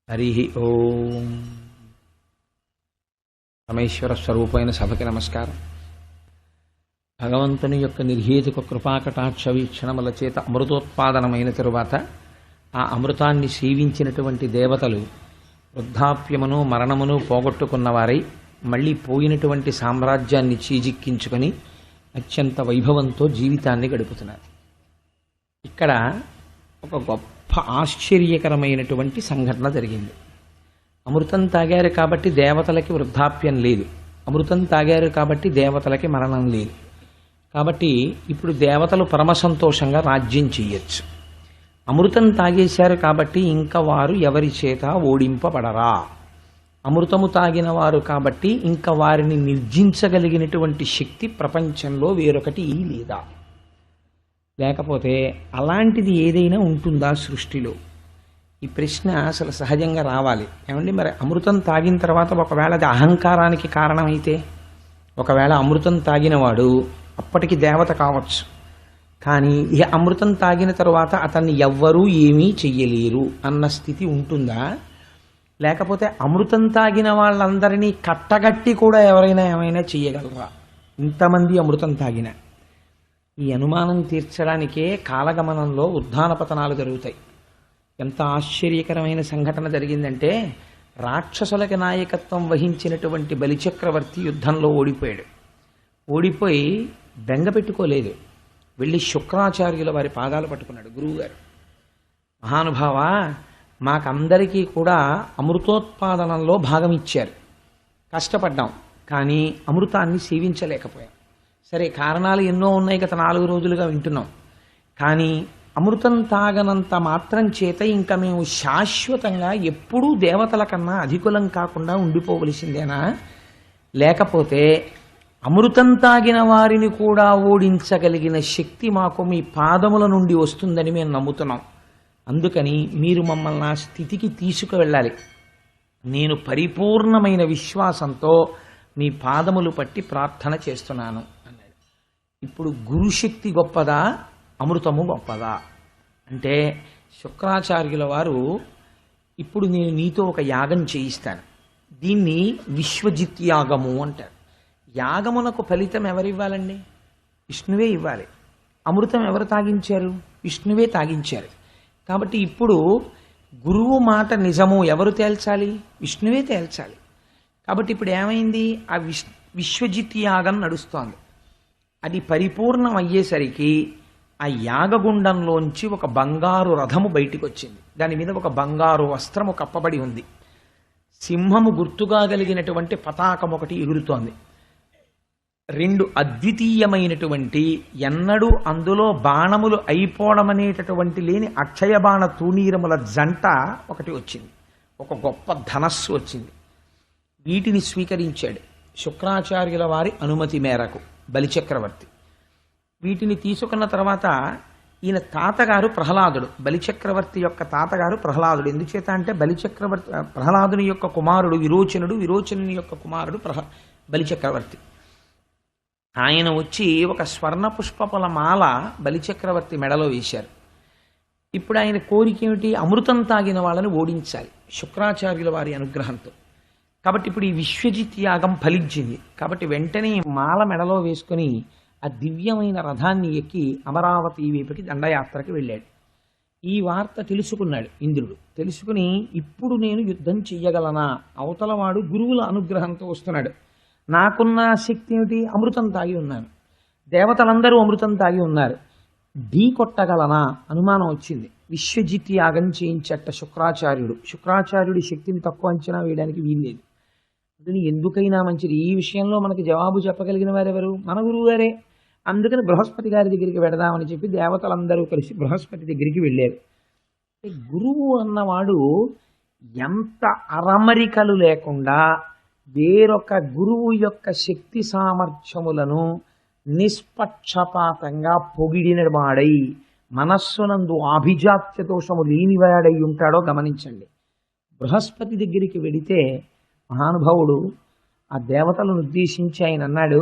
హరి ఓం. పరమేశ్వర స్వరూపమైన సభకి నమస్కారం. భగవంతుని యొక్క నిర్హేతుక కృపాకటాక్ష వీక్షణముల చేత అమృతోత్పాదనమైన తరువాత ఆ అమృతాన్ని సేవించినటువంటి దేవతలు వృద్ధాప్యమును మరణమును పోగొట్టుకున్నవారై మళ్ళీ పోయినటువంటి సామ్రాజ్యాన్ని చీజిక్కించుకొని అత్యంత వైభవంతో జీవితాన్ని గడుపుతున్నారు. ఇక్కడ ఒక గొప్ప ఆశ్చర్యకరమైనటువంటి సంఘటన జరిగింది. అమృతం తాగారు కాబట్టి దేవతలకి వృద్ధాప్యం లేదు, అమృతం తాగారు కాబట్టి దేవతలకి మరణం లేదు. కాబట్టి ఇప్పుడు దేవతలు పరమ సంతోషంగా రాజ్యం చెయ్యొచ్చు. అమృతం తాగేశారు కాబట్టి ఇంకా వారు ఎవరి చేత ఓడింపబడరా. అమృతము తాగిన వారు కాబట్టి ఇంకా వారిని నిర్జించగలిగినటువంటి శక్తి ప్రపంచంలో వేరొకటి లేదా? లేకపోతే అలాంటిది ఏదైనా ఉంటుందా సృష్టిలో? ఈ ప్రశ్న అసలు సహజంగా రావాలి. ఏమండి, మరి అమృతం తాగిన తర్వాత ఒకవేళ అది అహంకారానికి కారణమైతే, ఒకవేళ అమృతం తాగినవాడు అప్పటికి దేవత కావచ్చు, కానీ ఈ అమృతం తాగిన తర్వాత అతన్ని ఎవ్వరూ ఏమీ చెయ్యలేరు అన్న స్థితి ఉంటుందా? లేకపోతే అమృతం తాగిన వాళ్ళందరినీ కట్టగట్టి కూడా ఎవరైనా ఏమైనా చెయ్యగలరా ఇంతమంది అమృతం తాగిన? ఈ అనుమానం తీర్చడానికే కాలగమనంలో ఉద్ధాన పతనాలు జరుగుతాయి. ఎంత ఆశ్చర్యకరమైన సంఘటన జరిగిందంటే, రాక్షసులకి నాయకత్వం వహించినటువంటి బలిచక్రవర్తి యుద్ధంలో ఓడిపోయాడు. ఓడిపోయి బెంగ పెట్టుకోలేదు, వెళ్ళి శుక్రాచార్యుల వారి పాదాలు పట్టుకున్నాడు. గురువుగారు, మహానుభావ, మాకందరికీ కూడా అమృతోత్పాదనంలో భాగం ఇచ్చారు, కష్టపడ్డాం, కానీ అమృతాన్ని సేవించలేకపోయాం. సరే, కారణాలు ఎన్నో ఉన్నాయి, గత 4 రోజులుగా వింటున్నాం. కానీ అమృతం తాగనంత మాత్రం చేత ఇంకా మేము శాశ్వతంగా ఎప్పుడూ దేవతల కన్నా అధికులం కాకుండా ఉండిపోవలసిందేనా? లేకపోతే అమృతం తాగిన వారిని కూడా ఓడించగలిగిన శక్తి మాకు మీ పాదముల నుండి వస్తుందని మేము నమ్ముతున్నాం. అందుకని మీరు మమ్మల్ని ఆ స్థితికి తీసుకువెళ్ళాలి. నేను పరిపూర్ణమైన విశ్వాసంతో మీ పాదములు పట్టి ప్రార్థన చేస్తున్నాను అన్నాడు. ఇప్పుడు గురుశక్తి గొప్పదా, అమృతము గొప్పదా అంటే, శుక్రాచార్యుల వారు, ఇప్పుడు నేను నీతో ఒక యాగం చేయిస్తాను, దీన్ని విశ్వజిత్ యాగము అంటారు. యాగమునకు ఫలితం ఎవరివ్వాలండి? విష్ణువే ఇవ్వాలి. అమృతం ఎవరు తాగించారు? విష్ణువే తాగించారు. కాబట్టి ఇప్పుడు గురువు మాట నిజము ఎవరు తేల్చాలి? విష్ణువే తేల్చాలి. కాబట్టి ఇప్పుడు ఏమైంది? ఆ విశ్వజిత్ యాగం నడుస్తోంది. అది పరిపూర్ణం అయ్యేసరికి ఆ యాగగుండంలోంచి ఒక బంగారు రథము బయటికి వచ్చింది. దాని మీద ఒక బంగారు వస్త్రము కప్పబడి ఉంది. సింహము గుర్తుగా కలిగినటువంటి పతాకం ఒకటి ఎగురుతోంది. 2 అద్వితీయమైనటువంటి, ఎన్నడూ అందులో బాణములు అయిపోవడం అనేటటువంటి లేని అక్షయ బాణ తూణీరముల జంట ఒకటి వచ్చింది. ఒక గొప్ప ధనస్సు వచ్చింది. వీటిని స్వీకరించాడు శుక్రాచార్యుల వారి అనుమతి మేరకు బలిచక్రవర్తి. వీటిని తీసుకున్న తర్వాత ఈయన తాతగారు ప్రహ్లాదుడు, బలిచక్రవర్తి యొక్క తాతగారు ప్రహ్లాదుడు. ఎందుచేత అంటే బలిచక్రవర్తి ప్రహ్లాదుని యొక్క కుమారుడు విరోచనుడు, విరోచనుని యొక్క కుమారుడు బలిచక్రవర్తి. ఆయన వచ్చి ఒక స్వర్ణ పుష్పముల మాల బలిచక్రవర్తి మెడలో వేశారు. ఇప్పుడు ఆయన కోరిక ఏమిటి? అమృతం తాగిన వాళ్ళని ఓడించాలి శుక్రాచార్యుల వారి అనుగ్రహంతో. కాబట్టి ఇప్పుడు ఈ విశ్వజిత్ యాగం ఫలించింది. కాబట్టి వెంటనే మాల మెడలో వేసుకుని ఆ దివ్యమైన రథాన్ని ఎక్కి అమరావతి వైపుకి దండయాత్రకి వెళ్ళాడు. ఈ వార్త తెలుసుకున్నాడు ఇంద్రుడు. తెలుసుకుని, ఇప్పుడు నేను యుద్ధం చెయ్యగలనా? అవతలవాడు గురువుల అనుగ్రహంతో వస్తున్నాడు, నాకున్న శక్తి ఏమిటి? అమృతం తాగి ఉన్నాను, దేవతలందరూ అమృతం తాగి ఉన్నారు, ఢీ కొట్టగలనా? అనుమానం వచ్చింది. విశ్వజిత్ యాగం చేయించట శుక్రాచార్యుడు. శుక్రాచార్యుడి శక్తిని తక్కువ అంచనా వేయడానికి వీల్లేదు. అందుకని ఎందుకైనా మంచిది, ఈ విషయంలో మనకి జవాబు చెప్పగలిగిన వారెవరు? మన గురువు గారే. అందుకని బృహస్పతి గారి దగ్గరికి వెడదామని చెప్పి దేవతలందరూ కలిసి బృహస్పతి దగ్గరికి వెళ్ళారు. గురువు అన్నవాడు ఎంత అరమరికలు లేకుండా వేరొక గురువు యొక్క శక్తి సామర్థ్యములను నిష్పక్షపాతంగా పొగిడిన వాడై, మనస్సునందు ఆభిజాత్య దోషము లేనివాడై ఉంటాడో గమనించండి. బృహస్పతి దగ్గరికి వెడితే మహానుభావుడు ఆ దేవతలను ఉద్దేశించి ఆయన అన్నాడు,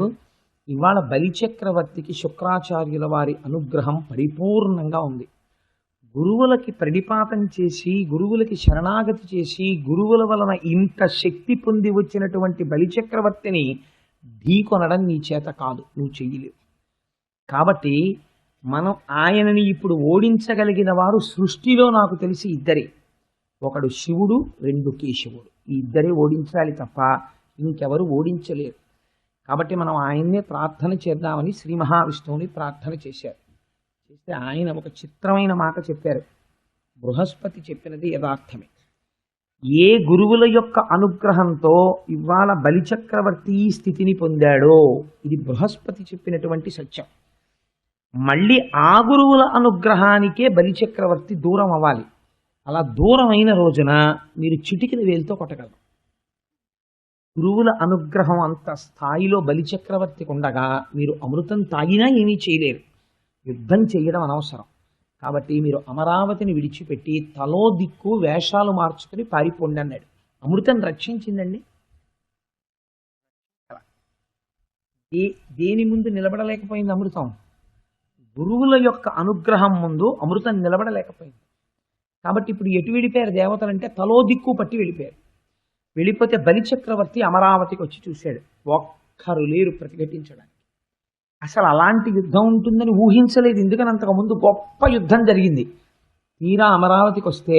ఇవాళ బలిచక్రవర్తికి శుక్రాచార్యుల వారి అనుగ్రహం పరిపూర్ణంగా ఉంది. గురువులకి ప్రణిపాతం చేసి గురువులకి శరణాగతి చేసి గురువుల వలన ఇంత శక్తి పొంది వచ్చినటువంటి బలిచక్రవర్తిని ఢీకొనడం నీ చేత కాదు, నువ్వు చెయ్యలేవు. కాబట్టి మనం ఆయనని ఇప్పుడు ఓడించగలిగిన వారు సృష్టిలో నాకు తెలిసి ఇద్దరే. ఒకడు శివుడు, రెండు కేశవుడు. ఈ ఇద్దరే ఓడించాలి తప్ప ఇంకెవరు ఓడించలేరు. కాబట్టి మనం ఆయన్నే ప్రార్థన చేద్దామని శ్రీ మహావిష్ణువుని ప్రార్థన చేశారు. చేస్తే ఆయన ఒక చిత్రమైన మాట చెప్పారు. బృహస్పతి చెప్పినది యథార్థమే. ఏ గురువుల యొక్క అనుగ్రహంతో ఇవాళ బలిచక్రవర్తి ఈ స్థితిని పొందాడో ఇది బృహస్పతి చెప్పినటువంటి సత్యం. మళ్ళీ ఆ గురువుల అనుగ్రహానికే బలిచక్రవర్తి దూరం అవ్వాలి. అలా దూరం అయిన రోజున మీరు చిటికిన వేలుతో కొట్టగలరు. గురువుల అనుగ్రహం అంత స్థాయిలో బలిచక్రవర్తికి ఉండగా మీరు అమృతం తాగినా ఏమీ చేయలేరు. యుద్ధం చేయడం అనవసరం. కాబట్టి మీరు అమరావతిని విడిచిపెట్టి తలో దిక్కు వేషాలు మార్చుకుని పారిపోండి అన్నాడు. అమృతం రక్షించిందండి. దేని ముందు నిలబడలేకపోయింది అమృతం? గురువుల యొక్క అనుగ్రహం ముందు అమృతం నిలబడలేకపోయింది. కాబట్టి ఇప్పుడు ఎటు వెళ్ళిపోయారు దేవతలంటే తలో దిక్కు పట్టి వెళ్ళిపోయారు. వెళ్ళిపోతే బలిచక్రవర్తి అమరావతికి వచ్చి చూశాడు. ఒక్కరు లేరు ప్రతిఘటించడానికి. అసలు అలాంటి యుద్ధం ఉంటుందని ఊహించలేదు. ఎందుకని అంతకుముందు గొప్ప యుద్ధం జరిగింది. తీరా అమరావతికి వస్తే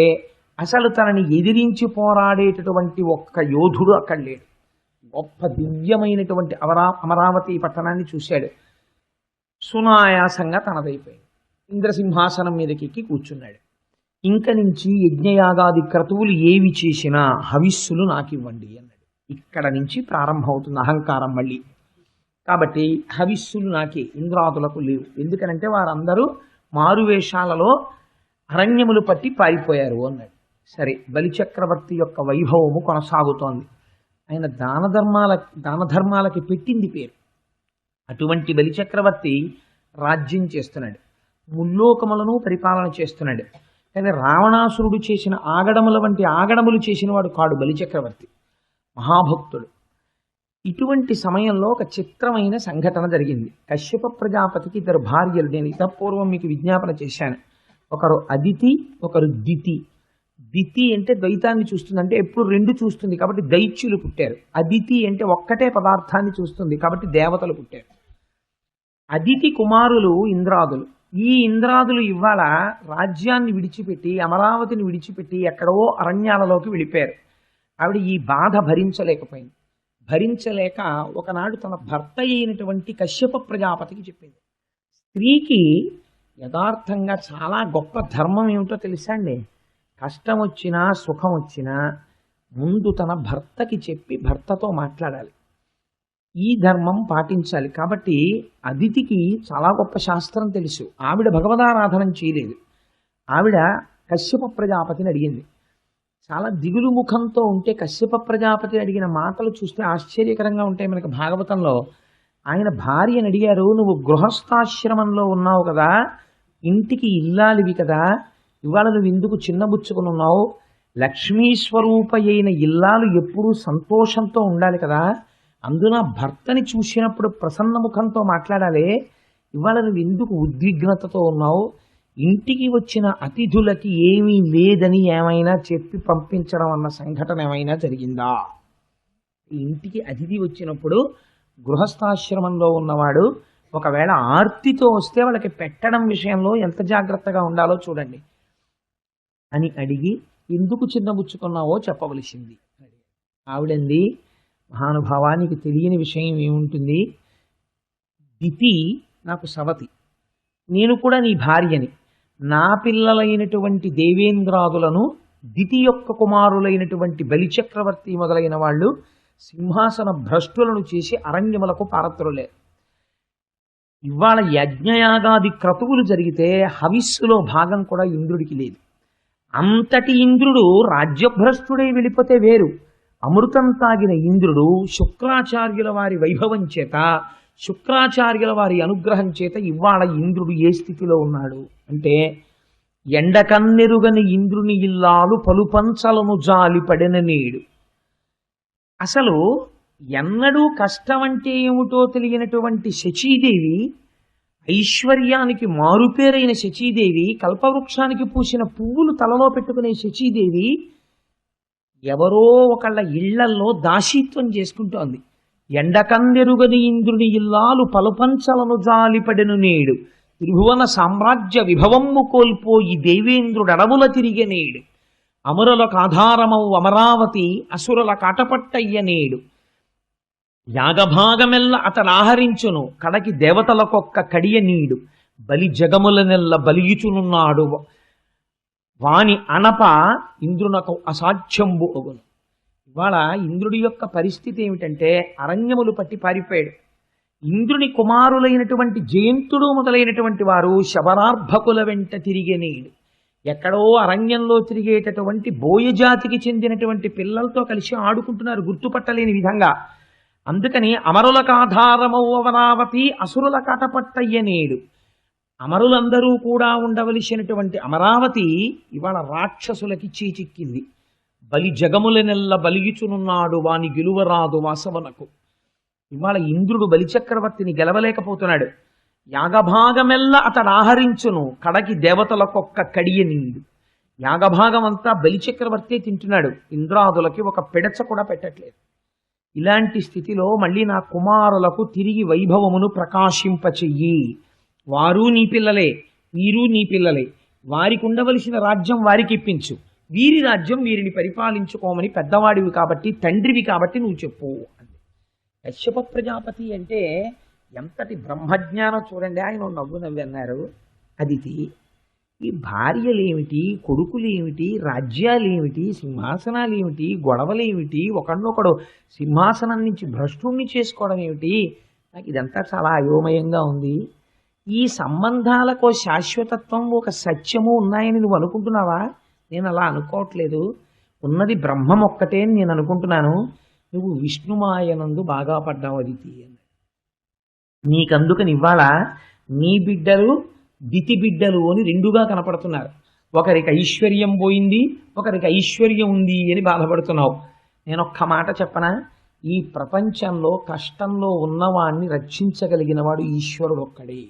అసలు తనని ఎదిరించి పోరాడేటటువంటి ఒక్క యోధుడు అక్కడ లేడు. గొప్ప దివ్యమైనటువంటి అమరావతి పట్టణాన్ని చూశాడు. సునాయాసంగా తనదైపోయింది. ఇంద్రసింహాసనం మీదకి ఎక్కి కూర్చున్నాడు. ఇంక నుంచి యజ్ఞయాగాది క్రతువులు ఏవి చేసినా హవిస్సులు నాకు ఇవ్వండి అన్నాడు. ఇక్కడ నుంచి ప్రారంభమవుతుంది అహంకారం మళ్ళీ. కాబట్టి హవిస్సులు నాకే, ఇంద్రాదులకు లేవు. ఎందుకనంటే వారందరూ మారువేషాలలో అరణ్యములు పట్టి పారిపోయారు అన్నాడు. సరే, బలిచక్రవర్తి యొక్క వైభవము కొనసాగుతోంది. ఆయన దానధర్మాలకి పెట్టింది పేరు. అటువంటి బలిచక్రవర్తి రాజ్యం చేస్తున్నాడు, ముల్లోకములను పరిపాలన చేస్తున్నాడు. కానీ రావణాసురుడు చేసిన ఆగడముల వంటి ఆగడములు చేసిన వాడు కాడు బలిచక్రవర్తి, మహాభక్తుడు. ఇటువంటి సమయంలో ఒక చిత్రమైన సంఘటన జరిగింది. కశ్యప ప్రజాపతికి ఇద్దరు భార్యలు. నేను ఇతపూర్వం మీకు విజ్ఞాపన చేశాను. ఒకరు అదితి, ఒకరు దితి. దితి అంటే ద్వైతాన్ని చూస్తుంది, అంటే ఎప్పుడు రెండు చూస్తుంది కాబట్టి దైత్యులు పుట్టారు. అదితి అంటే ఒక్కటే పదార్థాన్ని చూస్తుంది కాబట్టి దేవతలు పుట్టారు. అదితి కుమారులు ఇంద్రాదులు. ఈ ఇంద్రాదులు ఇవాళ రాజ్యాన్ని విడిచిపెట్టి అమరావతిని విడిచిపెట్టి ఎక్కడో అరణ్యాలలోకి వెళ్ళిపోయారు. ఆవిడ ఈ బాధ భరించలేకపోయింది. భరించలేక ఒకనాడు తన భర్త అయినటువంటి కశ్యప ప్రజాపతికి చెప్పింది. స్త్రీకి యథార్థంగా చాలా గొప్ప ధర్మం ఏమిటో తెలుసా అండి? కష్టం వచ్చినా సుఖం వచ్చినా ముందు తన భర్తకి చెప్పి భర్తతో మాట్లాడాలి. ఈ ధర్మం పాటించాలి. కాబట్టి అదితికి చాలా గొప్ప శాస్త్రం తెలుసు. ఆవిడ భగవదారాధనం చేయలేదు. ఆవిడ కశ్యప ప్రజాపతిని అడిగింది. చాలా దిగులు ముఖంతో ఉంటే కశ్యప ప్రజాపతి అడిగిన మాటలు చూస్తే ఆశ్చర్యకరంగా ఉంటాయి. మనకి భాగవతంలో ఆయన భార్యని అడిగారు, నువ్వు గృహస్థాశ్రమంలో ఉన్నావు కదా, ఇంటికి ఇల్లాలివి కదా, ఇవాళ నువ్వు ఎందుకు చిన్నబుచ్చుకుని ఉన్నావు? లక్ష్మీ స్వరూప అయిన ఇల్లాలు ఎప్పుడూ సంతోషంతో ఉండాలి కదా, అందున భర్తని చూసినప్పుడు ప్రసన్న ముఖంతో మాట్లాడాలి. ఇవాళ నువ్వు ఎందుకు ఉద్విగ్నతతో ఉన్నావు? ఇంటికి వచ్చిన అతిథులకి ఏమీ లేదని ఏమైనా చెప్పి పంపించడం అన్న సంఘటన ఏమైనా జరిగిందా? ఇంటికి అతిథి వచ్చినప్పుడు గృహస్థాశ్రమంలో ఉన్నవాడు ఒకవేళ ఆర్తితో వస్తే వాళ్ళకి పెట్టడం విషయంలో ఎంత జాగ్రత్తగా ఉండాలో చూడండి అని అడిగి, ఎందుకు చిన్నబుచ్చుకున్నావో చెప్పవలసింది. ఆవిడంది, మహానుభావానికి తెలియని విషయం ఏముంటుంది? దితి నాకు సవతి, నేను కూడా నీ భార్యని. నా పిల్లలైనటువంటి దేవేంద్రాదులను దితి యొక్క కుమారులైనటువంటి బలిచక్రవర్తి మొదలైన వాళ్ళు సింహాసన భ్రష్టులను చేసి అరణ్యములకు పారత్రులే. ఇవాళ యజ్ఞయాగాది క్రతువులు జరిగితే హవిస్సులో భాగం కూడా ఇంద్రుడికి లేదు. అంతటి ఇంద్రుడు రాజ్యభ్రష్టుడై వెళ్ళిపోతే వేరు. అమృతం తాగిన ఇంద్రుడు శుక్రాచార్యుల వారి వైభవం చేత, శుక్రాచార్యుల వారి అనుగ్రహం చేత ఇవాళ ఇంద్రుడు ఏ స్థితిలో ఉన్నాడు అంటే, ఎండకన్నెరుగని ఇంద్రుని ఇల్లాలు పలుపంచలను జాలి పడిన నేడు. అసలు ఎన్నడూ కష్టం అంటే ఏమిటో తెలియనటువంటి శచీదేవి ఐశ్వర్యానికి మారుపేరైన శచీదేవి, కల్పవృక్షానికి పూసిన పువ్వులు తలలో పెట్టుకునే శచీదేవి ఎవరో ఒకళ్ళ ఇళ్లల్లో దాసీత్వం చేసుకుంటోంది. ఎండకందెరుగని ఇంద్రుని ఇల్లాలు పలుపంచలను జాలిపడెను నేడు, త్రిభువన సామ్రాజ్య విభవమ్ము కోల్పోయి దేవేంద్రుడు అడవుల తిరిగే నేడు, అమరులకు ఆధారమవు అమరావతి అసురుల కాటపట్టయ్య నేడు, యాగభాగమెల్ల అతడాహరించును కడకి దేవతలకొక్క కడియ నీడు, బలి జగముల నెల్ల బలియుచునున్నాడు వాని అనప ఇంద్రునకు అసాధ్యంబు అగును. ఇవాళ ఇంద్రుడి యొక్క పరిస్థితి ఏమిటంటే అరణ్యములు పట్టి పారిపోయాడు. ఇంద్రుని కుమారులైనటువంటి జయంతుడు మొదలైనటువంటి వారు శబరార్భకుల వెంట తిరిగేనేడు. ఎక్కడో అరణ్యంలో తిరిగేటటువంటి బోయజాతికి చెందినటువంటి పిల్లలతో కలిసి ఆడుకుంటున్నారు గుర్తుపట్టలేని విధంగా. అందుకని అమరులకు ఆధారమవు అమరావతి అసురుల కాటపట్టయ్యనేడు. అమరులందరూ కూడా ఉండవలసినటువంటి అమరావతి ఇవాళ రాక్షసులకి చీచిక్కింది. బలి జగముల నెల్ల బలియుచునున్నాడు వాని గెలువరాదు వాసవనకు. ఇవాళ ఇంద్రుడు బలిచక్రవర్తిని గెలవలేకపోతున్నాడు. యాగభాగమెల్ల అతడు ఆహరించును కడకి దేవతలకొక్క కడియ నీడు. యాగభాగం అంతా బలిచక్రవర్తి తింటున్నాడు, ఇంద్రాదులకి ఒక పిడచ కూడా పెట్టట్లేదు. ఇలాంటి స్థితిలో మళ్ళీ నా కుమారులకు తిరిగి వైభవమును ప్రకాశింపచెయ్యి. వారు నీ పిల్లలే, వీరు నీ పిల్లలే, వారికి ఉండవలసిన రాజ్యం వారికి ఇప్పించు, వీరి రాజ్యం వీరిని పరిపాలించుకోమని పెద్దవాడివి కాబట్టి తండ్రివి కాబట్టి నువ్వు చెప్పు అంది. కశ్యప ప్రజాపతి అంటే ఎంతటి బ్రహ్మజ్ఞానం చూడండి. ఆయన నవ్వు నవ్వి అన్నారు, అదితి ఈ భార్యలేమిటి, కొడుకులేమిటి, రాజ్యాలేమిటి, సింహాసనాలేమిటి, గొడవలేమిటి, ఒకడినొకడు సింహాసనం నుంచి భ్రష్టుణ్ణి చేసుకోవడం ఏమిటి, నాకు ఇదంతా చాలా అయోమయంగా ఉంది. ఈ సంబంధాలకు శాశ్వతత్వం ఒక సత్యము ఉన్నాయని నువ్వు అనుకుంటున్నావా? నేను అలా అనుకోవట్లేదు. ఉన్నది బ్రహ్మం ఒక్కటే అని నేను అనుకుంటున్నాను. నువ్వు విష్ణుమాయనందు బాగా పడ్డావు అదితి అని. నీకందుకని ఇవాళ నీ బిడ్డలు దితి బిడ్డలు అని రెండుగా కనపడుతున్నారు. ఒకరికి ఐశ్వర్యం పోయింది, ఒకరికి ఐశ్వర్యం ఉంది అని బాధపడుతున్నావు. నేను ఒక్క మాట చెప్పనా, ఈ ప్రపంచంలో కష్టంలో ఉన్నవాణ్ణి రక్షించగలిగిన వాడు ఈశ్వరుడు ఒక్కడే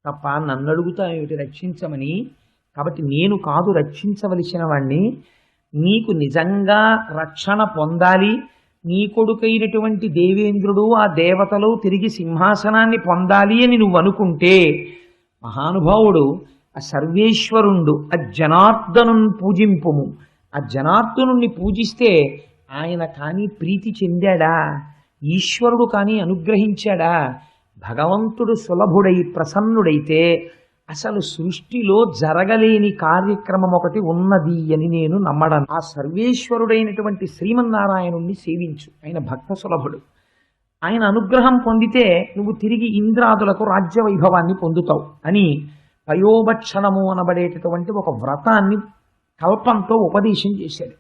తప్ప నన్ను అడుగుతా ఏమిటి రక్షించమని. కాబట్టి నేను కాదు రక్షించవలసిన వాణ్ణి. నీకు నిజంగా రక్షణ పొందాలి, నీ కొడుకైనటువంటి దేవేంద్రుడు ఆ దేవతలు తిరిగి సింహాసనాన్ని పొందాలి అని నువ్వు అనుకుంటే మహానుభావుడు ఆ సర్వేశ్వరుండు ఆ జనార్దనుని పూజింపుము. ఆ జనార్దనుణ్ణి పూజిస్తే ఆయన కానీ ప్రీతి చెందాడా, ఈశ్వరుడు కానీ అనుగ్రహించాడా? భగవంతుడు సులభుడై ప్రసన్నుడైతే అసలు సృష్టిలో జరగలేని కార్యక్రమం ఒకటి ఉన్నది అని నేను నమ్మడం. ఆ సర్వేశ్వరుడైనటువంటి శ్రీమన్నారాయణుణ్ణి సేవించు, ఆయన భక్త సులభుడు. ఆయన అనుగ్రహం పొందితే నువ్వు తిరిగి ఇంద్రాదులకు రాజ్య వైభవాన్ని పొందుతావు అని పయోభక్షణము అనబడేటటువంటి ఒక వ్రతాన్ని కల్పంతో ఉపదేశం చేశాడు.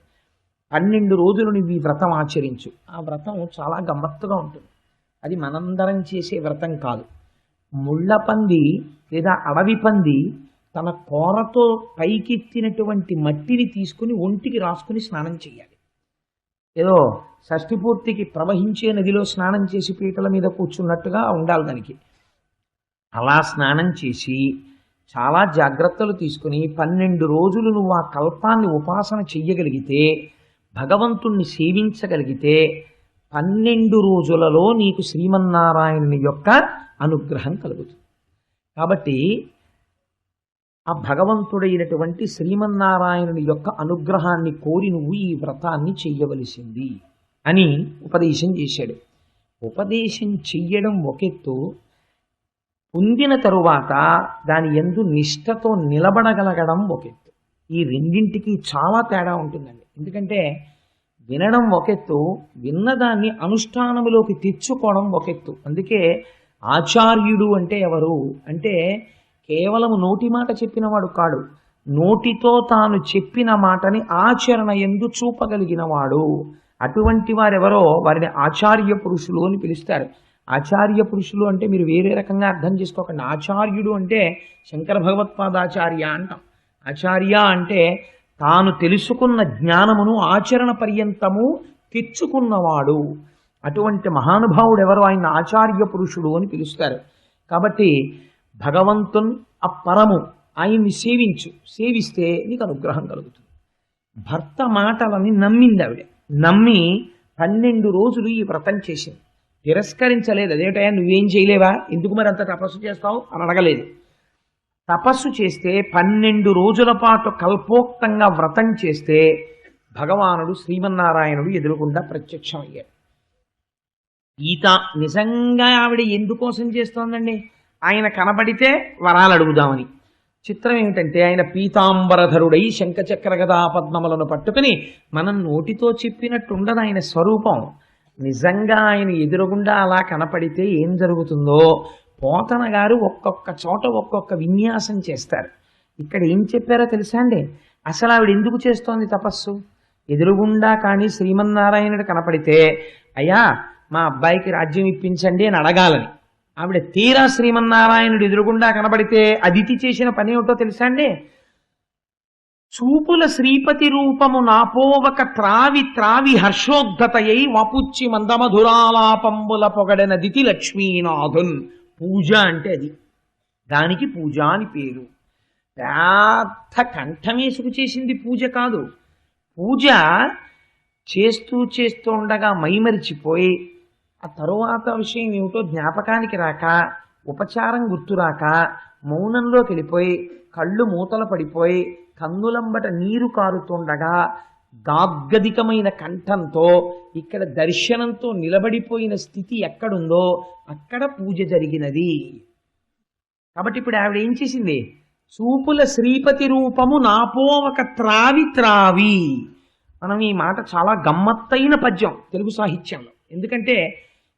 12 రోజులు నువ్వు ఈ వ్రతం ఆచరించు. ఆ వ్రతం చాలా గమ్మత్తుగా ఉంటుంది. అది మనందరం చేసే వ్రతం కాదు. ముళ్ళ పంది లేదా అడవి పంది తన కోరతో పైకెత్తినటువంటి మట్టిని తీసుకుని ఒంటికి రాసుకుని స్నానం చేయాలి. ఏదో షష్ఠి పూర్తికి ప్రవహించే నదిలో స్నానం చేసి పీటల మీద కూర్చున్నట్టుగా ఉండాలి దానికి. అలా స్నానం చేసి చాలా జాగ్రత్తలు తీసుకుని 12 రోజులు నువ్వు ఆ కల్పాన్ని ఉపాసన చెయ్యగలిగితే, భగవంతుణ్ణి సేవించగలిగితే 12 రోజులలో నీకు శ్రీమన్నారాయణుని యొక్క అనుగ్రహం కలుగుతుంది. కాబట్టి ఆ భగవంతుడైనటువంటి శ్రీమన్నారాయణుని యొక్క అనుగ్రహాన్ని కోరి నువ్వు ఈ వ్రతాన్ని చెయ్యవలసింది అని ఉపదేశం చేశాడు. ఉపదేశం చెయ్యడం ఒకెత్తు, పొందిన తరువాత దాని యందు నిష్ఠతో నిలబడగలగడం ఒకెత్తు. ఈ రెండింటికి చాలా తేడా ఉంటుందండి. ఎందుకంటే వినడం ఒకెత్తు, విన్నదాన్ని అనుష్ఠానములోకి తెచ్చుకోవడం ఒకెత్తు. అందుకే ఆచార్యుడు అంటే ఎవరు అంటే కేవలం నోటి మాట చెప్పినవాడు కాడు, నోటితో తాను చెప్పిన మాటని ఆచరణ యందు చూపగలిగిన వాడు. అటువంటి వారెవరో వారిని ఆచార్య పురుషులు అని పిలుస్తారు. ఆచార్య పురుషులు అంటే మీరు వేరే రకంగా అర్థం చేసుకోకండి. ఆచార్యుడు అంటే శంకర భగవత్పాదాచార్య అంటాం. ఆచార్య అంటే తాను తెలుసుకున్న జ్ఞానమును ఆచరణ పర్యంతము తెచ్చుకున్నవాడు. అటువంటి మహానుభావుడు ఎవరో ఆయన ఆచార్య పురుషుడు అని పిలుస్తారు. కాబట్టి భగవంతున్ అపరము, ఆయన్ని సేవించు, సేవిస్తే నీకు అనుగ్రహం కలుగుతుంది. భర్త మాటలని నమ్మింది ఆవిడ. నమ్మి 12 రోజులు ఈ వ్రతం చేసింది. తిరస్కరించలేదు. అదేటయా నువ్వేం చేయలేవా, ఎందుకు మరి అంత తపస్సు చేస్తావు అని అడగలేదు. తపస్సు చేస్తే 12 రోజుల పాటు కల్పోక్తంగా వ్రతం చేస్తే భగవానుడు శ్రీమన్నారాయణుడు ఎదురుగుండా ప్రత్యక్షమయ్యాడు. ఈత నిజంగా ఆవిడ ఎందుకోసం చేస్తోందండి? ఆయన కనబడితే వరాలు అడుగుదామని. చిత్రం ఏమిటంటే ఆయన పీతాంబరధరుడై శంఖచక్ర గదా పద్మములను పట్టుకుని మనం నోటితో చెప్పినట్టుండదు ఆయన స్వరూపం. నిజంగా ఆయన ఎదురుగుండా అలా కనపడితే ఏం జరుగుతుందో పోతన గారు ఒక్కొక్క చోట ఒక్కొక్క విన్యాసం చేస్తారు. ఇక్కడ ఏం చెప్పారో తెలుసా అండి? అసలు ఆవిడ ఎందుకు చేస్తోంది తపస్సు? ఎదురుగుండా కానీ శ్రీమన్నారాయణుడు కనపడితే అయ్యా మా అబ్బాయికి రాజ్యం ఇప్పించండి అని అడగాలని. ఆవిడ తీరా శ్రీమన్నారాయణుడు ఎదురుగుండా కనబడితే అదితి చేసిన పని ఏమిటో తెలుసా అండి? చూపుల శ్రీపతి రూపము నాపోవక త్రావి త్రావి హర్షోద్ధతయై వాపుచ్చి మందమధురాలాపంబుల పొగడన దితి లక్ష్మీనాథున్. పూజ అంటే అది, దానికి పూజ అని పేరు. పెద్ద కంఠమేసుకు చేసింది పూజ కాదు. పూజ చేస్తూ చేస్తూ ఉండగా మైమరిచిపోయి ఆ తరువాత విషయం ఏమిటో జ్ఞాపకానికి రాక, ఉపచారం గుర్తురాక మౌనంలోకి వెళ్ళిపోయి కళ్ళు మూతలు పడిపోయి కన్నులంబట నీరు కారుతుండగా గాద్గదికమైన కంఠంతో ఇక్కడ దర్శనంతో నిలబడిపోయిన స్థితి ఎక్కడుందో అక్కడ పూజ జరిగినది. కాబట్టి ఇప్పుడు ఆవిడ ఏం చేసింది? చూపుల శ్రీపతి రూపము నాపోవక త్రావి త్రావి. మనం ఈ మాట చాలా గమ్మత్తైన పద్యం తెలుగు సాహిత్యంలో. ఎందుకంటే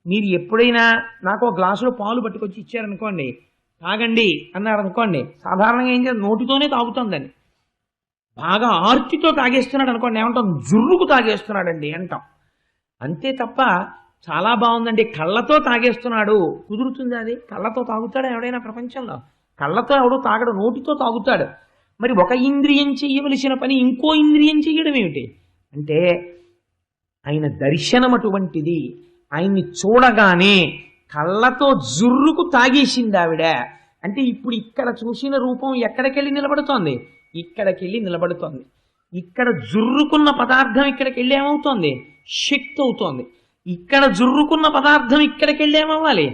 మీరు ఎప్పుడైనా నాకు ఒక గ్లాసులో పాలు పట్టుకొచ్చి ఇచ్చారనుకోండి, తాగండి అన్నారు అనుకోండి, సాధారణంగా ఏం చేయాలి? నోటితోనే తాగుతుందని. బాగా ఆర్తితో తాగేస్తున్నాడు అనుకోండి, ఏమంటాం? జుర్రుకు తాగేస్తున్నాడండి అంటాం. అంతే తప్ప చాలా బాగుందండి కళ్ళతో తాగేస్తున్నాడు కుదురుతుంది? అది కళ్ళతో తాగుతాడు ఎవడైనా ప్రపంచంలో? కళ్ళతో ఎవడో తాగడు, నోటితో తాగుతాడు. మరి ఒక ఇంద్రియం చెయ్యవలసిన పని ఇంకో ఇంద్రియం చెయ్యడం ఏమిటి అంటే ఆయన దర్శనం అటువంటిది. ఆయన్ని చూడగానే కళ్ళతో జుర్రుకు తాగేసింది ఆవిడ. అంటే ఇప్పుడు ఇక్కడ చూసిన రూపం ఎక్కడికెళ్ళి నిలబడుతోంది? ఇక్కడికెళ్ళి నిలబడుతోంది. ఇక్కడ జుర్రుకున్న పదార్థం ఇక్కడికి వెళ్ళి ఏమవుతోంది? శక్తి అవుతోంది. ఇక్కడ జుర్రుకున్న పదార్థం ఇక్కడికి వెళ్ళి ఏమవ్వాలి?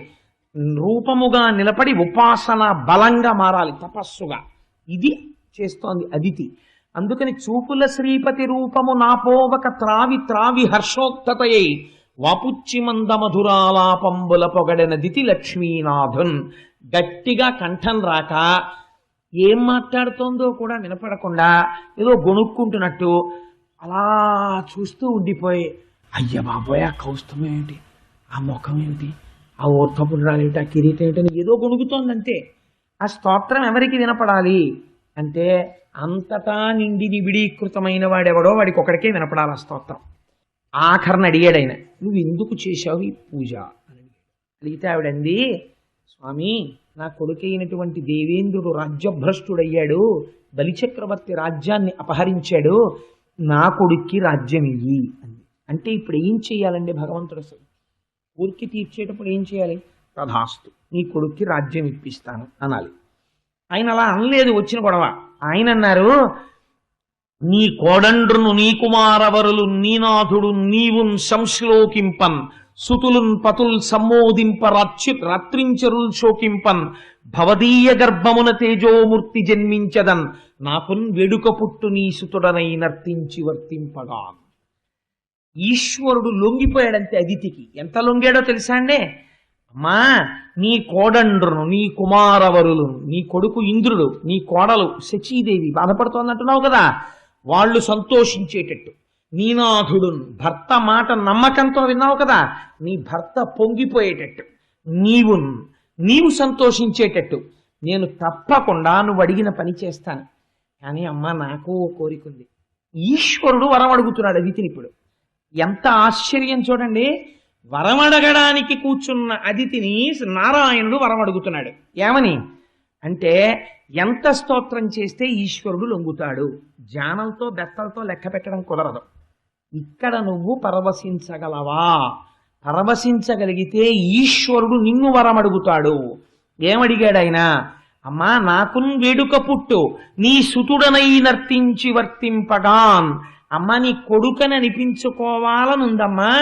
రూపముగా నిలబడి ఉపాసన బలంగా మారాలి, తపస్సుగా. ఇది చేస్తోంది అదితి. అందుకని చూపుల శ్రీపతి రూపము నాపోవక త్రావి త్రావి హర్షోక్తతయై వాపుచ్చి మందమధురాలాపంబుల పొగడన దితి లక్ష్మీనాథున్. గట్టిగా కంఠం రాక ఏం మాట్లాడుతోందో కూడా వినపడకుండా ఏదో గొణుక్కుంటున్నట్టు అలా చూస్తూ ఉండిపోయి, అయ్య బాబోయ్ ఆ కౌస్తుభం ఏమిటి, ఆ ముఖం ఏమిటి, ఆ ఊర్ధపుండ్రాలు ఏమిటి, ఆ కిరీటం ఏమిటని ఏదో గొణుగుతోంది అంతే. ఆ స్తోత్రం ఎవరికి వినపడాలి అంటే అంతటా నిండి నిబిడీకృతమైన వాడెవడో వాడికి ఒకడికే వినపడాలి ఆ స్తోత్రం. ఆఖరణ అడిగాడు ఆయన, నువ్వు ఎందుకు చేశావు ఈ పూజ అని అడిగితే ఆవిడంది, స్వామి నా కొడుకైనటువంటి దేవేంద్రుడు రాజ్యభ్రష్టుడయ్యాడు, బలిచక్రవర్తి రాజ్యాన్ని అపహరించాడు, నా కొడుక్కి రాజ్యం ఇయ్యి అంది. అంటే ఇప్పుడు ఏం చేయాలండి భగవంతుడు? అసలు ఊరికి తీర్చేటప్పుడు ఏం చేయాలి? తథాస్తు నీ కొడుక్కి రాజ్యం ఇప్పిస్తాను అనాలి. ఆయన అలా అనలేదు, వచ్చిన గొడవ. ఆయన అన్నారు, నీ కోడండ్రును నీ కుమారవరులు నీనాథుడు నీవున్ సంశ్లోకింపన్ సుతులున్ పతుల్ సమ్మోదింప రాత్రించరుల్ శోకింపన్ భవదీయ గర్భమున తేజోమూర్తి జన్మించదన్ నాకున్ వెడుక పుట్టు నీ సుతుడనై నర్తించి వర్తింపగా. ఈశ్వరుడు లొంగిపోయాడంతే అదితికి. ఎంత లొంగాడో తెలుసా అండి? అమ్మా నీ కోడండ్రును నీ కుమారవరులు, నీ కొడుకు ఇంద్రుడు, నీ కోడలు శచీదేవి బాధపడుతోందంటున్నావు కదా, వాళ్ళు సంతోషించేటట్టు, నీనాథుడు భర్త మాట నమ్మకంతో విన్నావు కదా, నీ భర్త పొంగిపోయేటట్టు, నీవు సంతోషించేటట్టు నేను తప్పకుండా నువ్వు అడిగిన పని చేస్తాను. కానీ అమ్మ నాకు ఓ కోరిక ఉంది. ఈశ్వరుడు వరం అడుగుతున్నాడు అదితిని. ఇప్పుడు ఎంత ఆశ్చర్యం చూడండి, వరం అడగడానికి కూర్చున్న అదితిని నారాయణుడు వరం అడుగుతున్నాడు. ఏమని అంటే ఎంత స్తోత్రం చేస్తే ఈశ్వరుడు లొంగుతాడు? జ్ఞానంతో బెత్తలతో లెక్క పెట్టడం కుదరదు. ఇక్కడ నువ్వు పరవశించగలవా? పరవశించగలిగితే ఈశ్వరుడు నిన్ను వరం అడుగుతాడు. ఏమడిగాడు ఆయన? అమ్మా, నాకున్ వేడుక పుట్టు, నీ సుతుడనై నర్తించి వర్తింపగాన్. అమ్మ, నీ కొడుకని అనిపించుకోవాలనుందమ్మా,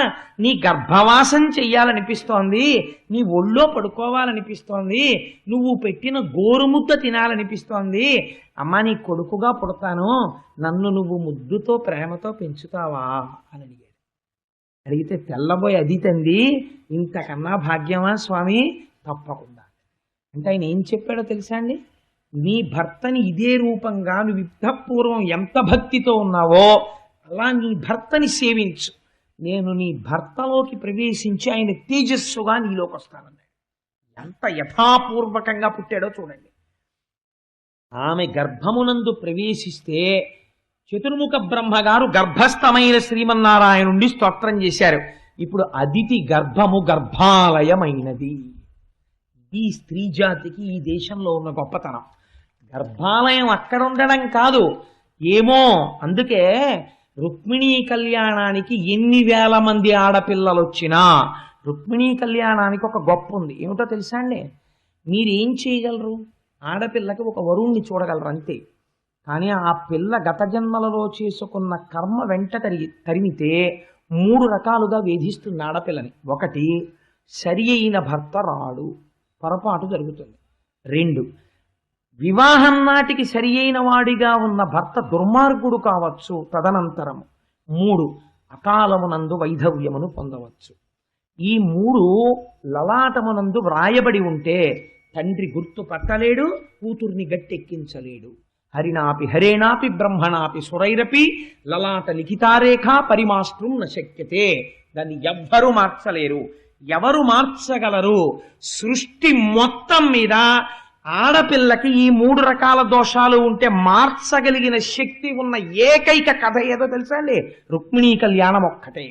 నీ గర్భవాసం చెయ్యాలనిపిస్తోంది, నీ ఒళ్ళో పడుకోవాలనిపిస్తోంది, నువ్వు పెట్టిన గోరుముద్ద తినాలనిపిస్తోంది. అమ్మా, నీ కొడుకుగా పుడతాను, నన్ను నువ్వు ముద్దుతో ప్రేమతో పెంచుతావా అని అడిగాడు. అడిగితే తెల్లబోయి, అది తంది, ఇంతకన్నా భాగ్యమా స్వామి? తప్పకుండా. అంటే ఆయన ఏం చెప్పాడో తెలుసా అండి? నీ భర్తని ఇదే రూపంగా నువ్వు యుద్ధపూర్వం ఎంత భక్తితో ఉన్నావో అలా నీ భర్తని సేవించు. నేను నీ భర్తలోకి ప్రవేశించి ఆయన తేజస్సుగా నీలోకి వస్తానన్నాడు. ఎంత యథాపూర్వకంగా పుట్టాడో చూడండి. ఆమె గర్భమునందు ప్రవేశిస్తే చతుర్ముఖ బ్రహ్మగారు గర్భస్థమైన శ్రీమన్నారాయణుండి స్తోత్రం చేశారు. ఇప్పుడు అదితి గర్భము గర్భాలయమైనది. ఈ స్త్రీ జాతికి ఈ దేశంలో ఉన్న గొప్పతనం. గర్భాలయం అక్కడ ఉండడం కాదు, ఏమో అందుకే రుక్మిణీ కళ్యాణానికి ఎన్ని వేల మంది ఆడపిల్లలు వచ్చినా రుక్మిణీ కళ్యాణానికి ఒక గొప్ప ఉంది. ఏమిటో తెలుసా అండి? మీరేం చేయగలరు? ఆడపిల్లకి ఒక వరుణ్ణి చూడగలరు అంతే. కానీ ఆ పిల్ల గత జన్మలలో చేసుకున్న కర్మ వెంట తరిమితే 3 రకాలుగా వేధిస్తుంది ఆడపిల్లని. 1, సరి అయిన భర్త రాడు, పొరపాటు జరుగుతుంది. 2, వివాహం నాటికి సరి అయిన వాడిగా ఉన్న భర్త దుర్మార్గుడు కావచ్చు తదనంతరము. 3, అకాలమునందు వైధవ్యమును పొందవచ్చు. ఈ 3 లలాటమునందు వ్రాయబడి ఉంటే తండ్రి గుర్తు పట్టలేడు, కూతుర్ని గట్టెక్కించలేడు. హరినాపి హరేనాపి బ్రహ్మణాపి సురైరపి లలాట లిఖితారేఖ పరిమాష్ట్రం నశక్యతే. దాన్ని ఎవ్వరూ మార్చలేరు. ఎవరు మార్చగలరు? సృష్టి మొత్తం మీద ఆడపిల్లకి ఈ 3 రకాల దోషాలు ఉంటే మార్చగలిగిన శక్తి ఉన్న ఏకైక కథ ఏదో తెలుసా అండి? రుక్మిణీ కళ్యాణం ఒక్కటే.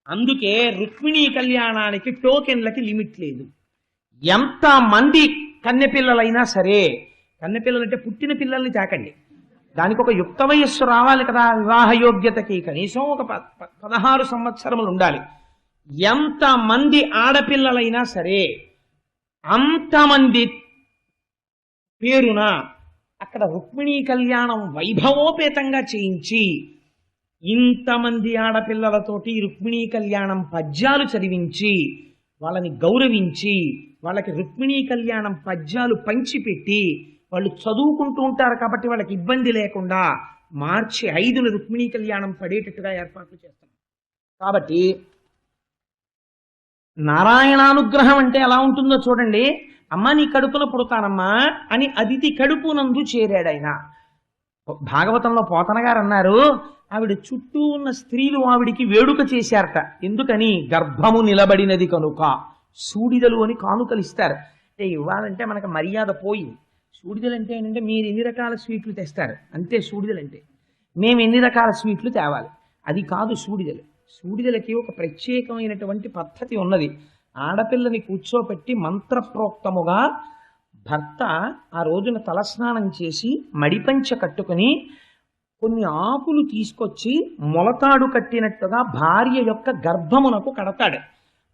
అందుకే రుక్మిణీ కళ్యాణానికి టోకెన్లకి లిమిట్ లేదు. ఎంత మంది కన్నెపిల్లలైనా సరే, కన్నెపిల్లలంటే పుట్టిన పిల్లల్ని తాకండి, దానికి ఒక యుక్త వయస్సు రావాలి కదా. వివాహ యోగ్యతకి కనీసం ఒక 16 సంవత్సరములు ఉండాలి. ఎంతమంది ఆడపిల్లలైనా సరే అంతమంది పేరున అక్కడ రుక్మిణీ కళ్యాణం వైభవోపేతంగా చేయించి ఇంతమంది ఆడపిల్లలతోటి రుక్మిణీ కళ్యాణం పద్యాలు చదివించి వాళ్ళని గౌరవించి వాళ్ళకి రుక్మిణీ కళ్యాణం పద్యాలు పంచిపెట్టి వాళ్ళు చదువుకుంటూ ఉంటారు కాబట్టి వాళ్ళకి ఇబ్బంది లేకుండా మార్చి 5న రుక్మిణీ కళ్యాణం పడేటట్టుగా ఏర్పాట్లు చేస్తాం. కాబట్టి నారాయణానుగ్రహం అంటే ఎలా ఉంటుందో చూడండి. అమ్మ, నీ కడుపున పుడతానమ్మా అని అదితి కడుపునందు చేరాడు ఆయన. భాగవతంలో పోతన గారు అన్నారు, ఆవిడ చుట్టూ ఉన్న స్త్రీలు ఆవిడికి వేడుక చేశారట. ఎందుకని? గర్భము నిలబడినది కనుక. సూడిదలు అని కానుకలు ఇస్తారు. అంటే ఇవ్వాలంటే మనకు మర్యాద పోయింది. సూడిదలు అంటే ఏంటంటే మీరు ఎన్ని రకాల స్వీట్లు తెస్తారు అంతే. సూడిదలు అంటే మేము ఎన్ని రకాల స్వీట్లు తేవాలి, అది కాదు సూడిదలు. సూడిదలకి ఒక ప్రత్యేకమైనటువంటి పద్ధతి ఉన్నది. ఆడపిల్లని కూర్చోపెట్టి మంత్రప్రోక్తముగా భర్త ఆ రోజున తలస్నానం చేసి మడిపంచ కట్టుకుని కొన్ని ఆకులు తీసుకొచ్చి మొలతాడు కట్టినట్టుగా భార్య యొక్క గర్భమునకు కడతాడు.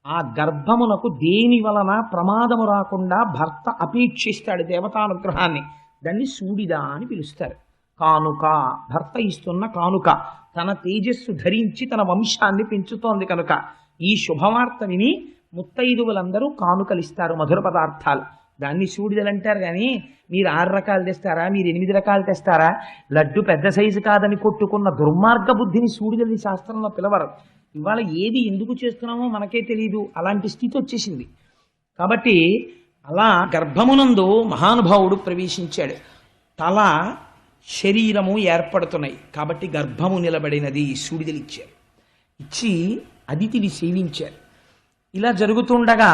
ఆ గర్భమునకు దేని వలన ప్రమాదము రాకుండా భర్త అపేక్షిస్తాడు దేవతానుగ్రహాన్ని. దాన్ని సూడిద అని పిలుస్తారు. కానుక, భర్త ఇస్తున్న కానుక. తన తేజస్సు ధరించి తన వంశాన్ని పెంచుతోంది కనుక ఈ శుభవార్త విని ముత్తైదువులందరూ కానుకలు ఇస్తారు, మధుర పదార్థాలు. దాన్ని సూడిదలు అంటారు. కానీ మీరు 6 రకాలు తెస్తారా, మీరు 8 రకాలు తెస్తారా? లడ్డు పెద్ద సైజు కాదని కొట్టుకున్న దుర్మార్గ బుద్ధిని సూడిదలి శాస్త్రంలో పిలవరు. ఇవాళ ఏది ఎందుకు చేస్తున్నామో మనకే తెలియదు, అలాంటి స్థితి వచ్చేసింది. కాబట్టి అలా గర్భమునందు మహానుభావుడు ప్రవేశించాడు. తల శరీరము ఏర్పడుతున్నాయి కాబట్టి గర్భము నిలబడినది సూడిదలిచ్చారు. ఇచ్చి అదితిని సేవించారు. ఇలా జరుగుతుండగా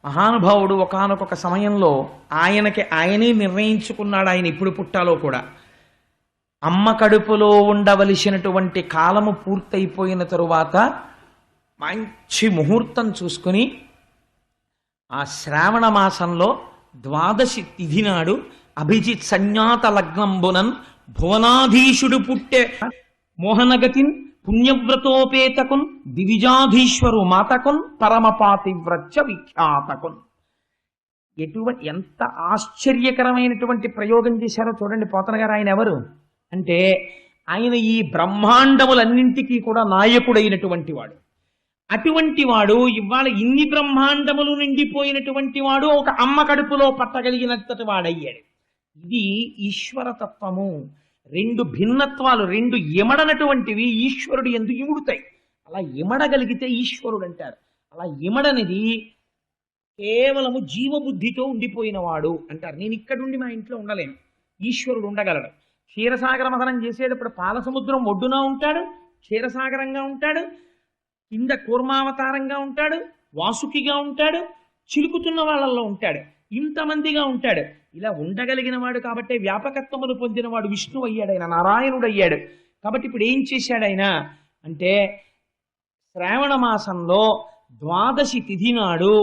మహానుభావుడు ఒకానొక సమయంలో ఆయనే నిర్ణయించుకున్నాడు ఆయన ఎప్పుడు పుట్టాలో కూడా. అమ్మ కడుపులో ఉండవలసినటువంటి కాలము పూర్తయిపోయిన తరువాత మంచి ముహూర్తం చూసుకుని ఆ శ్రావణ మాసంలో 12 తిథి నాడు అభిజిత్ సంజ్ఞాత లగ్నంబునన్ భువనాధీశుడు పుట్టే మోహనగతిన్ పుణ్యవ్రతోపేతకున్ దివిజాధీశ్వరు మాతకున్ పరమపాతివ్రత్య విఖ్యాతకున్. ఎంత ఆశ్చర్యకరమైనటువంటి ప్రయోగం చేశారో చూడండి పోతన గారు. ఆయన ఎవరు అంటే ఆయన ఈ బ్రహ్మాండములన్నింటికీ కూడా నాయకుడైనటువంటి వాడు. అటువంటి వాడు ఇవాళ ఇన్ని బ్రహ్మాండములు నిండిపోయినటువంటి వాడు ఒక అమ్మ కడుపులో పట్టగలిగినంతటి వాడయ్యాడు. ఇది ఈశ్వరతత్వము. రెండు భిన్నత్వాలు, రెండు ఇమడనటువంటివి ఈశ్వరుడు ఎందుకు ఇముడుతాయి. అలా ఇమడగలిగితే ఈశ్వరుడు అంటారు. అలా ఇమడనిది కేవలము జీవబుద్ధితో ఉండిపోయినవాడు అంటారు. నేను ఇక్కడుండి మా ఇంట్లో ఉండలేను, ఈశ్వరుడు ఉండగలడు. క్షీరసాగర మథనం చేసేటప్పుడు పాలసముద్రం ఒడ్డున ఉంటాడు, క్షీరసాగరంగా ఉంటాడు, కింద కూర్మావతారంగా ఉంటాడు, వాసుకిగా ఉంటాడు, చిలుకుతున్న వాళ్ళల్లో ఉంటాడు, ఇంతమందిగా ఉంటాడు. ఇలా ఉండగలిగిన వాడు కాబట్టి వ్యాపకత్వమును పొందినవాడు విష్ణువు అయ్యాడు, ఆయన నారాయణుడు అయ్యాడు. కాబట్టి ఇప్పుడు ఏం చేశాడు ఆయన అంటే శ్రావణ మాసంలో ద్వాదశి తిథి నాడు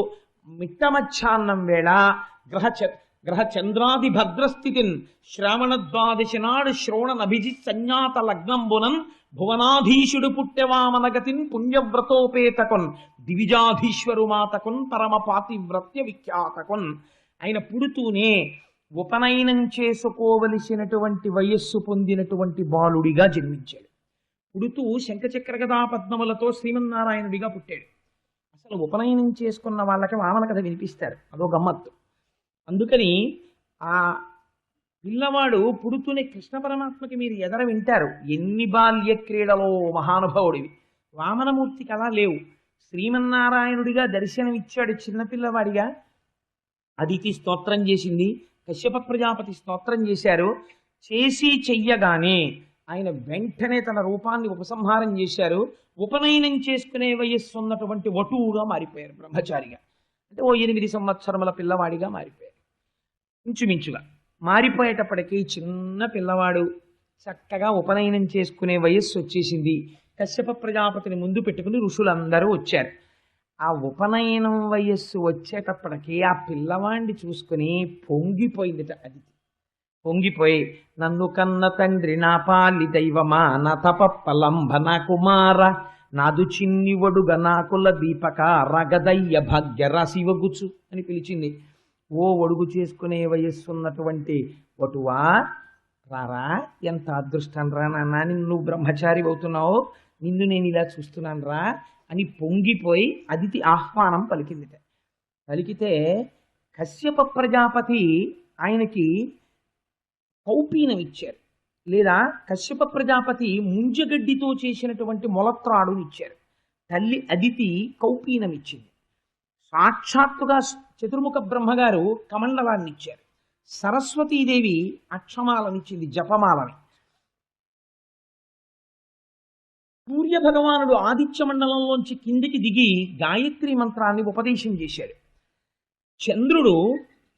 మిట్ట మధ్యాహ్నం వేళ గ్రహ చంద్రాది భద్రస్థితిన్ శ్రావణ ద్వాదశి నాడు శ్రోణనభిజి సంజ్ఞాత లగ్నంబునన్ భువనాధీశుడు పుట్టెవామనగతిన్ పుణ్యవ్రతోపేతకొన్ దివిజాధీశ్వరు మాతకొన్ పరమ పాతివ్రత్య విఖ్యాతకొన్. ఆయన పుడుతూనే ఉపనయనం చేసుకోవలసినటువంటి వయస్సు పొందినటువంటి బాలుడిగా జన్మించాడు. పుడుతూ శంఖచక్ర గదా పద్మములతో శ్రీమన్నారాయణుడిగా పుట్టాడు. అసలు ఉపనయనం చేసుకున్న వాళ్ళకి వామన కథ వినిపిస్తారు, అదో గమ్మత్తు. అందుకని ఆ పిల్లవాడు పుడుతూనే కృష్ణ పరమాత్మకి మీరు ఎదర వింటారు, ఎన్ని బాల్య క్రీడలో మహానుభావుడివి. వామనమూర్తికి అలా లేవు. శ్రీమన్నారాయణుడిగా దర్శనమిచ్చాడు చిన్నపిల్లవాడిగా. అదితి స్తోత్రం చేసింది, కశ్యప ప్రజాపతి స్తోత్రం చేశారు. చేసి చెయ్యగానే ఆయన వెంటనే తన రూపాన్ని ఉపసంహారం చేశారు. ఉపనయనం చేసుకునే వయస్సు ఉన్నటువంటి వటువుగా మారిపోయారు, బ్రహ్మచారిగా. అంటే ఓ 8 సంవత్సరముల పిల్లవాడిగా మారిపోయారు. ఇంచుమించుగా మారిపోయేటప్పటికీ చిన్న పిల్లవాడు చక్కగా ఉపనయనం చేసుకునే వయస్సు వచ్చేసింది. కశ్యప ప్రజాపతిని ముందు పెట్టుకుని ఋషులందరూ వచ్చారు. ఆ ఉపనయనం వయస్సు వచ్చేటప్పటికి ఆ పిల్లవాడిని చూసుకుని పొంగిపోయిందిట అది. పొంగిపోయి నన్ను కన్న తండ్రి నా పాలి దైవమా నా తపప్పలంబ నా కుమార నాదు చిన్ని వడుగ నాకుల దీపక రగదయ్య భాగ్య రాశివగుచు అని పిలిచింది. ఓ ఒడుగు చేసుకునే వయస్సు ఉన్నటువంటి వటువా రారా, ఎంత అదృష్టం రా నాన్న, నువ్వు బ్రహ్మచారి అవుతున్నావు, నిన్ను నేను ఇలా చూస్తున్నాను రా అని పొంగిపోయి అదితి ఆహ్వానం పలికిందిట. పలికితే కశ్యప ప్రజాపతి ఆయనకి కౌపీనం ఇచ్చారు, లేదా కశ్యప ప్రజాపతి ముంజగడ్డితో చేసినటువంటి మొలత్రాడుని ఇచ్చారు. తల్లి అదితి కౌపీనం ఇచ్చింది. సాక్షాత్తుగా చతుర్ముఖ బ్రహ్మగారు కమండలాన్ని ఇచ్చారు. సరస్వతీదేవి అక్షమాలనిచ్చింది, జపమాలని. సూర్య భగవానుడు ఆదిత్య మండలంలోంచి కిందికి దిగి గాయత్రి మంత్రాన్ని ఉపదేశం చేశాడు. చంద్రుడు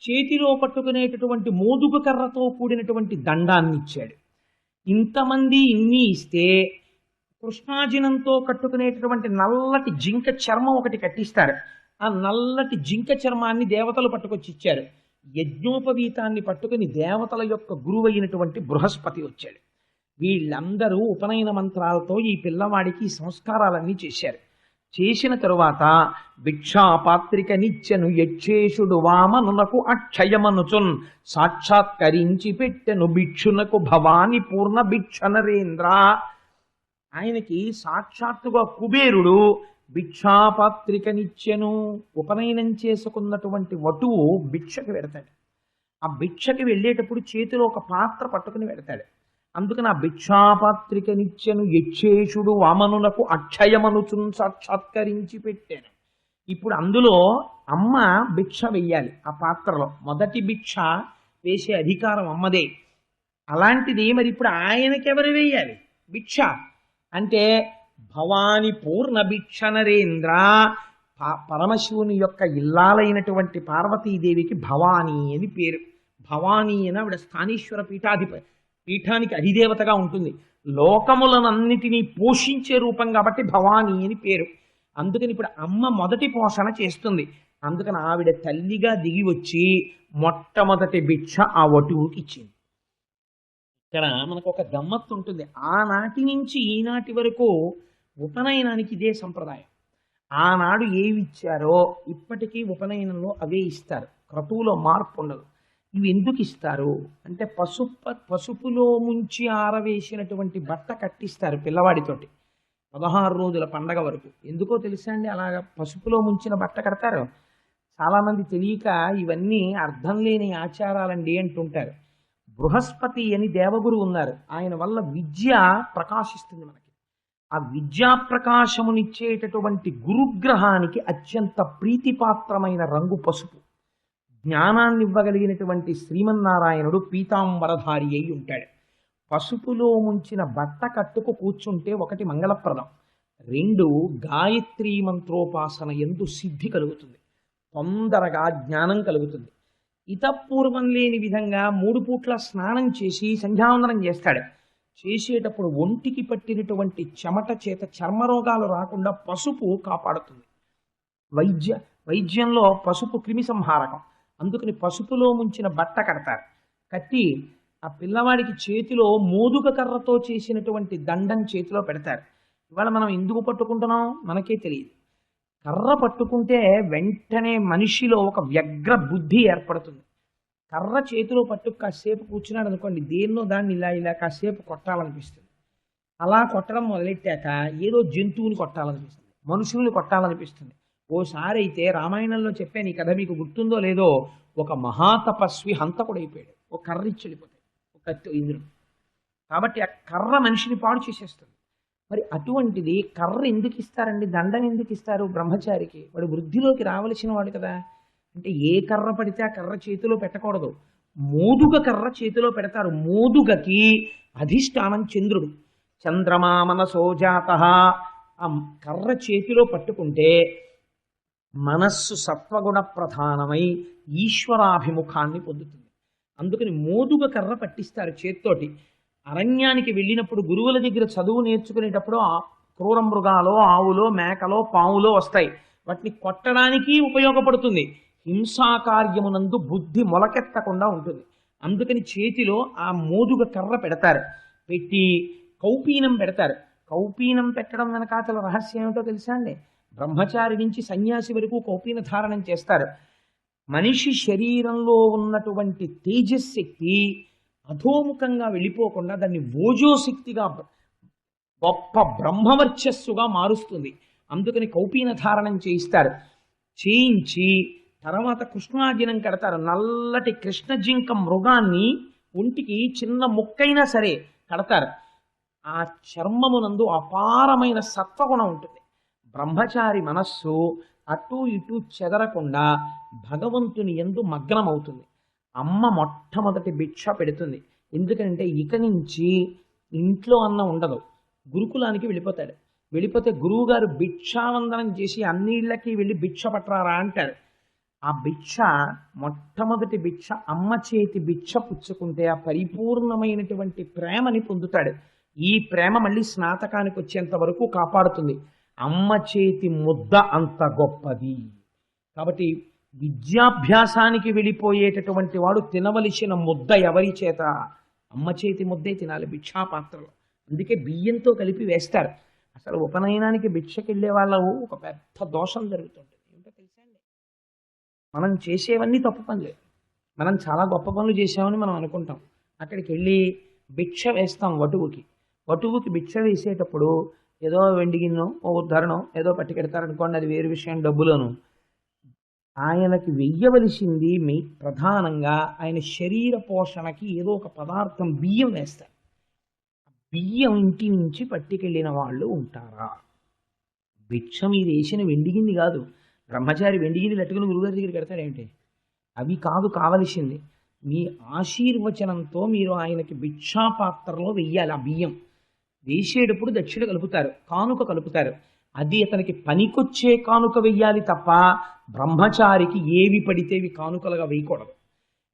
చేతిలో పట్టుకునేటటువంటి మోదుగు కర్రతో కూడినటువంటి దండాన్ని ఇచ్చాడు. ఇంతమంది ఇన్ని ఇస్తే కృష్ణాజినంతో కట్టుకునేటటువంటి నల్లటి జింక చర్మం ఒకటి కట్టిస్తారు. ఆ నల్లటి జింక చర్మాన్ని దేవతలు పట్టుకొచ్చి ఇచ్చారు. యజ్ఞోపవీతాన్ని పట్టుకుని దేవతల యొక్క గురువైనటువంటి బృహస్పతి వచ్చాడు. వీళ్ళందరూ ఉపనయన మంత్రాలతో ఈ పిల్లవాడికి సంస్కారాలన్నీ చేశారు. చేసిన తరువాత భిక్షాపాత్రిక నిచ్చెను యక్షేషుడు వామనునకు అక్షయమనుచున్ సాక్షాత్కరించి పెట్టెను భిక్షునకు భవాని పూర్ణ భిక్ష నరేంద్ర. ఆయనకి సాక్షాత్తుగా కుబేరుడు భిక్షాపాత్రికనిచ్చెను. ఉపనయనం చేసుకున్నటువంటి వటువు భిక్షకి వెడతాడు. ఆ భిక్షకి వెళ్ళేటప్పుడు చేతిలో ఒక పాత్ర పట్టుకుని వెడతాడు. అందుకని ఆ భిక్షాపాత్రికనిచ్చెను యక్షేషుడు వామనులకు అక్షయమనుచున్ సాక్షాత్కరించి పెట్టాను. ఇప్పుడు అందులో అమ్మ భిక్ష వెయ్యాలి. ఆ పాత్రలో మొదటి భిక్ష వేసే అధికారం అమ్మదే. అలాంటిది మరి ఇప్పుడు ఆయనకెవరు వేయాలి భిక్ష అంటే భవాని పూర్ణ భిక్ష నరేంద్ర. పరమశివుని యొక్క ఇల్లాలైనటువంటి పార్వతీదేవికి భవానీ అని పేరు. భవానీ అని ఆవిడ స్థానీశ్వర పీఠానికి అధిదేవతగా ఉంటుంది. లోకములనన్నిటినీ పోషించే రూపం కాబట్టి భవానీ అని పేరు. అందుకని ఇప్పుడు అమ్మ మొదటి పోషణ చేస్తుంది. అందుకని ఆవిడ తల్లిగా దిగి వచ్చి మొట్టమొదటి భిక్ష ఆ వటువుకి ఇచ్చింది. ఇక్కడ మనకు ఒక గమ్మత్తు ఉంటుంది. ఆనాటి నుంచి ఈనాటి వరకు ఉపనయనానికి ఇదే సంప్రదాయం. ఆనాడు ఏవి ఇచ్చారో ఇప్పటికీ ఉపనయనంలో అవే ఇస్తారు. క్రతువులో మార్పు ఉండదు. ఇవి ఎందుకు ఇస్తారు అంటే పసుపులో ముంచి ఆరవేసినటువంటి బట్ట కట్టిస్తారు పిల్లవాడితోటి 16 రోజుల పండగ వరకు. ఎందుకో తెలుసా అండి అలాగా పసుపులో ముంచిన బట్ట కడతారు? చాలామంది తెలియక ఇవన్నీ అర్థం లేని ఆచారాలండి అంటుంటారు. బృహస్పతి అని దేవగురు ఉన్నారు, ఆయన వల్ల విద్య ప్రకాశిస్తుంది మనకి. ఆ విద్యా ప్రకాశమునిచ్చేటటువంటి గురుగ్రహానికి అత్యంత ప్రీతిపాత్రమైన రంగు పసుపు. జ్ఞానాన్ని ఇవ్వగలిగినటువంటి శ్రీమన్నారాయణుడు పీతాంబరధారి అయి ఉంటాడు. పసుపులో ముంచిన బట్ట కట్టుకు కూర్చుంటే ఒకటి మంగళప్రదం, 2 గాయత్రీ మంత్రోపాసన ఎందు సిద్ధి కలుగుతుంది, తొందరగా జ్ఞానం కలుగుతుంది. ఇతపూర్వం లేని విధంగా 3 పూట్ల స్నానం చేసి సంధ్యావందనం చేస్తాడు. చేసేటప్పుడు ఒంటికి పట్టినటువంటి చెమట చేత చర్మరోగాలు రాకుండా పసుపు కాపాడుతుంది. వైద్యంలో పసుపు క్రిమి సంహారకం. అందుకని పసుపులో ముంచిన బట్ట కడతారు. కట్టి ఆ పిల్లవాడికి చేతిలో మోదుగ కర్రతో చేసినటువంటి దండం చేతిలో పెడతారు. ఇవాళ మనం ఎందుకు పట్టుకుంటున్నాం మనకే తెలియదు. కర్ర పట్టుకుంటే వెంటనే మనిషిలో ఒక వ్యగ్ర బుద్ధి ఏర్పడుతుంది. కర్ర చేతిలో పట్టుకు కాసేపు కూర్చున్నాడు అనుకోండి, దేన్నో దాన్ని ఇలా ఇలా కాసేపు కొట్టాలనిపిస్తుంది. అలా కొట్టడం మొదలెట్టాక ఏదో జంతువుని కొట్టాలనిపిస్తుంది, మనుషుల్ని కొట్టాలనిపిస్తుంది. ఓసారి అయితే రామాయణంలో చెప్పాను ఈ కథ, మీకు గుర్తుందో లేదో, ఒక మహాతపస్వి హంతకుడైపోయాడు. ఒక కర్ర ఇచ్చి వెళ్ళిపోతాడు, ఒక కత్తి ఇంద్రుడు. కాబట్టి ఆ కర్ర మనిషిని పాడు చేసేస్తుంది. మరి అటువంటిది కర్ర ఎందుకు ఇస్తారండి, దండం ఎందుకు ఇస్తారు బ్రహ్మచారికి? వాడు వృద్ధిలోకి రావలసిన వాడు కదా. అంటే ఏ కర్ర పడితే ఆ కర్ర చేతిలో పెట్టకూడదు, మోదుగ కర్ర చేతిలో పెడతారు. మోదుగకి అధిష్టానం చంద్రుడు. చంద్రమా మనసోజాత. ఆ కర్ర చేతిలో పట్టుకుంటే మనస్సు సత్వగుణ ప్రధానమై ఈశ్వరాభిముఖాన్ని పొందుతుంది. అందుకని మోదుగ కర్ర పట్టిస్తారు చేత్తోటి. అరణ్యానికి వెళ్ళినప్పుడు గురువుల దగ్గర చదువు నేర్చుకునేటప్పుడు ఆ క్రూర మృగాలో, ఆవులో, మేకలో, పావులో వస్తాయి. వాటిని కొట్టడానికి ఉపయోగపడుతుంది. హింసాకార్యమునందు బుద్ధి మొలకెత్తకుండా ఉంటుంది. అందుకని చేతిలో ఆ మోదుగ కర్ర పెడతారు. పెట్టి కౌపీనం పెడతారు. కౌపీనం పెట్టడం వెనకాతల రహస్యం ఏమిటో తెలుసా అండి? బ్రహ్మచారి నుంచి సన్యాసి వరకు కౌపీన ధారణం చేస్తారు. మనిషి శరీరంలో ఉన్నటువంటి తేజశక్తి అధోముఖంగా వెళ్ళిపోకుండా దాన్ని ఓజోశక్తిగా గొప్ప బ్రహ్మవర్చస్సుగా మారుస్తుంది. అందుకని కౌపీన ధారణం చేయిస్తారు. చేయించి తర్వాత కృష్ణార్జునం కడతారు. నల్లటి కృష్ణజింక మృగాన్ని ఒంటికి చిన్న ముక్కైనా సరే కడతారు. ఆ చర్మమునందు అపారమైన సత్వగుణం ఉంటుంది. బ్రహ్మచారి మనస్సు అటు ఇటు చెదరకుండా భగవంతుని యందు మగ్నమవుతుంది. అమ్మ మొట్టమొదటి భిక్ష పెడుతుంది. ఎందుకంటే ఇక నుంచి ఇంట్లో అన్నం ఉండదు, గురుకులానికి వెళ్ళిపోతాడు. వెళ్ళిపోతే గురువుగారు భిక్షావందనం చేసి అన్నిళ్ళకి వెళ్ళి భిక్ష పట్టరారా అంటారు. ఆ భిక్ష మొట్టమొదటి భిక్ష అమ్మ చేతి భిక్ష పుచ్చుకుంటే ఆ పరిపూర్ణమైనటువంటి ప్రేమని పొందుతాడు. ఈ ప్రేమ మళ్ళీ స్నాతకానికి వచ్చేంత వరకు కాపాడుతుంది. అమ్మ చేతి ముద్ద అంత గొప్పది. కాబట్టి విద్యాభ్యాసానికి వెళ్ళిపోయేటటువంటి వాడు తినవలసిన ముద్ద ఎవరి చేత? అమ్మ చేతి ముద్దే తినాలి భిక్షాపాత్రలో. అందుకే బియ్యంతో కలిపి వేస్తారు. అసలు ఉపనయనానికి భిక్షకెళ్ళే వాళ్ళ ఒక పెద్ద దోషం జరుగుతుంది. ఏంటో తెలుసా అండి? మనం చేసేవన్నీ తప్పు పనులే. మనం చాలా గొప్ప పనులు చేసామని మనం అనుకుంటాం. అక్కడికి వెళ్ళి భిక్ష వేస్తాం వటువుకి. వటువుకి భిక్ష వేసేటప్పుడు ఏదో వెండి గిన్నె, ఓ ఉద్ధరణం ఏదో పట్టుకెడతారనుకోండి, అది వేరు విషయం, డబ్బులను. ఆయనకి వెయ్యవలసింది ప్రధానంగా ఆయన శరీర పోషణకి ఏదో ఒక పదార్థం బియ్యం వేస్తారు. బియ్యం ఇంటి నుంచి పట్టుకెళ్ళిన వాళ్ళు ఉంటారా? భిక్ష మీరు వేసిన వెండిగింది కాదు. బ్రహ్మచారి వెండిగింది లట్టుకుని గురుగారి దగ్గరికి పెడతాడేమిటి? అవి కాదు కావలసింది. మీ ఆశీర్వచనంతో మీరు ఆయనకి భిక్షాపాత్రలో వెయ్యాలి. ఆ బియ్యం వేసేటప్పుడు దక్షిణ కలుపుతారు, కానుక కలుపుతారు. అది అతనికి పనికొచ్చే కానుక వెయ్యాలి తప్ప బ్రహ్మచారికి ఏవి పడితేవి కానుకలుగా వేయకూడదు.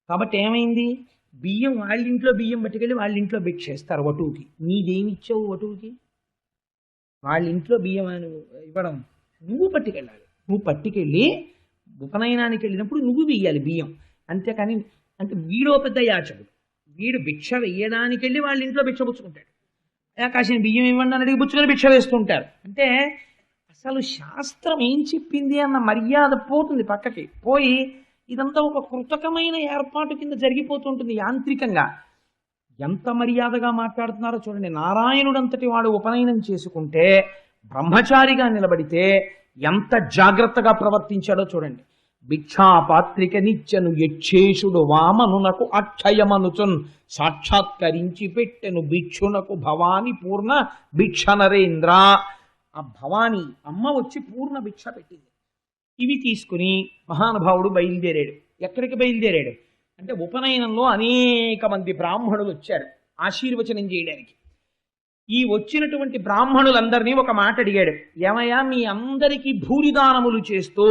కాబట్టి ఏమైంది? బియ్యం వాళ్ళింట్లో బియ్యం పట్టుకెళ్ళి వాళ్ళింట్లో భిక్ష చేస్తారు వటువుకి. నీదేమిచ్చావు వటువుకి? వాళ్ళింట్లో బియ్యం ఇవ్వడం నువ్వు పట్టుకెళ్ళాలి. నువ్వు పట్టుకెళ్ళి ఉపనయనానికి వెళ్ళినప్పుడు నువ్వు వెయ్యాలి బియ్యం. అంతేకాని అంటే వీడో పెద్ద యాచకుడు, వీడు భిక్ష వెయ్యడానికి వెళ్ళి వాళ్ళ ఇంట్లో భిక్ష పుచ్చుకుంటాడు. కాసిన బియ్యం ఇవ్వండి అని అడిగి పుచ్చుకొని భిక్ష వేస్తుంటారు. అంటే అసలు శాస్త్రం ఏం చెప్పింది అన్న మర్యాద పోతుంది, పక్కకి పోయి ఇదంతా ఒక కృతకమైన ఏర్పాటు కింద జరిగిపోతుంటుంది యాంత్రికంగా. ఎంత మర్యాదగా మాట్లాడుతున్నారో చూడండి. నారాయణుడంతటి వాడు ఉపనయనం చేసుకుంటే బ్రహ్మచారిగా నిలబడితే ఎంత జాగ్రత్తగా ప్రవర్తించాడో చూడండి. భిక్షాపాత్రిక నిత్యను యక్షేషుడు వామనునకు అక్షయమనుచున్ సాక్షాత్కరించి పెట్టెను భిక్షునకు భవాని పూర్ణ భిక్ష నరేంద్ర. ఆ భవాని అమ్మ వచ్చి పూర్ణ భిక్ష పెట్టింది. ఇవి తీసుకుని మహానుభావుడు బయలుదేరాడు. ఎక్కడికి బయలుదేరాడు అంటే ఉపనయనంలో అనేక మంది బ్రాహ్మణులు వచ్చారు ఆశీర్వచనం చేయడానికి. ఈ వచ్చినటువంటి బ్రాహ్మణులందరినీ ఒక మాట అడిగాడు. ఏమయ్యా, మీ అందరికీ భూరిదానములు చేస్తూ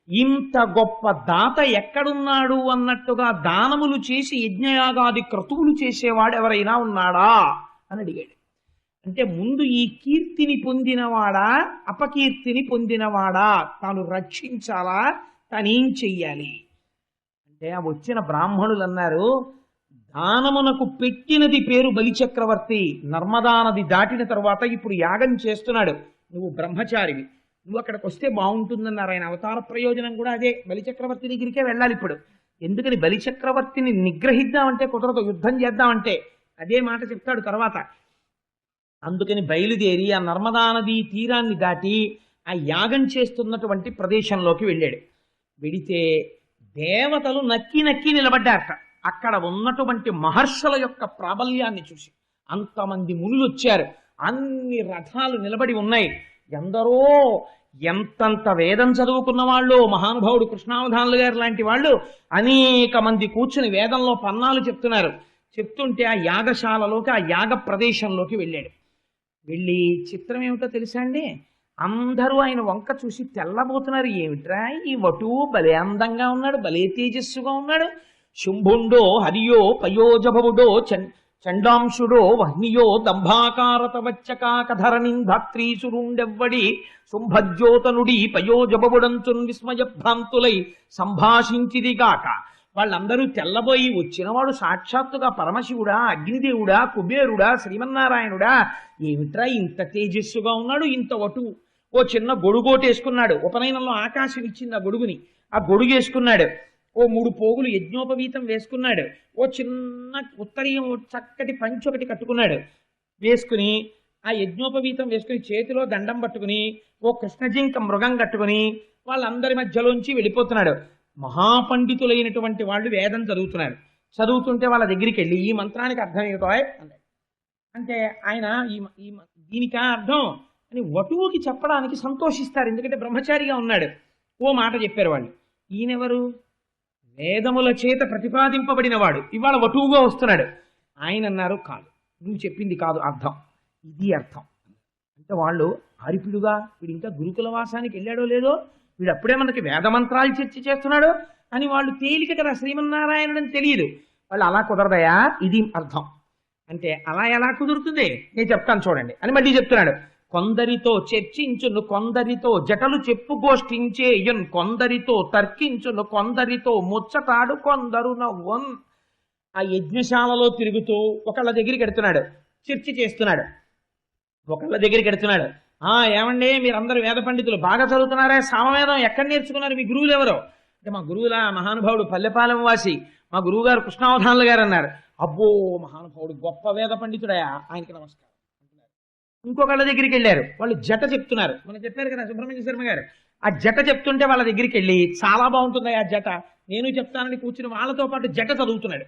ఇంత గొప్ప దాత ఎక్కడున్నాడు అన్నట్టుగా దానములు చేసి యజ్ఞయాగాది క్రతువులు చేసేవాడు ఎవరైనా ఉన్నాడా అని అడిగాడు. అంటే ముందు ఈ కీర్తిని పొందినవాడా అపకీర్తిని పొందినవాడా, తాను రక్షించాలా, తానేం చెయ్యాలి అంటే ఆ వచ్చిన బ్రాహ్మణులు అన్నారు, దానమునకు పెట్టినది పేరు బలిచక్రవర్తి. నర్మదా నది దాటిన తర్వాత ఇప్పుడు యాగం చేస్తున్నాడు. నువ్వు బ్రహ్మచారివి, నువ్వు అక్కడికి వస్తే బాగుంటుందన్నారు. ఆయన అవతార ప్రయోజనం కూడా అదే. బలిచక్రవర్తి దగ్గరికే వెళ్ళాలి ఇప్పుడు. ఎందుకని బలిచక్రవర్తిని నిగ్రహిద్దామంటే కుదరదు, యుద్ధం చేద్దామంటే. అదే మాట చెప్తాడు తర్వాత. అందుకని బయలుదేరి ఆ నర్మదా నది తీరాన్ని దాటి ఆ యాగం చేస్తున్నటువంటి ప్రదేశంలోకి వెళ్ళాడు. వెడితే దేవతలు నక్కి నక్కి నిలబడ్డారట. అక్కడ ఉన్నటువంటి మహర్షుల యొక్క ప్రాబల్యాన్ని చూసి అంతమంది మునులు వచ్చారు. అన్ని రథాలు నిలబడి ఉన్నాయి. ఎందరో ఎంతంత వేదం చదువుకున్న వాళ్ళు, మహానుభావుడు కృష్ణావధానులు గారు లాంటి వాళ్ళు అనేక మంది కూర్చుని వేదంలో పన్నాలు చెప్తున్నారు. చెప్తుంటే ఆ యాగశాలలోకి, ఆ యాగ ప్రదేశంలోకి వెళ్ళాడు. వెళ్ళి చిత్రం ఏమిటో తెలుసా అండి, అందరూ ఆయన వంక చూసి తెల్లబోతున్నారు. ఏమిట్రా ఈ వటువు, భలే అందంగా ఉన్నాడు, భలే తేజస్సుగా ఉన్నాడు. శుంభుండో హరియో పయోజభవుడో చండాంశుడో వహ్నియో దంభాకారతవచ్చకాకధరణింధాత్రీసురుండెవ్వడి శుంభజ్యోతనుడి పయోజభవుడంచున్ విస్మయభ్రాంతులై సంభాషించిదిగాక. వాళ్ళందరూ తెల్లబోయి, వచ్చినవాడు సాక్షాత్తుగా పరమశివుడా, అగ్నిదేవుడా, కుబేరుడా, శ్రీమన్నారాయణుడా, ఏమిట్రా ఇంత తేజస్సుగా ఉన్నాడు, ఇంత వటువు. ఓ చిన్న గొడుగోటేసుకున్నాడు. ఉపనయనంలో ఆకాశం ఇచ్చింది ఆ గొడుగుని. ఆ గొడుగు వేసుకున్నాడు. ఓ 3 పోగులు యజ్ఞోపవీతం వేసుకున్నాడు. ఓ చిన్న ఉత్తరీయం, చక్కటి పంచి ఒకటి కట్టుకున్నాడు. వేసుకుని ఆ యజ్ఞోపవీతం వేసుకుని చేతిలో దండం పట్టుకుని ఓ కృష్ణజింక మృగం కట్టుకుని వాళ్ళందరి మధ్యలోంచి వెళ్ళిపోతున్నాడు. మహాపండితులైనటువంటి వాళ్ళు వేదం చదువుతున్నారు. చదువుతుంటే వాళ్ళ దగ్గరికి వెళ్ళి ఈ మంత్రానికి అర్థం ఏమిటో అన్నాడు. అంటే ఆయన దీనికా అర్థం అని వటువుకి చెప్పడానికి సంతోషిస్తారు. ఎందుకంటే బ్రహ్మచారిగా ఉన్నాడు. ఓ మాట చెప్పారు వాళ్ళు. ఈయనెవరు? వేదముల చేత ప్రతిపాదింపబడినవాడు, ఇవాళ వటువుగా వస్తున్నాడు. ఆయన అన్నారు, కాదు, నువ్వు చెప్పింది కాదు అర్థం, ఇది అర్థం. అంటే వాళ్ళు హరిపుడుగా, వీడు ఇంకా గురుకుల వాసానికి వెళ్ళాడో లేదో, వీడు అప్పుడే మనకి వేదమంత్రాలు చర్చ చేస్తున్నాడు అని వాళ్ళు తేలిక కదా, శ్రీమన్నారాయణుడని తెలియదు. వాళ్ళు అలా కుదరదయా, ఇది అర్థం అంటే. అలా ఎలా కుదురుతుంది నేను చెప్తాను చూడండి అని మళ్ళీ చెప్తున్నాడు. కొందరితో చర్చించును కొందరితో జటలు చెప్పుగోష్ఠించేయున్ కొందరితో తర్కించును కొందరితో ముచ్చటాడు కొందరు నవ్వన్. ఆ యజ్ఞశాలలో తిరుగుతూ ఒకళ్ళ దగ్గరికి ఎడుతున్నాడు, చర్చ చేస్తున్నాడు. ఒకళ్ళ దగ్గరికి ఎడుతున్నాడు. ఏమండి, మీరందరూ వేద పండితులు బాగా చదువుతున్నారా? సామవేదం ఎక్కడ నేర్చుకున్నారు? మీ గురువులు ఎవరు అంటే, మా గురువుల మహానుభావుడు పల్లెపాలెం వాసి మా గురువు గారు కృష్ణావధానులు గారు అన్నారు. అబ్బో, మహానుభావుడు గొప్ప వేద పండితుడయా, ఆయనకి నమస్కారం. ఇంకొకళ్ళ దగ్గరికి వెళ్ళారు. వాళ్ళు జట చెప్తున్నారు. మనం చెప్పారు కదా సుబ్రహ్మణ్య శర్మ గారు, ఆ జట చెప్తుంటే వాళ్ళ దగ్గరికి వెళ్ళి చాలా బాగుంటుంది ఆ జట, నేను చెప్తానని కూర్చుని వాళ్ళతో పాటు జట చదువుతున్నాడు.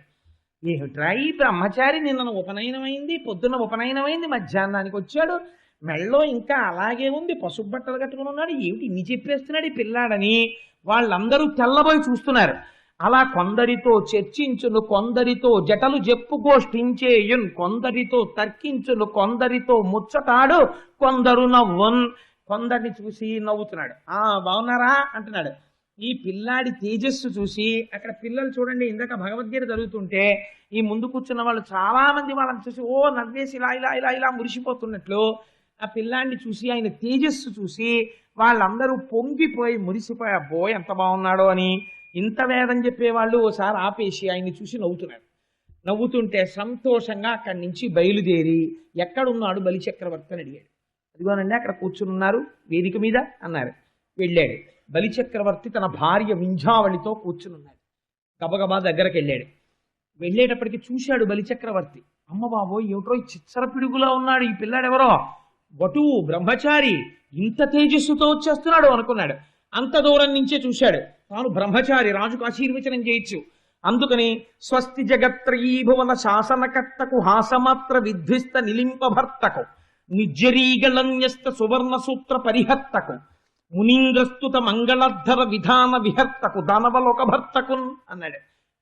ఏమిట్రా ఈ బ్రహ్మచారి, నిన్న ఉపనయనమైంది, పొద్దున్న ఉపనయనమైంది, మధ్యాహ్నానికి వచ్చాడు, మెళ్ళో ఇంకా అలాగే ఉంది, పసుపు బట్టలు కట్టుకుని ఉన్నాడు, ఏమిటి ఇన్ని చెప్పేస్తున్నాడు ఈ పిల్లాడని వాళ్ళందరూ తెల్లబోయి చూస్తున్నారు. అలా కొందరితో చర్చించును కొందరితో జటలు చెప్పుగోష్ఠించేయున్ కొందరితో తర్కించును కొందరితో ముచ్చటాడు కొందరు నవ్వున్. కొందరిని చూసి నవ్వుతున్నాడు. బాగున్నారా అంటున్నాడు. ఈ పిల్లాడి తేజస్సు చూసి, అక్కడ పిల్లలు చూడండి, ఇందాక భగవద్గీత జరుగుతుంటే ఈ ముందు కూర్చున్న వాళ్ళు చాలా మంది వాళ్ళని చూసి ఓ నవ్వేసి ఇలా ఇలా ఇలా ఇలా మురిసిపోతున్నట్లు ఆ పిల్లాడిని చూసి, ఆయన తేజస్సు చూసి వాళ్ళందరూ పొంగిపోయి మురిసిపోయి, అబ్బో ఎంత బాగున్నాడో అని. ఇంత వేదం చెప్పేవాళ్ళు ఓసారి ఆపేసి ఆయన్ని చూసి నవ్వుతున్నారు. నవ్వుతుంటే సంతోషంగా అక్కడి నుంచి బయలుదేరి ఎక్కడున్నాడు బలిచక్రవర్తి అని అడిగాడు. అదిగోనండి అక్కడ కూర్చుని ఉన్నారు వేదిక మీద అన్నారు. వెళ్ళాడు. బలిచక్రవర్తి తన భార్య వింధ్యావళితో కూర్చునున్నాడు. గబగబా దగ్గరికి వెళ్ళాడు. వెళ్ళేటప్పటికి చూశాడు బలిచక్రవర్తి. అమ్మ బాబోయ్, ఏమిటో ఈ చిచ్చర పిడుగులా ఉన్నాడు ఈ పిల్లాడెవరో, వటువు బ్రహ్మచారి, ఇంత తేజస్సుతో వచ్చేస్తున్నాడు అనుకున్నాడు. అంత దూరం నుంచే చూశాడు. తాను బ్రహ్మచారి, రాజుకు ఆశీర్వచనం చేయొచ్చు. అందుకని స్వస్తి జగత్రయీభువన శాసనకర్తకు హాసమాత్ర విధ్విస్త నిలింపభర్తకు నిర్జరీగళన్యస్త సువర్ణ సూత్ర పరిహర్తకు మునీంద్రస్తుత మంగళాధర విధాన విహర్తకు దానవలోక భర్తకున్ అన్నాడు.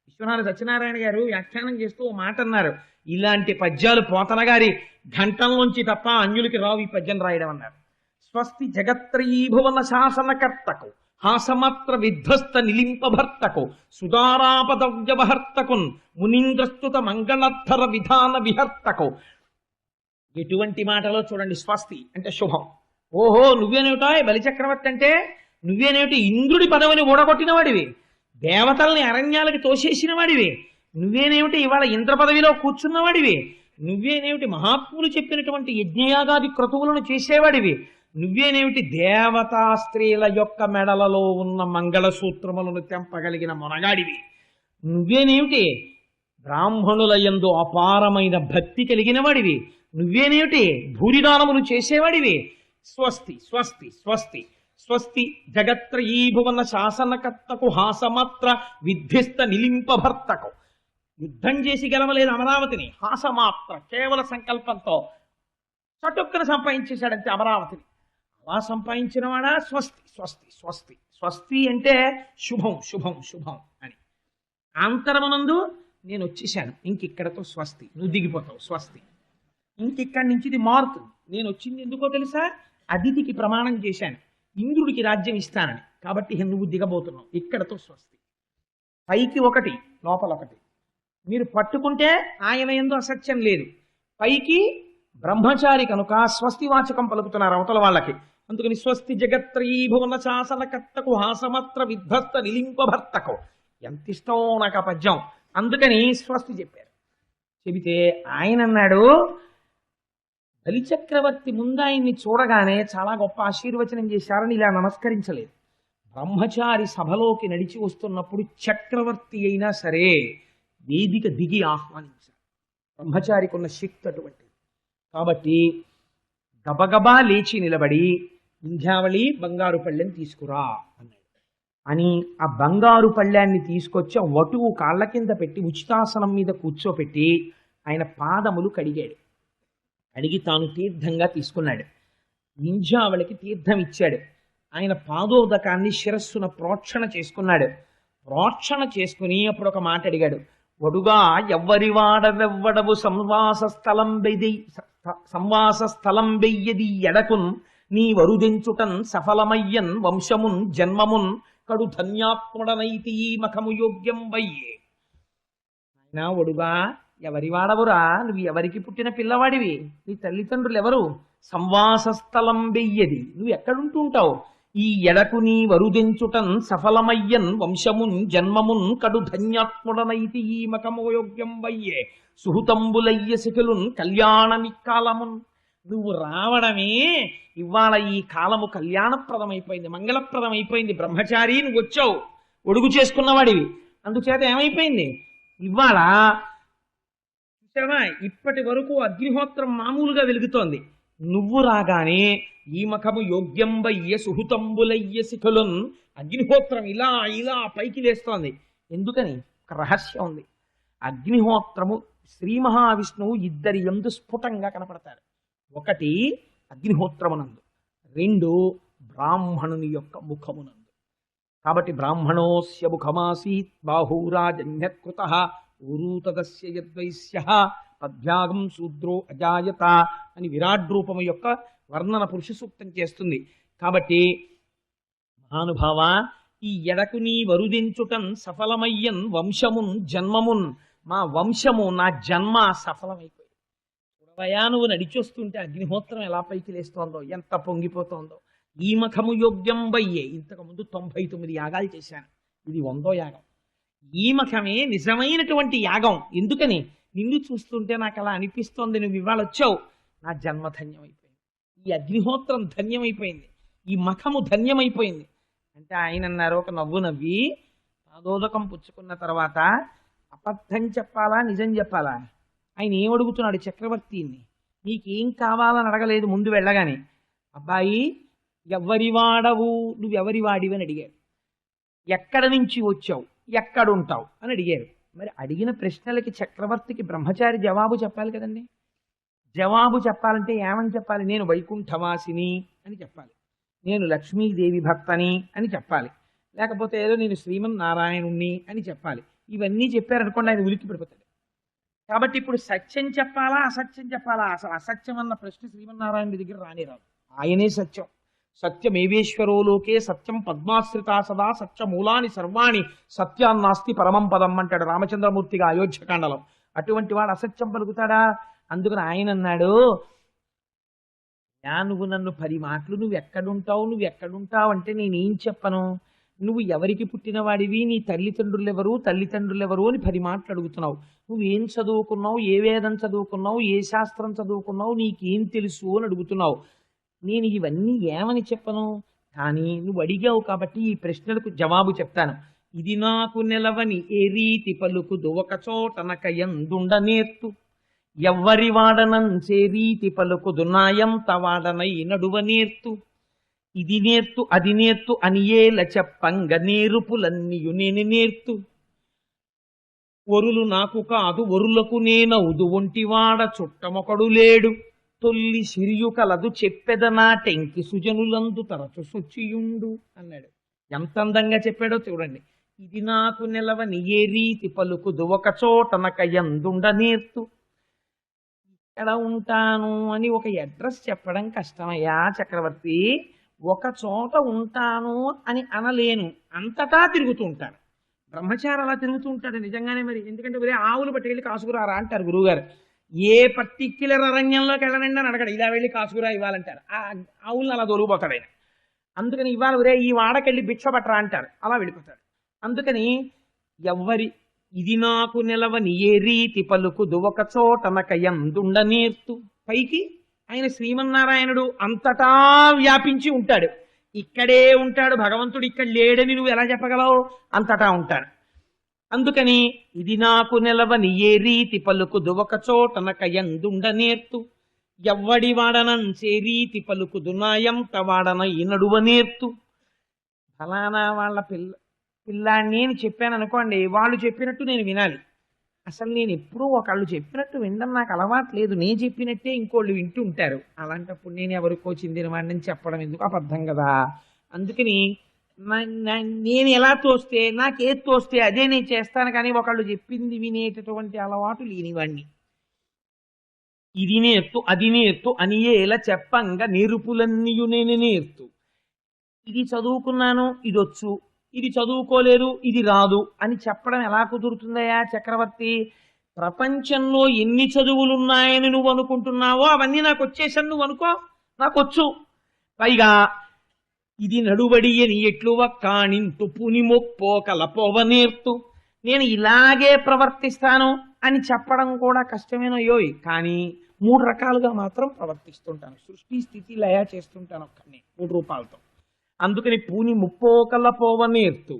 విశ్వనాథ సత్యనారాయణ గారు వ్యాఖ్యానం చేస్తూ ఓ మాట అన్నారు, ఇలాంటి పద్యాలు పోతన గారి ఘంటంలోంచి తప్ప అన్యులకి రావు ఈ పద్యం రాయడం అన్నారు. స్వస్తి జగత్రయీభువన శాసనకర్తకు హాసమాత్ర విధ్వస్త నిలింపభర్తకు సుధారాపదవ్యవహర్తకున్ మునీంద్రస్తుత మంగళాధర విధాన విహర్తకు. ఎటువంటి మాటలో చూడండి. స్వస్తి అంటే శుభం. ఓహో, నువ్వేనేమిటో బలిచక్రవర్తి అంటే, నువ్వేనేమిటి ఇంద్రుడి పదవిని ఓడగొట్టిన వాడివి, దేవతల్ని అరణ్యాలకి తోసేసిన వాడివి, నువ్వేనేమిటి ఇవాళ ఇంద్ర పదవిలో కూర్చున్నవాడివి, నువ్వేనేమిటి మహాత్ములు చెప్పినటువంటి యజ్ఞయాగాది క్రతువులను చేసేవాడివి, నువ్వేనేమిటి దేవతా స్త్రీల యొక్క మెడలలో ఉన్న మంగళసూత్రములను తెంపగలిగిన మొనగాడివి, నువ్వేనేమిటి బ్రాహ్మణుల యందు అపారమైన భక్తి కలిగిన వాడివి, నువ్వేనేమిటి భూరిదానములు చేసేవాడివి. స్వస్తి స్వస్తి స్వస్తి స్వస్తి జగత్రయీభువన శాసనకర్తకు హాసమాత్ర విధ్విస్త నిలింపభర్తకు. యుద్ధం చేసి గెలవలేదు అమరావతిని, హాసమాత్ర కేవల సంకల్పంతో చటుక్కన సంపాదించేశాడంతే అమరావతిని. అలా సంపాదించిన వాడా స్వస్తి స్వస్తి స్వస్తి. స్వస్తి అంటే శుభం శుభం శుభం అని. అంతరమునందు నేను వచ్చేసాను, ఇంకిక్కడతో స్వస్తి, నువ్వు దిగిపోతావు స్వస్తి. ఇంకిక్కడి నుంచి ఇది మారుతుంది. నేను వచ్చింది ఎందుకో తెలుసా, అతిథికి ప్రమాణం చేశాను, ఇంద్రుడికి రాజ్యం ఇస్తానని, కాబట్టి నువ్వు దిగబోతున్నావు, ఇక్కడతో స్వస్తి. పైకి ఒకటి లోపల ఒకటి, మీరు పట్టుకుంటే ఆయన యందు అసత్యం లేదు. పైకి బ్రహ్మచారి కనుక స్వస్తి వాచకం పలుకుతున్నారు అవతల వాళ్ళకి. అందుకని స్వస్తి జగత్రయీభువన శాసనకర్తకు హాసమాత్ర విధ్వస్త నిలింపభర్తకు. ఎంత ఇష్టం నాకు ఆ పద్యం, అందుకని స్వస్తి చెప్పారు. చెబితే ఆయన అన్నాడు, బలిచక్రవర్తి ముందు ఆయన్ని చూడగానే చాలా గొప్ప ఆశీర్వచనం చేశారని ఇలా నమస్కరించలేదు. బ్రహ్మచారి సభలోకి నడిచి వస్తున్నప్పుడు చక్రవర్తి అయినా సరే వేదిక దిగి ఆహ్వానించారు. బ్రహ్మచారికి ఉన్న శక్తి అటువంటిది. కాబట్టి గబగబా లేచి నిలబడి వింధ్యావళి బంగారు పళ్ళెని తీసుకురా అన్నాడు. అని ఆ బంగారు పళ్ళాన్ని తీసుకొచ్చి ఆ వటువు కాళ్ళ కింద పెట్టి ఉచితాసనం మీద కూర్చోపెట్టి ఆయన పాదములు కడిగాడు. అడిగి తాను తీర్థంగా తీసుకున్నాడు. వింధ్యావళికి తీర్థం ఇచ్చాడు. ఆయన పాదోదకాన్ని శిరస్సున ప్రోక్షణ చేసుకున్నాడు. ప్రోక్షణ చేసుకుని అప్పుడు ఒక మాట అడిగాడు, వడుగా ఎవ్వరి వాడవెవ్వడవు సంవాస స్థలం వెయ్యది ఎడకున్ నీ వరుదెంచుటన్ సఫలమయ్యన్ వంశమున్ జన్మమున్ కడు ధన్యాత్ముడనైతి ఈ మఖము యోగ్యం వయ్యే. ఆయన వడుగా ఎవరి వాడవురా, నువ్వు ఎవరికి పుట్టిన పిల్లవాడివి, నీ తల్లిదండ్రులు ఎవరు, సంవాస స్థలం వెయ్యది, నువ్వు ఎక్కడుంటూ ఉంటావు, ఈ ఎడకు నీ వరుదెంచుటన్ సఫలమయ్యన్ వంశమున్ జన్మమున్ కడు ధన్యాత్ముడనైతి ఈ మకమోయోగ్యం వయ్యే సుహృతంబులయ్య శిఖులున్ కళ్యాణమిక్కాలమున్. నువ్వు రావడమే ఇవాళ ఈ కాలము కళ్యాణప్రదమైపోయింది, మంగళప్రదమైపోయింది. బ్రహ్మచారి నువ్వు వచ్చావు, ఒడుగు చేసుకున్నవాడివి, అందుచేత ఏమైపోయింది ఇవాళ ఇప్పటి వరకు అగ్నిహోత్రం మామూలుగా వెలుగుతోంది, నువ్వు రాగానే ఈ మఖము యోగ్యం వయ్య సుహృతంబులయ్య శిఖులున్, అగ్నిహోత్రం ఇలా ఇలా పైకి లేస్తోంది. ఎందుకని ఒక రహస్యం ఉంది. అగ్నిహోత్రము శ్రీ మహావిష్ణువు ఇద్దరి యందు స్ఫుటంగా కనపడతారు. ఒకటి అగ్నిహోత్రమునందు, రెండు బ్రాహ్మణుని యొక్క ముఖమునందు. కాబట్టి బ్రాహ్మణోస్య ముఖమాసీత్ బాహూరాజన్యకృత ఊరూతదస్య యద్వైశ్య పద్భ్యాగం శూద్రో అజాయత అని విరాట్ రూపము యొక్క వర్ణన పురుష సూక్తం చేస్తుంది. కాబట్టి మహానుభావ, ఈ ఎడకు నీ వరుదించుటన్ సఫలమయ్యన్ వంశమున్ జన్మమున్, మా వంశము నా జన్మ సఫలమైపోయింది. చూడవయా, నువ్వు నడిచొస్తుంటే అగ్నిహోత్రం ఎలా పైకి లేస్తోందో, ఎంత పొంగిపోతోందో. ఈ మఖము యోగ్యం వయ్యే, ఇంతకుముందు 99 యాగాలు చేశాను, ఇది 100వ యాగం. ఈ మఖమే నిజమైనటువంటి యాగం. ఎందుకని, నిన్ను చూస్తుంటే నాకు అలా అనిపిస్తోంది, నువ్వు ఇవాళ వచ్చావు, నా జన్మ ధన్యమైపోయింది, ఈ అగ్నిహోత్రం ధన్యమైపోయింది, ఈ మఖము ధన్యమైపోయింది. అంటే ఆయన అన్నారు, ఒక నవ్వు నవ్వి, పాదోదకం పుచ్చుకున్న తర్వాత అబద్ధం చెప్పాలా నిజం చెప్పాలా? ఆయన ఏం అడుగుతున్నాడు చక్రవర్తిని? నీకేం కావాలని అడగలేదు ముందు వెళ్ళగానే. అబ్బాయి, ఎవరి వాడవు, నువ్వెవరి వాడివి అని అడిగారు. ఎక్కడ నుంచి వచ్చావు, ఎక్కడుంటావు అని అడిగారు. మరి అడిగిన ప్రశ్నలకి చక్రవర్తికి బ్రహ్మచారి జవాబు చెప్పాలి కదండి. జవాబు చెప్పాలంటే ఏమని చెప్పాలి? నేను వైకుంఠవాసిని అని చెప్పాలి, నేను లక్ష్మీదేవి భక్తని అని చెప్పాలి, లేకపోతే ఏదో నేను శ్రీమన్నారాయణుణ్ణి అని చెప్పాలి. ఇవన్నీ చెప్పారనుకోండి ఆయన ఉలిక్కి పడిపోతాడు. కాబట్టి ఇప్పుడు సత్యం చెప్పాలా అసత్యం చెప్పాలా? అసలు అసత్యం అన్న ప్రశ్న శ్రీమన్నారాయణుడి దగ్గర రానిరాదు. ఆయనే సత్యం. సత్యమేవేశ్వరో లోకే సత్యం పద్మాశ్రితా సదా సత్యమూలాని సర్వాణి సత్యాన్నాస్తి పరమం పదం అంటాడు రామచంద్రమూర్తిగా అయోధ్యకాండలో. అటువంటి వాడు అసత్యం పలుకుతాడా? అందుకని ఆయన అన్నాడు, నువ్వు నన్ను 10 మాటలు నువ్వు ఎక్కడుంటావు అంటే నేనేం చెప్పను? నువ్వు ఎవరికి పుట్టినవాడివి, నీ తల్లిదండ్రులు ఎవరు అని 10 మాటలు అడుగుతున్నావు. నువ్వేం చదువుకున్నావు, ఏ వేదం చదువుకున్నావు, ఏ శాస్త్రం చదువుకున్నావు, నీకేం తెలుసు అని అడుగుతున్నావు. నేను ఇవన్నీ ఏమని చెప్పను? కానీ నువ్వు అడిగావు కాబట్టి ఈ ప్రశ్నలకు జవాబు చెప్తాను. ఇది నాకు నిలవని ఏ రీతి పలుకుదు ఒక చోటనక ఎందుండ నేర్తు, ఎవ్వరి వాడనంచే రీతి పలుకుదు నాయంత వాడనై నడువ నేర్తు, ఇది నేర్తు అది నేర్తు అని ఏల చెప్పంగ నేరుపులన్నీయు నేను నేర్తు, ఒరులు నాకు కాదు ఒరులకు నేనవుదు ఒంటివాడ చుట్టమొకడు లేడు, తొల్లి సిరియు కలదు చెప్పెదనాటెంకి సుజనులందు తరచు శుచియుండు అన్నాడు. ఎంత అందంగా చెప్పాడో చూడండి. ఇది నాకు నిలవని ఏ రీతి పలుకుదు ఒక చోటనక ఎందుండ నేర్తు. ఎక్కడ ఉంటాను అని ఒక అడ్రస్ చెప్పడం కష్టమయ్యా చక్రవర్తి. ఒక చోట ఉంటాను అని అనలేను, అంతటా తిరుగుతూ ఉంటాను. బ్రహ్మచారి అలా తిరుగుతూ ఉంటాడు నిజంగానే. మరి ఎందుకంటే ఒరే ఆవులు పట్టుకెళ్ళి కాసుకురారా అంటారు గురువుగారు. ఏ పర్టిక్యులర్ అరణ్యంలోకి వెళ్ళనండి అని అడగడు, ఇలా వెళ్ళి కాసుకురా ఇవ్వాలంటారు. ఆ ఆవులను అలా దొరికిపోతాడు ఆయన. అందుకని ఇవాళ ఒరే ఈ వాడకెళ్ళి భిక్ష పట్టరా అంటారు, అలా వెళ్ళిపోతాడు. అందుకని ఇది నాకు నిలవని ఏ రీతి పలుకుదు ఒక చోటనక ఎందుండ నేర్తు. పైకి ఆయన శ్రీమన్నారాయణుడు అంతటా వ్యాపించి ఉంటాడు. ఇక్కడే ఉంటాడు భగవంతుడు, ఇక్కడ లేడని నువ్వు ఎలా చెప్పగలవు? అంతటా ఉంటాడు. అందుకని ఇది నాకు నిలవని ఏ రీతి పలుకుదు ఒక చోటనక ఎందుండ నేర్తు, ఎవ్వడి వాడనంచే రీతి పలుకుదు నాయంత వాడనై నడువ నేర్తు. ఫలానా వాళ్ళ పిల్లాన్ని అని చెప్పాను అనుకోండి, వాళ్ళు చెప్పినట్టు నేను వినాలి. అసలు నేను ఎప్పుడూ ఒకళ్ళు చెప్పినట్టు వినడం నాకు అలవాటు లేదు. నేను చెప్పినట్టే ఇంకోళ్ళు వింటూ ఉంటారు. అలాంటప్పుడు నేను ఎవరికో చెందిన వాడిని చెప్పడం ఎందుకు? అబద్ధం కదా. అందుకని నేను ఎలా తోస్తే, నాకేది తోస్తే అదే నేను చేస్తాను, కానీ ఒకళ్ళు చెప్పింది వినేటటువంటి అలవాటు లేనివాడిని. ఇది నేర్తు అది నేర్తు అని ఎలా చెప్పంగా నేర్పులన్నీయు నేను నేర్తు. ఇది చదువుకున్నాను, ఇది వచ్చు, ఇది చదువుకోలేదు, ఇది రాదు అని చెప్పడం ఎలా కుదురుతుందయా చక్రవర్తి? ప్రపంచంలో ఎన్ని చదువులున్నాయని నువ్వు అనుకుంటున్నావో అవన్నీ నాకు వచ్చేసని నువ్వు అనుకో, నాకు వచ్చు. పైగా ఇది నడువడి అని ఎట్లువ కాణింతు పుని మొక్పోకల పోవ నేర్తు. నేను ఇలాగే ప్రవర్తిస్తాను అని చెప్పడం కూడా కష్టమేనయ్యోయ్, కానీ 3 రకాలుగా మాత్రం ప్రవర్తిస్తుంటాను. సృష్టి స్థితి లయ చేస్తుంటాను ఒక్కడిని 3 రూపాలతో. అందుకని పూని ముప్పోకల పోవ నేర్తు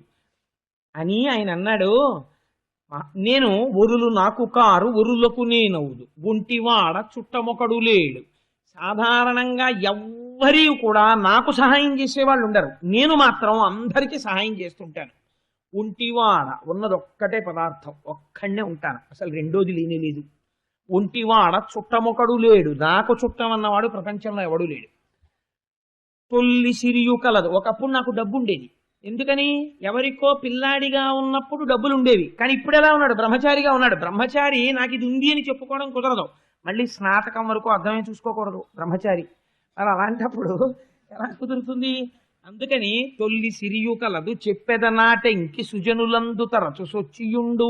అని ఆయన అన్నాడు. నేను ఒరులు నాకు కారు ఒరులకు నేనవుదు ఒంటివాడ చుట్టమొకడు లేడు. సాధారణంగా ఎవ్వరీ కూడా నాకు సహాయం చేసేవాళ్ళు ఉండరు, నేను మాత్రం అందరికీ సహాయం చేస్తుంటాను. ఒంటివాడ ఉన్నది ఒక్కటే పదార్థం, ఒక్కడనే ఉంటాను, అసలు రెండోది లేనే లేదు. ఒంటివాడ చుట్టమొకడు లేడు, నాకు చుట్టం అన్నవాడు ప్రపంచంలో ఎవడూ లేడు. తొల్లి సిరియు కలదు. ఒకప్పుడు నాకు డబ్బు ఉండేది, ఎందుకని? ఎవరికో పిల్లాడిగా ఉన్నప్పుడు డబ్బులు ఉండేవి, కానీ ఇప్పుడు ఎలా ఉన్నాడు? బ్రహ్మచారిగా ఉన్నాడు. బ్రహ్మచారి నాకు ఇది ఉంది అని చెప్పుకోవడం కుదరదు, మళ్ళీ స్నాతకం వరకు అర్థమే చూసుకోకూడదు బ్రహ్మచారి. మరి అలాంటప్పుడు ఎలా కుదురుతుంది? అందుకని తొల్లి సిరియు కలదు చెప్పెదనాటెంకి సుజనులందు తరచు సొచ్చియుండు.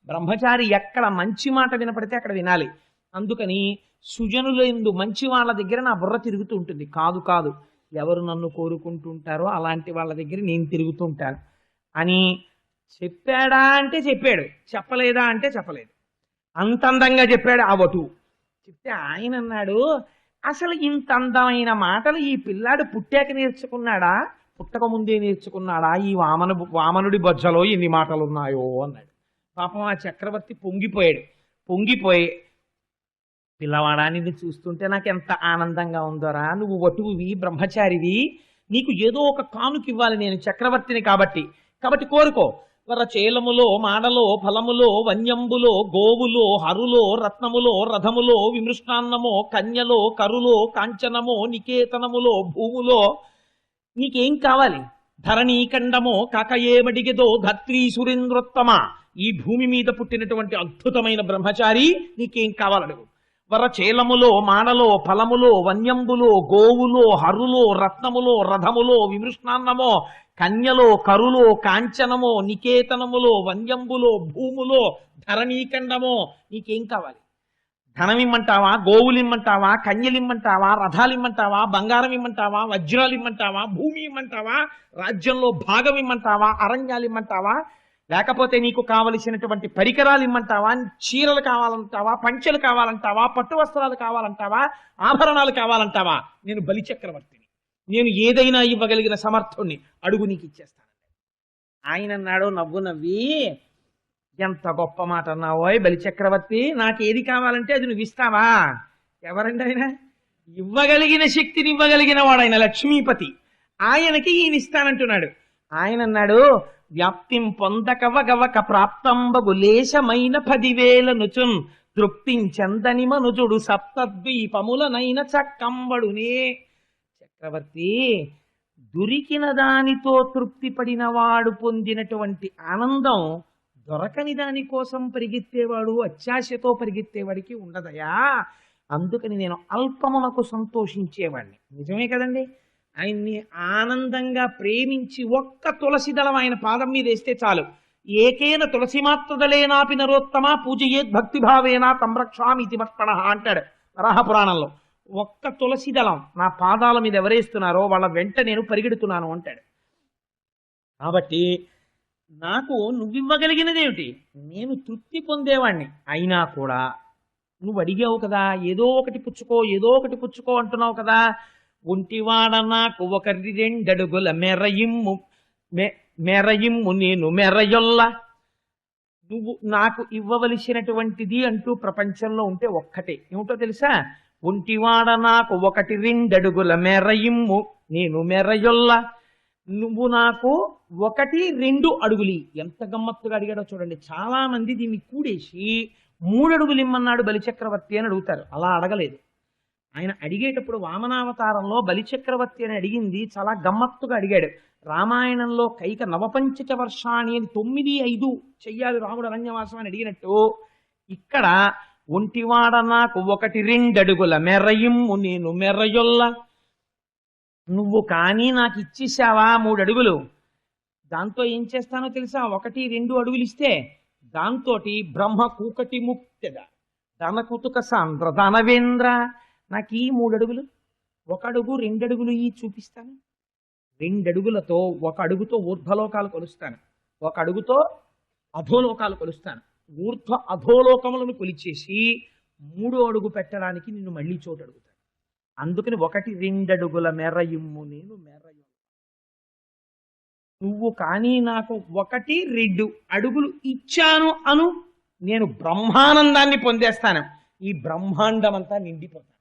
బ్రహ్మచారి ఎక్కడ మంచి మాట వినపడితే అక్కడ వినాలి. అందుకని సుజనులందు మంచి వాళ్ళ దగ్గర నా బుర్ర తిరుగుతూ ఉంటుంది. కాదు కాదు, ఎవరు నన్ను కోరుకుంటుంటారో అలాంటి వాళ్ళ దగ్గర నేను తిరుగుతూ ఉంటాను అని చెప్పాడా అంటే చెప్పాడు, చెప్పలేదా అంటే చెప్పలేదు. అంత అందంగా చెప్పాడు ఆ వటు. చెప్తే ఆయన అన్నాడు, అసలు ఇంత అందమైన మాటలు ఈ పిల్లాడు పుట్టాక నేర్చుకున్నాడా, పుట్టక ముందే నేర్చుకున్నాడా ఈ వామనుడి బొజ్జలో ఎన్ని మాటలు ఉన్నాయో అన్నాడు. పాపం ఆ చక్రవర్తి పొంగిపోయి పిల్లవాడా నిన్ను చూస్తుంటే నాకు ఎంత ఆనందంగా ఉందోరా, నువ్వు వటువువి, బ్రహ్మచారివి, నీకు ఏదో ఒక కానుక ఇవ్వాలి నేను చక్రవర్తిని కాబట్టి కోరుకో. వరచేలములో మాడలో ఫలములో వన్యంబులో గోవులో హరులో రత్నములో రథములో విమృష్టాన్నమో కన్యలో కరులో కాంచనమో నికేతనములో భూములో నీకేం కావాలి? ధరణీఖండమో కాకయేమడిగెదో ధత్రీ సురేంద్రోత్తమ, ఈ భూమి మీద పుట్టినటువంటి అద్భుతమైన బ్రహ్మచారి నీకేం కావాలడుగు. వరచేలములో మాడలో ఫలములో వన్యంబులో గోవులో హరులో రత్నములో రథములో విమృష్ణాన్నమో కన్యలో కరులో కాంచనమో నికేతనములో వన్యంబులో భూములో ధరణీఖండమో నీకేం కావాలి? ధనం ఇమ్మంటావా, గోవులు ఇమ్మంటావా, కన్యలు ఇమ్మంటావా, రథాలు ఇమ్మంటావా, బంగారం ఇమ్మంటావా, వజ్రాలు ఇమ్మంటావా, భూమి ఇమ్మంటావా, రాజ్యంలో భాగం ఇమ్మంటావా, అరణ్యాలు ఇమ్మంటావా, లేకపోతే నీకు కావలసినటువంటి పరికరాలు ఇమ్మంటావా, చీరలు కావాలంటావా, పంచెలు కావాలంటావా, పట్టు వస్త్రాలు కావాలంటావా, ఆభరణాలు కావాలంటావా? నేను బలిచక్రవర్తిని, నేను ఏదైనా ఇవ్వగలిగిన సమర్థుణ్ణి, అడుగు నీకు ఇచ్చేస్తాను. ఆయన అన్నాడు నవ్వు నవ్వి, ఎంత గొప్ప మాట అన్నావోయ్ బలిచక్రవర్తి, నాకేది కావాలంటే అది నువ్వు ఇస్తావా? ఎవరండి ఆయన? ఇవ్వగలిగిన శక్తిని ఇవ్వగలిగిన వాడు ఆయన, లక్ష్మీపతి. ఆయనకి ఈయన ఇస్తానంటున్నాడు. ఆయన అన్నాడు, వ్యాప్తిం పొందకవగవక ప్రాప్తంబగు లేశమైన 10,000 నుచున్ తృప్తించందని మనుజుడు సప్తద్వీపములనైన చక్కంబడునే. చక్రవర్తి, దొరికిన దానితో తృప్తి పడినవాడు పొందినటువంటి ఆనందం దొరకని దాని కోసం పరిగెత్తేవాడు, అత్యాశతో పరిగెత్తేవాడికి ఉండదయా. అందుకని నేను అల్పమునకు సంతోషించేవాడిని. నిజమే కదండి. ఆయన్ని ఆనందంగా ప్రేమించి ఒక్క తులసి దళం ఆయన పాదం మీద వేస్తే చాలు. ఏకేన తులసి మాత్రదలేనాపి నరోత్తమ పూజయేద్ భక్తిభావేనా తంరక్షామితి మత్పణ అంటాడు వరాహపురాణంలో. ఒక్క తులసి దళం నా పాదాల మీద ఎవరేస్తున్నారో వాళ్ళ వెంట నేను పరిగెడుతున్నాను అంటాడు. కాబట్టి నాకు నువ్వివ్వగలిగినదేమిటి? నేను తృప్తి పొందేవాణ్ణి. అయినా కూడా నువ్వు అడిగావు కదా, ఏదో ఒకటి పుచ్చుకో అంటున్నావు కదా. ఒంటివాడ నాకు 1-2 అడుగుల మెరయిమ్ము నేను మెరయొల్ల. నువ్వు నాకు ఇవ్వవలసినటువంటిది అంటూ ప్రపంచంలో ఉంటే ఒక్కటే, ఏమిటో తెలుసా? ఒంటివాడ నాకు 1-2 అడుగుల మెరయిమ్ము నేను మెరయొల్ల. నువ్వు నాకు 1-2 అడుగులి. ఎంత గమ్మత్తుగా అడిగాడో చూడండి. చాలా మంది దీన్ని కూడేసి 3 అడుగులు ఇమ్మన్నాడు బలిచక్రవర్తి అని అడుగుతారు. అలా అడగలేదు ఆయన. అడిగేటప్పుడు వామనావతారంలో బలిచక్రవర్తి అని అడిగింది చాలా గమ్మత్తుగా అడిగాడు. రామాయణంలో కైక నవపంచక వర్షాణి అని 9-5 చెయ్యాలి రాముడు అరణ్యవాసం అని అడిగినట్టు ఇక్కడ ఒంటివాడ నాకు 1-2 అడుగుల మెరయిమ్ము నేను మెరయొల్ల. నువ్వు కానీ నాకు ఇచ్చేసావా 3 అడుగులు, దాంతో ఏం చేస్తానో తెలుసా? 1-2 అడుగులు ఇస్తే దాంతో బ్రహ్మ కూకటి ముక్తెద ధనకుతుక సాంద్ర ధనవేంద్ర. నాకు ఈ 3 అడుగులు, 1 అడుగు 2 అడుగులు ఈ చూపిస్తాను. 2 అడుగులతో 1 అడుగుతో ఊర్ధ్వలోకాలు కొలుస్తాను, 1 అడుగుతో అధోలోకాలు కొలుస్తాను. ఊర్ధ్వ అధోలోకములను కొలిచేసి 3వ అడుగు పెట్టడానికి నిన్ను మళ్ళీ చోటు అడుగుతాను. అందుకని 1-2 అడుగుల మెరయిమ్ము నేను మెరయు. నువ్వు కానీ నాకు 1-2 అడుగులు ఇచ్చాను అను, నేను బ్రహ్మానందాన్ని పొందేస్తాను. ఈ బ్రహ్మాండం అంతా నిండిపోతాను.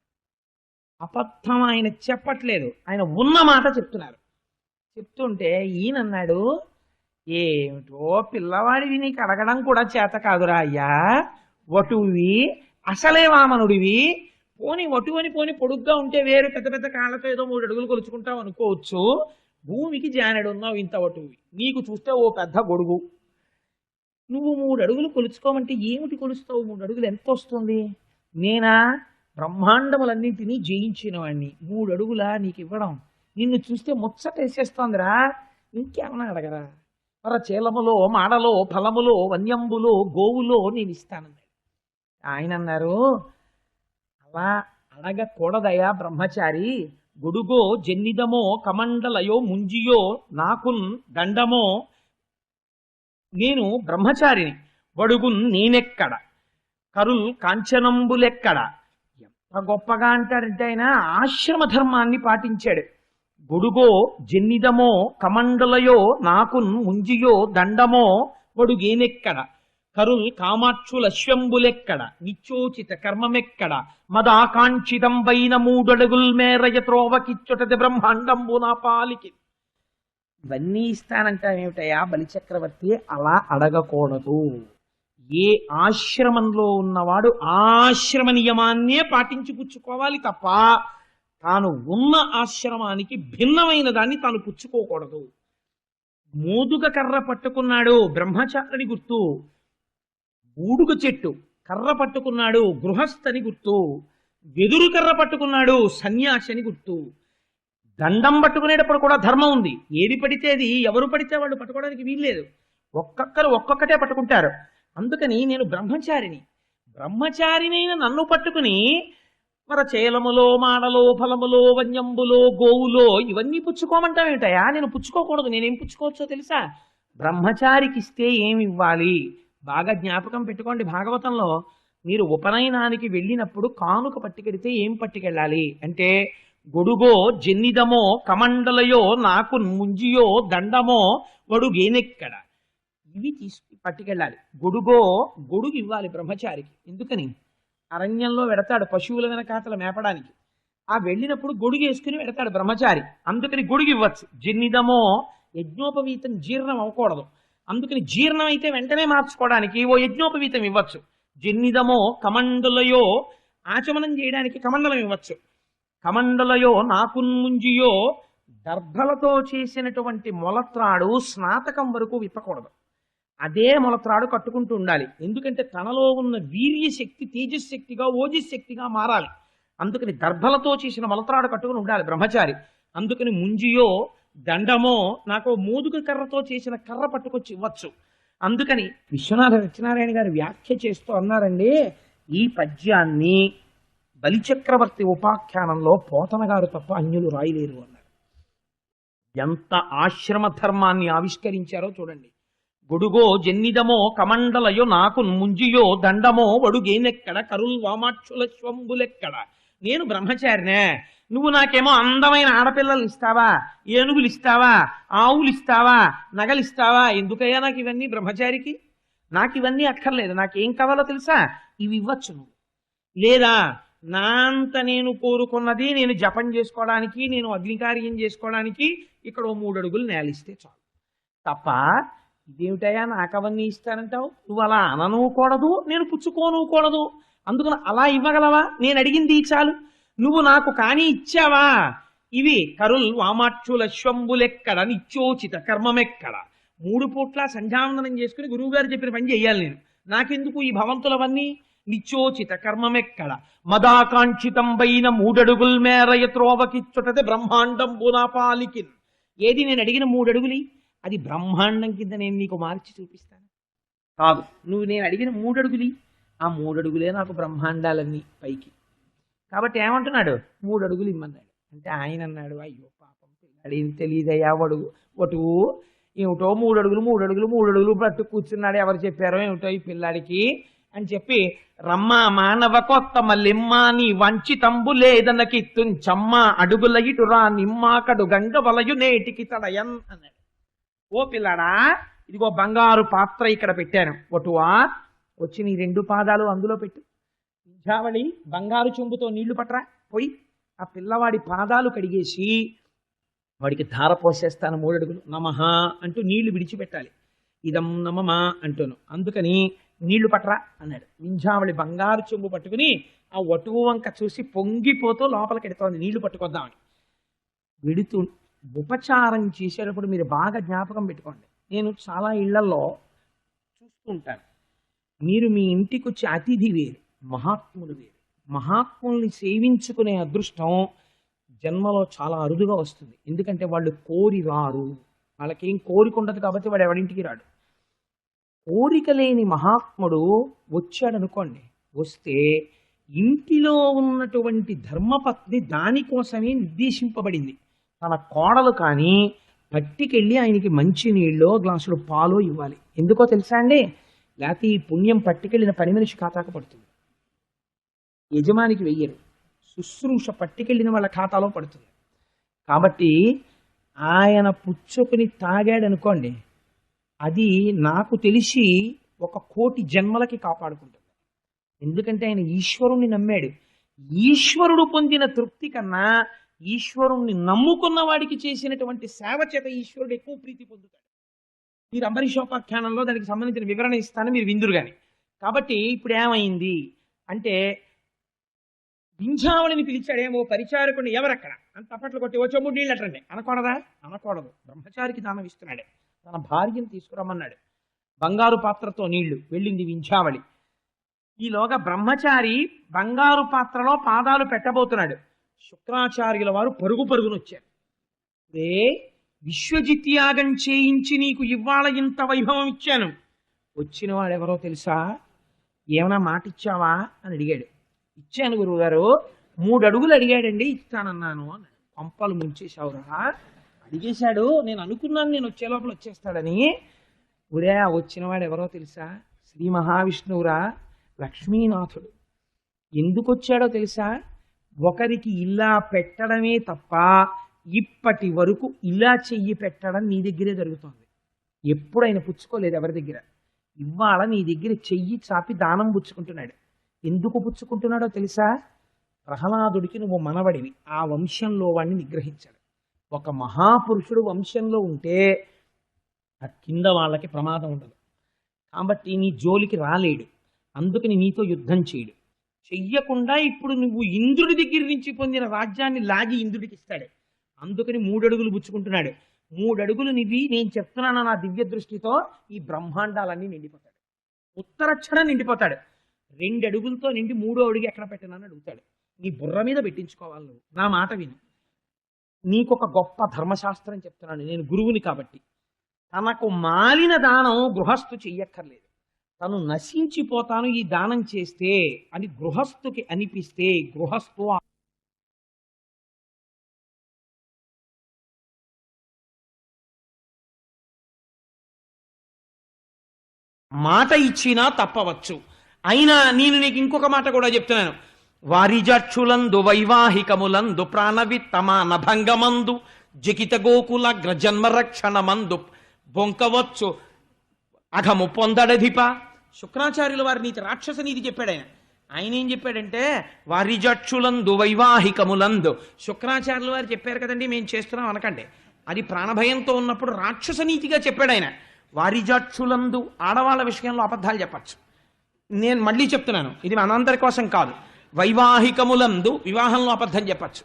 అబద్ధం ఆయన చెప్పట్లేదు, ఆయన ఉన్న మాట చెప్తున్నారు. చెప్తుంటే ఈయనన్నాడు, ఏమిటో పిల్లవాడివి, నీకు అడగడం కూడా చేత కాదురా అయ్యా. వటువి, అసలే వామనుడివి. పోని పొడుగ్గా ఉంటే వేరు, పెద్ద పెద్ద కాళ్ళతో ఏదో 3 అడుగులు కొలుచుకుంటావు అనుకోవచ్చు. భూమికి జానెడు ఉన్నావు ఇంత వటువి. నీకు చూస్తే ఓ పెద్ద గొడుగు. నువ్వు 3 అడుగులు కొలుచుకోమంటే ఏమిటి కొలుస్తావు? 3 అడుగులు ఎంత వస్తుంది? నేనా బ్రహ్మాండములన్నింటినీ జయించిన వాడిని, 3 అడుగులా నీకు ఇవ్వడం నిన్ను చూస్తే ముచ్చటేసేస్తోందిరా. ఇంకేమన్నా అడగరా? చేలములో మాడలో ఫలములో వన్యంబులో గోవులో నేను ఇస్తానన్నాడు. ఆయన అన్నారు, అలా అడగకూడదయా బ్రహ్మచారి. గొడుగో జన్నిదమో కమండలయో ముంజియో నాకున్ దండమో నేను బ్రహ్మచారిని. వడుగున్ నేనెక్కడ కరుల్ కాంచనంబులెక్కడ. ఎంత గొప్పగా అంటారంటే ఆయన ఆశ్రమ ధర్మాన్ని పాటించాడు. గొడుగో జన్నిదమో కమండలయో నాకు ముంజియో దండమో వడుగేనెక్కడ కరుల్ కామాక్షుల శ్వంబులెక్కడ నిత్యోచిత కర్మమెక్కడ మదాకాంక్షితంబైన మూడడుగుల్ మేరయ త్రోవకిచ్చుటది బ్రహ్మాండంబు నా పాలికి. ఇవన్నీ ఇస్తానంటావేమిటయా బలిచక్రవర్తి? అలా అడగకూడదు. ఏ ఆశ్రమంలో ఉన్నవాడు ఆశ్రమ నియమాన్నే పాటించి పుచ్చుకోవాలి తప్ప తాను ఉన్న ఆశ్రమానికి భిన్నమైన దాన్ని తాను పుచ్చుకోకూడదు. మోదుగ కర్ర పట్టుకున్నాడు బ్రహ్మచారిని గుర్తు, బూడుగ చెట్టు కర్ర పట్టుకున్నాడు గృహస్థని గుర్తు, వెదురు కర్ర పట్టుకున్నాడు సన్యాసిని గుర్తు. దండం పట్టుకునేటప్పుడు కూడా ధర్మం ఉంది. ఏది పడితే అది ఎవరు పడితే వాళ్ళు పట్టుకోవడానికి వీల్లేదు. ఒక్కొక్కరు ఒక్కొక్కటే పట్టుకుంటారు. అందుకని నేను బ్రహ్మచారినైన నన్ను పట్టుకుని మరి చేలములో మాడలో ఫలములో వన్యంబులో గోవులో ఇవన్నీ పుచ్చుకోమంటావేమిటయా? నేను పుచ్చుకోకూడదు. నేనేం పుచ్చుకోవచ్చో తెలుసా? బ్రహ్మచారికి ఇస్తే ఏమి ఇవ్వాలి? బాగా జ్ఞాపకం పెట్టుకోండి. భాగవతంలో మీరు ఉపనయనానికి వెళ్ళినప్పుడు కానుక పట్టుకెడితే ఏం పట్టుకెళ్ళాలి అంటే, గొడుగో జన్నిదమో కమండలయో నాకు ముంజియో దండమో వడుగేనెక్కడ, ఇవి పట్టుకెళ్ళాలి. గొడుగు ఇవ్వాలి బ్రహ్మచారికి. ఎందుకని? అరణ్యంలో వెడతాడు పశువుల వెనకాతల మేపడానికి. ఆ వెళ్ళినప్పుడు గొడుగు వేసుకుని వెడతాడు బ్రహ్మచారి. అందుకని గొడుగు ఇవ్వచ్చు. జన్నిదమో యజ్ఞోపవీతం జీర్ణం అవ్వకూడదు. అందుకని జీర్ణం అయితే వెంటనే మార్చుకోవడానికి ఓ యజ్ఞోపవీతం ఇవ్వచ్చు. జన్నిదమో కమండలయో ఆచమనం చేయడానికి కమండలం ఇవ్వచ్చు. కమండలయో నాకున్ముంజియో దర్భలతో చేసినటువంటి మొలత్రాడు స్నాతకం వరకు విప్పకూడదు. అదే మొలత్రాడు కట్టుకుంటూ ఉండాలి. ఎందుకంటే తనలో ఉన్న వీర్య శక్తి తేజశక్తిగా ఓజశక్తిగా మారాలి. అందుకని దర్భలతో చేసిన మొలత్రాడు కట్టుకుని ఉండాలి బ్రహ్మచారి. అందుకని ముంజియో దండమో నాకు మోదుగ కర్రతో చేసిన కర్ర పట్టుకొచ్చి ఇవ్వచ్చు. అందుకని విశ్వనాథ సత్యనారాయణ గారు వ్యాఖ్య చేస్తూ అన్నారండి, ఈ పద్యాన్ని బలిచక్రవర్తి ఉపాఖ్యానంలో పోతన గారు తప్ప అన్యులు రాయలేరు అన్నారు. ఎంత ఆశ్రమ ధర్మాన్ని ఆవిష్కరించారో చూడండి. గొడుగో జన్నిదమో కమండలయో నాకు ముంజియో దండమో వడుగేనెక్కడ కరుల్ వామాక్షుల శ్వంబులెక్కడ. నేను బ్రహ్మచారినే, నువ్వు నాకేమో అందమైన ఆడపిల్లలు ఇస్తావా, ఏనుగులు ఇస్తావా, ఆవులు ఇస్తావా, నగలు ఇస్తావా? ఎందుకయ్యా నాకు ఇవన్నీ? బ్రహ్మచారికి నాకు ఇవన్నీ అక్కర్లేదు. నాకేం కావాలో తెలుసా? ఇవి ఇవ్వచ్చు నువ్వు. లేదా నా అంత నేను కోరుకున్నది నేను జపం చేసుకోవడానికి, నేను అగ్నికార్యం చేసుకోవడానికి ఇక్కడ ఓ 3 అడుగులు నేలిస్తే చాలు తప్ప ఇదేమిటయా నాకు అవన్నీ ఇస్తానంటావు? నువ్వు అలా అననుకూడదు, నేను పుచ్చుకోనుకూడదు. అందుకని అలా ఇవ్వగలవా? నేను అడిగింది చాలు. నువ్వు నాకు కానీ ఇచ్చావా? ఇవి కరుల్ వామాక్షుల శ్వంబులెక్కడ నిత్యోచిత కర్మమెక్కడ. 3 పూట్ల సంధ్యావందనం చేసుకుని గురువుగారు చెప్పిన పని చెయ్యాలి నేను. నాకెందుకు ఈ భవంతులవన్నీ? నిత్యోచిత కర్మమెక్కడ మదాకాంక్షితంబైన 3 అడుగుల్ మేరయ త్రోవకిచ్చుటది బ్రహ్మాండంబు నా పాలికిన్. ఏది నేను అడిగిన 3 అడుగులి? అది బ్రహ్మాండం కింద నేను నీకు మార్చి చూపిస్తాను. కాదు, నువ్వు నేను అడిగిన 3 అడుగులి, ఆ 3 అడుగులే నాకు బ్రహ్మాండాలన్నీ పైకి. కాబట్టి ఏమంటున్నాడు? 3 అడుగులు ఇమ్మన్నాడు. అంటే ఆయన అన్నాడు, అయ్యో పాపం పిల్లాడు ఏం తెలియదయ్యా, వటు ఏమిటో 3 అడుగులు పట్టు కూర్చున్నాడు, ఎవరు చెప్పారో ఏమిటో ఈ పిల్లాడికి అని చెప్పి, రమ్మ మానవ కొత్త మల్లెమ్మ నీ వంచితంబు లేదనకిత్తుంచమ్మ అడుగుల ఇటురా నిమ్మాకడు గంగ వలయు నేటికి తడయన్ అన్నాడు. ఓ పిల్లాడా, ఇదిగో బంగారు పాత్ర ఇక్కడ పెట్టాను, ఒటువా వచ్చి నీ 2 పాదాలు అందులో పెట్టు. వింధ్యావళి బంగారు చెంబుతో నీళ్లు పట్టరా పోయి ఆ పిల్లవాడి పాదాలు కడిగేసి వాడికి ధార పోసేస్తాను 3 అడుగులు. నమః అంటూ నీళ్లు విడిచిపెట్టాలి. ఇదం నమమ అంటూను. అందుకని నీళ్లు పట్టరా అన్నాడు. వింధ్యావళి బంగారు చెంబు పట్టుకుని ఆ వటువు వంక చూసి పొంగిపోతూ లోపలికి ఎడుతోంది నీళ్లు పట్టుకొద్దామని. విడుతూ ఉపచారం చేసేటప్పుడు మీరు బాగా జ్ఞాపకం పెట్టుకోండి. నేను చాలా ఇళ్లలో చూస్తూ ఉంటాను. మీరు మీ ఇంటికి వచ్చే అతిథి వేరు, మహాత్ములు వేరు. మహాత్ముల్ని సేవించుకునే అదృష్టం జన్మలో చాలా అరుదుగా వస్తుంది. ఎందుకంటే వాళ్ళు కోరి రారు, వాళ్ళకేం కోరిక ఉండదు కాబట్టి వాడు ఎవరింటికి రాడు. కోరిక లేని మహాత్ముడు వచ్చాడు అనుకోండి, వస్తే ఇంటిలో ఉన్నటువంటి ధర్మపత్ని దానికోసమే నిర్దేశింపబడింది. తన కోడలు కానీ పట్టికెళ్ళి ఆయనకి మంచి నీళ్ళో గ్లాసులు పాలో ఇవ్వాలి. ఎందుకో తెలుసా అండి? లేకపోతే ఈ పుణ్యం పట్టుకెళ్ళిన పని మనిషి ఖాతాకు పడుతుంది, యజమానికి వెయ్యరు. శుశ్రూష పట్టుకెళ్ళిన వాళ్ళ ఖాతాలో పడుతుంది. కాబట్టి ఆయన పుచ్చుకుని తాగాడు అనుకోండి, అది నాకు తెలిసి 1,000,000 జన్మలకి కాపాడుకుంటుంది. ఎందుకంటే ఆయన ఈశ్వరుణ్ణి నమ్మాడు. ఈశ్వరుడు పొందిన తృప్తి కన్నా ఈశ్వరుణ్ణి నమ్ముకున్న వాడికి చేసినటువంటి సేవ చేత ఈశ్వరుడు ఎక్కువ ప్రీతి పొందుతాడు. మీరు అంబరీషోపాఖ్యానంలో దానికి సంబంధించిన వివరణ ఇస్తాను, మీరు విందురు గాని. కాబట్టి ఇప్పుడు ఏమైంది అంటే, వింధ్యావళిని పిలిచాడేమో పరిచారకుడిని, ఎవరక్కడ అని తప్పట్లు కొట్టి వచ్చే 3 నీళ్ళు అట్టండి అనకూడదా? అనకూడదు. బ్రహ్మచారికి దానం ఇస్తున్నాడే, తన భార్యను తీసుకురమ్మన్నాడు. బంగారు పాత్రతో నీళ్లు వెళ్ళింది వింధ్యావళి. ఈలోగా బ్రహ్మచారి బంగారు పాత్రలో పాదాలు పెట్టబోతున్నాడు. శుక్రాచార్యుల వారు పరుగు పరుగును వచ్చారు. విశ్వజిత్ యాగం చేయించి నీకు ఇవాళ ఇంత వైభవం ఇచ్చాను, వచ్చిన వాడెవరో తెలుసా, ఏమైనా మాట ఇచ్చావా అని అడిగాడు. ఇచ్చాను గురువుగారు, 3 అడుగులు అడిగాడండి, ఇస్తానన్నాను అన్నాడు. పంపలు ముంచేశావురా, అడిగేశాడు, నేను అనుకున్నాను నేను వచ్చే లోపల వచ్చేస్తాడని. ఉరే వచ్చినవాడు ఎవరో తెలుసా, శ్రీ మహావిష్ణువురా, లక్ష్మీనాథుడు. ఎందుకు వచ్చాడో తెలుసా, ఒకరికి ఇలా పెట్టడమే తప్ప ఇప్పటి వరకు ఇలా చెయ్యి పెట్టడం నీ దగ్గరే జరుగుతోంది. ఎప్పుడు ఆయన పుచ్చుకోలేదు ఎవరి దగ్గర. ఇవాళ నీ దగ్గర చెయ్యి చాపి దానం పుచ్చుకుంటున్నాడు. ఎందుకు పుచ్చుకుంటున్నాడో తెలుసా, ప్రహ్లాదుడికి నువ్వు మనవడివి, ఆ వంశంలో వాడిని నిగ్రహించాడు. ఒక మహాపురుషుడు వంశంలో ఉంటే ఆ కింద వాళ్ళకి ప్రమాదం ఉండదు. కాబట్టి నీ జోలికి రాలేడు, అందుకని నీతో యుద్ధం చేయడు. చెయ్యకుండా ఇప్పుడు నువ్వు ఇంద్రుడి దగ్గర నుంచి పొందిన రాజ్యాన్ని లాగి ఇంద్రుడికి ఇస్తాడు. అందుకని 3 అడుగులు పుచ్చుకుంటున్నాడు. 3 అడుగులు నివి నేను చెప్తున్నాను నా దివ్య దృష్టితో, ఈ బ్రహ్మాండాలన్నీ నిండిపోతాడు. ఉత్తరక్షణం నిండిపోతాడు. 2 అడుగులతో నిండి 3వ అడుగు ఎక్కడ పెట్టినానని అడుగుతాడు. నీ బుర్ర మీద పెట్టించుకోవాలి నువ్వు. నా మాట విను. నీకొక గొప్ప ధర్మశాస్త్రం చెప్తున్నాను, నేను గురువుని కాబట్టి. తనకు మాలిన దానం గృహస్థు చెయ్యక్కర్లేదు. తను నశించిపోతాను ఈ దానం చేస్తే అని గృహస్థుకి అనిపిస్తే గృహస్థు మాట ఇచ్చినా తప్పవచ్చు. అయినా నేను నీకు ఇంకొక మాట కూడా చెప్తున్నాను. వారిజక్షులందు వైవాహికములందు ప్రాణవిత్తమా నభంగమందు జకిత గోకుల గ్రజన్మరక్షణమందు బొంకవచ్చు అఘము పొందడధిప. శుక్రాచార్యుల వారి నీతి రాక్షస నీతి చెప్పాడు ఆయన. ఆయన ఏం చెప్పాడంటే, వారిజక్షులందు వైవాహికములందు. శుక్రాచార్యుల వారు చెప్పారు కదండి, మేము చేస్తున్నాం అనకండి, అది ప్రాణభయంతో ఉన్నప్పుడు రాక్షస నీతిగా చెప్పాడు ఆయన. వారిజక్షులందు ఆడవాళ్ళ విషయంలో అబద్ధాలు చెప్పచ్చు. నేను మళ్ళీ చెప్తున్నాను, ఇది మనందరి కోసం కాదు. వైవాహికములందు వివాహంలో అబద్ధం చెప్పచ్చు.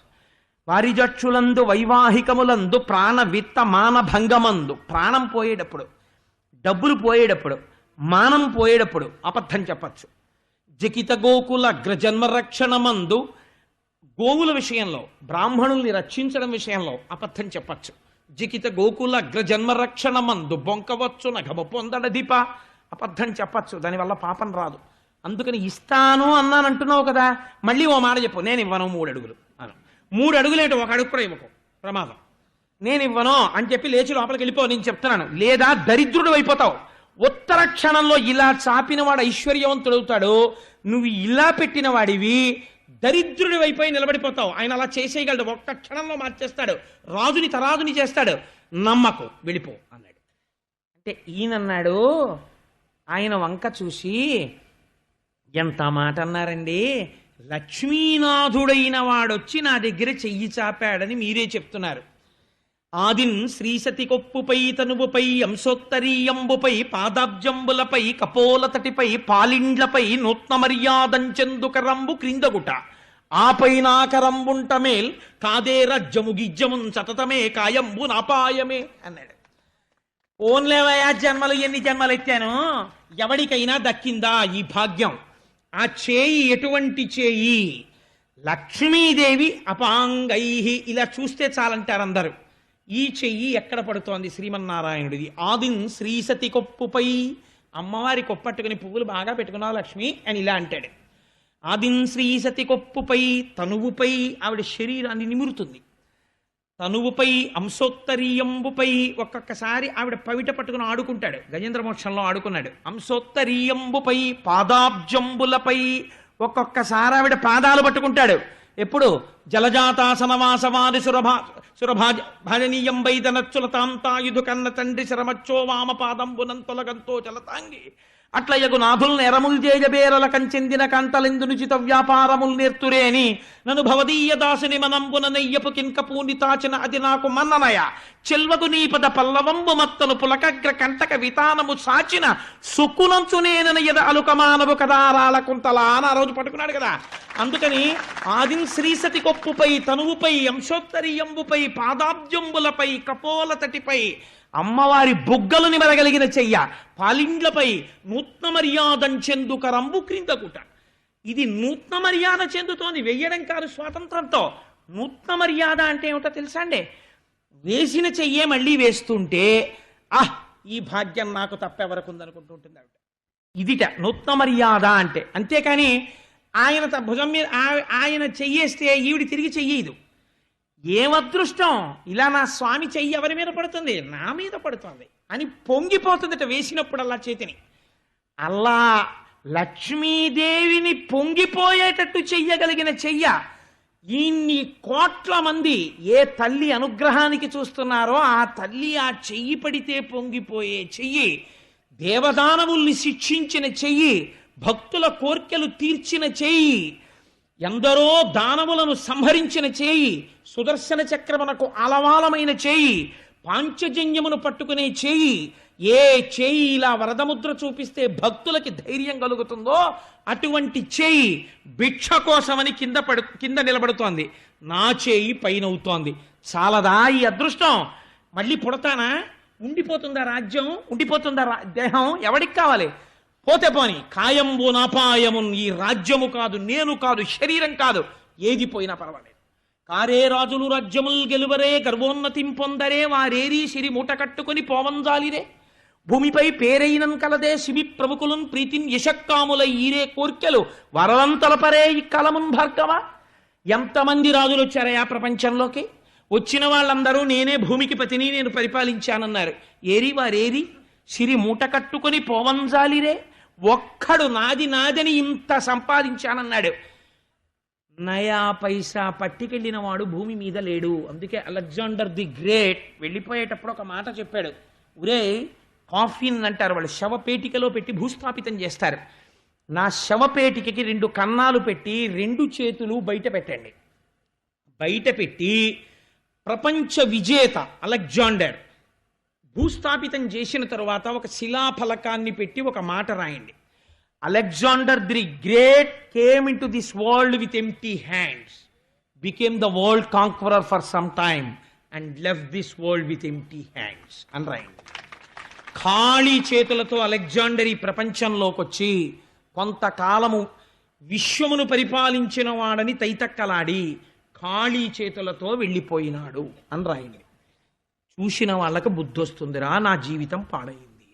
వారిజక్షులందు వైవాహికములందు ప్రాణ విత్త మానభంగమందు, ప్రాణం పోయేటప్పుడు, డబ్బులు పోయేటప్పుడు, మానం పోయేటప్పుడు అబద్ధం చెప్పచ్చు. జకిత గోకుల అగ్రజన్మరక్షణమందు, గోవుల విషయంలో బ్రాహ్మణుల్ని రక్షించడం విషయంలో అబద్ధం చెప్పచ్చు. జకిత గోకుల అగ్రజన్మరక్షణమందు బొంకవచ్చు నఘము పొందడధిప, అబద్ధం చెప్పచ్చు, దానివల్ల పాపం రాదు. అందుకని ఇస్తాను అన్నానంటున్నావు కదా, మళ్ళీ ఓ మాట చెప్పు, నేను ఇవ్వను 3 అడుగులు అను. 3 అడుగులేంటి, 1 అడుగు కూడా ఇవ్వకు, ప్రమాదం. నేను ఇవ్వను అని చెప్పి లేచి లోపలికి వెళ్ళిపో, నేను చెప్తున్నాను. లేదా దరిద్రుడు అయిపోతావు. ఉత్తర క్షణంలో ఇలా చాపిన వాడు ఐశ్వర్యవంతుడవుతాడు, నువ్వు ఇలా పెట్టిన వాడివి దరిద్రుడి వైపోయి నిలబడిపోతావు. ఆయన అలా చేసేయగలడు, 1 క్షణంలో మార్చేస్తాడు, రాజుని తరాజుని చేస్తాడు. నమ్మకు, వెళ్ళిపో అన్నాడు. అంటే ఈయనన్నాడు, ఆయన వంక చూసి, ఎంత మాట అన్నారండి, లక్ష్మీనాథుడైన వాడొచ్చి నా దగ్గర చెయ్యి చాపాడని మీరే చెప్తున్నారు. ఆదిన్ శ్రీసతి కొప్పుపై తనువుపై అంశోత్తరీయంబుపై పాదాబ్జంబులపై కపోలతటిపై పాలిండ్లపై నూత్న మర్యాదంచెందుకరంబు క్రిందగుట ఆపైనాకరంబుంటమేల్ కాదే రజ్జము గిజ్జమున్ సతతమే కాయంబు నాపాయమే అన్నాడు. ఓన్లేవయా జన్మలు ఎన్ని జన్మలు ఎత్తాను, ఎవడికైనా దక్కిందా ఈ భాగ్యం? ఆ చేయి ఎటువంటి చేయి? లక్ష్మీదేవి అపాంగై, ఇలా చూస్తే చాలంటారు అందరూ. ఈ చెయ్యి ఎక్కడ పడుతోంది? శ్రీమన్నారాయణుడిది. ఆదిన్ శ్రీసతి కొప్పుపై, అమ్మవారి కొప్పట్టుకుని పువ్వులు బాగా పెట్టుకున్నావు లక్ష్మి అని ఇలా అంటాడు. ఆదిన్ శ్రీసతి కొప్పుపై తనువుపై, ఆవిడ శరీరాన్ని నిమురుతుంది. తనువుపై అంశోత్తరీయంబుపై, ఒక్కొక్కసారి ఆవిడ పవిట పట్టుకుని ఆడుకుంటాడు, గజేంద్ర మోక్షంలో ఆడుకున్నాడు. అంశోత్తరీయంబుపై పాదాబ్జంబులపై, ఒక్కొక్కసారి ఆవిడ పాదాలు పట్టుకుంటాడు. ఎప్పుడు? జలజాతాసనవాసవాది సురభాజ భాజనీయం వైదనచ్చులతాంతాయుధు కన్న తండ్రి శరమచ్చో వామపాదంబునం తొలగంతో చలతాంగి అట్లయగు నాథుల్ నెరముల్ జేజబేరల కంచెందిన కంటలెందునుచిత వ్యాపారముల్ నేర్తురేని నన్ను భవదీయ దాసుని మనంబున నెయ్యపు కింకపూని తాచిన అది నాకు మన్ననయ చెల్వగు నీపద పల్లవంబు మత్తను పులకగ్ర కంటక వితానము సాచిన సుక్కునంచునేన ఎద అలుకమానవు కదారాల కుంతలా అని ఆ రోజు పట్టుకున్నాడు కదా. అందుకని ఆదిం శ్రీసతి కొప్పుపై తనువుపై అంశోత్తరీయంబుపై పాదాబ్జంబులపై కపోల తటిపై అమ్మవారి బుగ్గలు నిమరగలిగిన చెయ్య పాలిండ్లపై నూత్న మర్యాదంచెందు కరంబు క్రిందకుట. ఇది నూత్న మర్యాద చెందుతోంది, వెయ్యడం కాదు స్వాతంత్రంతో. నూత్న మర్యాద అంటే ఏమిటో తెలుసా అండి? వేసిన చెయ్యే మళ్ళీ వేస్తుంటే ఈ భాగ్యం నాకు తప్పెవరకుందనుకుంటూ ఉంటుంది ఆవిడ. ఇదిట నూత్న మర్యాద అంటే. అంతేకాని ఆయన భుజం మీద ఆయన చెయ్యేస్తే ఈవిడి తిరిగి చెయ్యదు. ఏమదృష్టం, ఇలా నా స్వామి చెయ్యి ఎవరి మీద పడుతుంది, నా మీద పడుతుంది అని పొంగిపోతుందట వేసినప్పుడల్లా చేతిని. అలా లక్ష్మీదేవిని పొంగిపోయేటట్టు చెయ్యగలిగిన చెయ్య ఇన్ని కోట్ల మంది ఏ తల్లి అనుగ్రహానికి చూస్తున్నారో ఆ తల్లి ఆ చెయ్యి పడితే పొంగిపోయే చెయ్యి, దేవదానవుల్ని శిక్షించిన చెయ్యి, భక్తుల కోర్కెలు తీర్చిన చెయ్యి, ఎందరో దానవులను సంహరించిన చేయి, సుదర్శన చక్రమునకు అలవాలమైన చేయి, పాంచజన్యమును పట్టుకునే చేయి. ఏ చేయి ఇలా వరదముద్ర చూపిస్తే భక్తులకి ధైర్యం కలుగుతుందో అటువంటి చేయి భిక్ష కోసమని కింద నిలబడుతోంది. నా చేయి పైనవుతోంది. చాలదా ఈ అదృష్టం? మళ్ళీ పుడతానా? ఉండిపోతుందా రాజ్యం? ఉండిపోతుందా దేహం? ఎవడికి కావాలి? పోతే పోని కాయంబు నాపాయమున్, ఈ రాజ్యము కాదు, నేను కాదు, శరీరం కాదు, ఏది పోయినా పర్వాలేదు. కారే రాజులు రాజ్యముల్ గెలువరే గర్వోన్నతిం పొందరే వారేరీ సిరి మూట కట్టుకుని పోవంజాలిరే భూమిపై పేరైనం కలదే శిబి ప్రముఖులున్ ప్రీతిన్ యశక్కాముల ఈరే కోర్కెలు వరలంతలపరే ఈ కలమున్ భార్గవ. ఎంతమంది రాజులు వచ్చారయా ప్రపంచంలోకి? వచ్చిన వాళ్ళందరూ నేనే భూమికి పతిని, నేను పరిపాలించానన్నారు. ఏరి వారేరి సిరి మూట కట్టుకుని పోవంజాలిరే. ఒక్కడు నాది నాదని ఇంత సంపాదించానన్నాడు. నయా పైసా పట్టికెళ్ళిన వాడు భూమి మీద లేడు. అందుకే అలెగ్జాండర్ ది గ్రేట్ వెళ్ళిపోయేటప్పుడు ఒక మాట చెప్పాడు. ఒరే, కాఫిన్ అంటారు వాళ్ళు, శవపేటికలో పెట్టి భూస్థాపితం చేస్తారు. నా శవపేటికకి 2 కన్నాలు పెట్టి 2 చేతులు బయట పెట్టండి. బయట పెట్టి ప్రపంచ విజేత అలెగ్జాండర్ భూస్థాపితం చేసిన తరువాత ఒక శిలాఫలకాన్ని పెట్టి ఒక మాట రాయండి. Alexander the great came in to this world with empty hands, became the world conqueror for some time and left this world with empty hands అని రాయండి. ఖాళీ చేతులతో అలెగ్జాండర్ ఈ ప్రపంచంలోకి వచ్చి కొంతకాలము విశ్వమును పరిపాలించిన వాడని తైతక్కలాడి ఖాళీ చేతులతో వెళ్ళిపోయినాడు అని రాయండి. చూసిన వాళ్ళకు బుద్ధి వస్తుందిరా, నా జీవితం పాడైంది.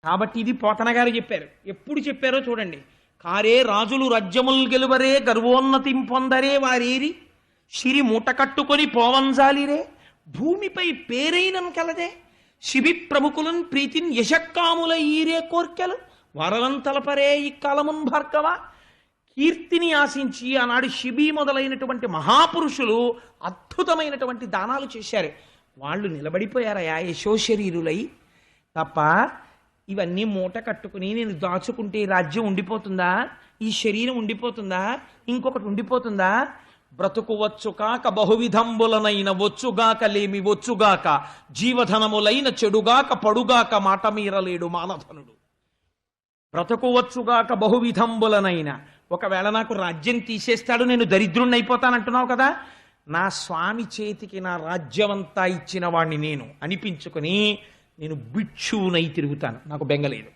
కాబట్టి ఇది పోతన గారు చెప్పారు. ఎప్పుడు చెప్పారో చూడండి. కారే రాజులు రాజ్యముల్ గెలువరే గర్వోన్నతిం పొందరే వారేరి సిరి మూట కట్టుకొని పోవంజాలిరే భూమిపై పేరైనం కలదే శిబి ప్రముఖులను ప్రీతిన్ యశక్కాముల ఈరే కోర్కెలు వరలంతలపరే ఈ కాలమున్ భార్గవ. కీర్తిని ఆశించి ఆనాడు శిబి మొదలైనటువంటి మహాపురుషులు అద్భుతమైనటువంటి దానాలు చేశారు. వాళ్ళు నిలబడిపోయారయా యశోశరీరులై. తప్ప ఇవన్నీ మూట కట్టుకుని నేను దాచుకుంటే ఈ రాజ్యం ఉండిపోతుందా? ఈ శరీరం ఉండిపోతుందా? ఇంకొకటి ఉండిపోతుందా? బ్రతుకు వచ్చుగాక బహువిధంబులనైన వచ్చుగాక లేమి వచ్చుగాక జీవధనములైన చెడుగాక పడుగాక మాట మీరలేడు మానధనుడు. బ్రతుకు వచ్చుగాక బహువిధంబులనైన, ఒకవేళ నాకు రాజ్యం తీసేస్తాడు, నేను దరిద్రుణ్ణి అయిపోతానంటున్నావు కదా, నా స్వామి చేతికి నా రాజ్యమంతా ఇచ్చిన వాడిని నేను అనిపించుకుని నేను భిక్షువునై తిరుగుతాను, నాకు బెంగలేదు.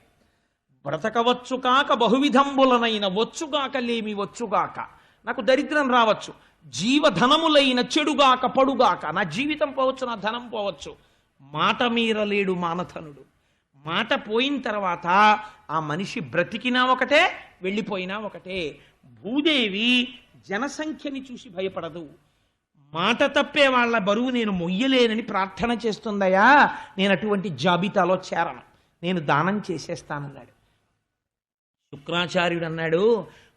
బ్రతకవచ్చు కాక బహువిధంబులనైన వచ్చుగాక లేమి వచ్చుగాక, నాకు దరిద్రం రావచ్చు, జీవధనములైన చెడుగాక పడుగాక, నా జీవితం పోవచ్చు, నా ధనం పోవచ్చు, మాట మీరలేడు మానధనుడు. మాట పోయిన తర్వాత ఆ మనిషి బ్రతికినా ఒకటే, వెళ్ళిపోయినా ఒకటే. భూదేవి జనసంఖ్యని చూసి భయపడదు. మాట తప్పే వాళ్ళ బరువు నేను మొయ్యలేనని ప్రార్థన చేస్తుందయా, నేను అటువంటి జాబితాలో చేరను, నేను దానం చేసేస్తానన్నాడు. శుక్రాచార్యుడు అన్నాడు,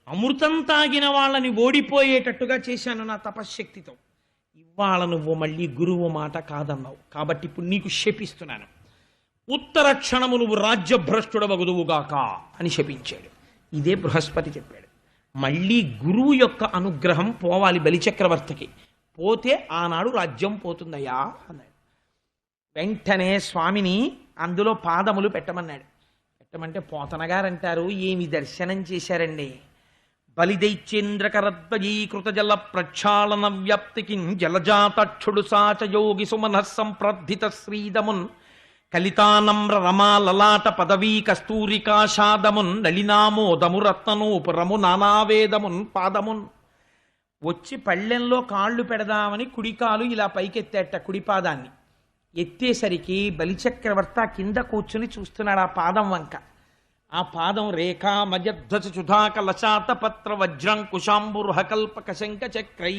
అమృతం తాగిన వాళ్ళని ఓడిపోయేటట్టుగా చేశాను నా తపశ్శక్తితో. ఇవాళ నువ్వు మళ్ళీ గురువు మాట కాదన్నావు, కాబట్టి ఇప్పుడు నీకు శపిస్తున్నాను. ఉత్తర క్షణము నువ్వు రాజ్యభ్రష్టుడవగుదువుగాక అని శపించాడు. ఇదే బృహస్పతి చెప్పాడు. మళ్ళీ గురువు యొక్క అనుగ్రహం పోవాలి బలిచక్రవర్తికి, పోతే ఆనాడు రాజ్యం పోతుందయ్యా అన్నాడు. వెంటనే స్వామిని అందులో పాదములు పెట్టమన్నాడు. పెట్టమంటే పోతన గారు అంటారు, ఏమి దర్శనం చేశారండి. బలిదైచ్చేంద్రకరద్వయీకృత జల ప్రక్షాళన వ్యాప్తికి జలజాతక్షుడు సాచ యోగి సుమన సంప్రద్ధిత శ్రీదమున్ కలితానమ్ర రమా లలాట పదవీ కస్తూరికాషాదమున్ నళినామోదము రత్ననూపురము నానావేదమున్ పాదమున్. వచ్చి పళ్ళెంలో కాళ్ళు పెడదామని కుడికాలు ఇలా పైకెత్తేట, కుడిపాదాన్ని ఎత్తేసరికి బలిచక్రవర్తి కింద కూర్చుని చూస్తున్నాడు ఆ పాదం వంక. ఆ పాదం రేఖా మజధ్వజ సుధాకలశాత పత్ర వజ్రంకుశాంబుర్హకల్పక శంఖ చక్రై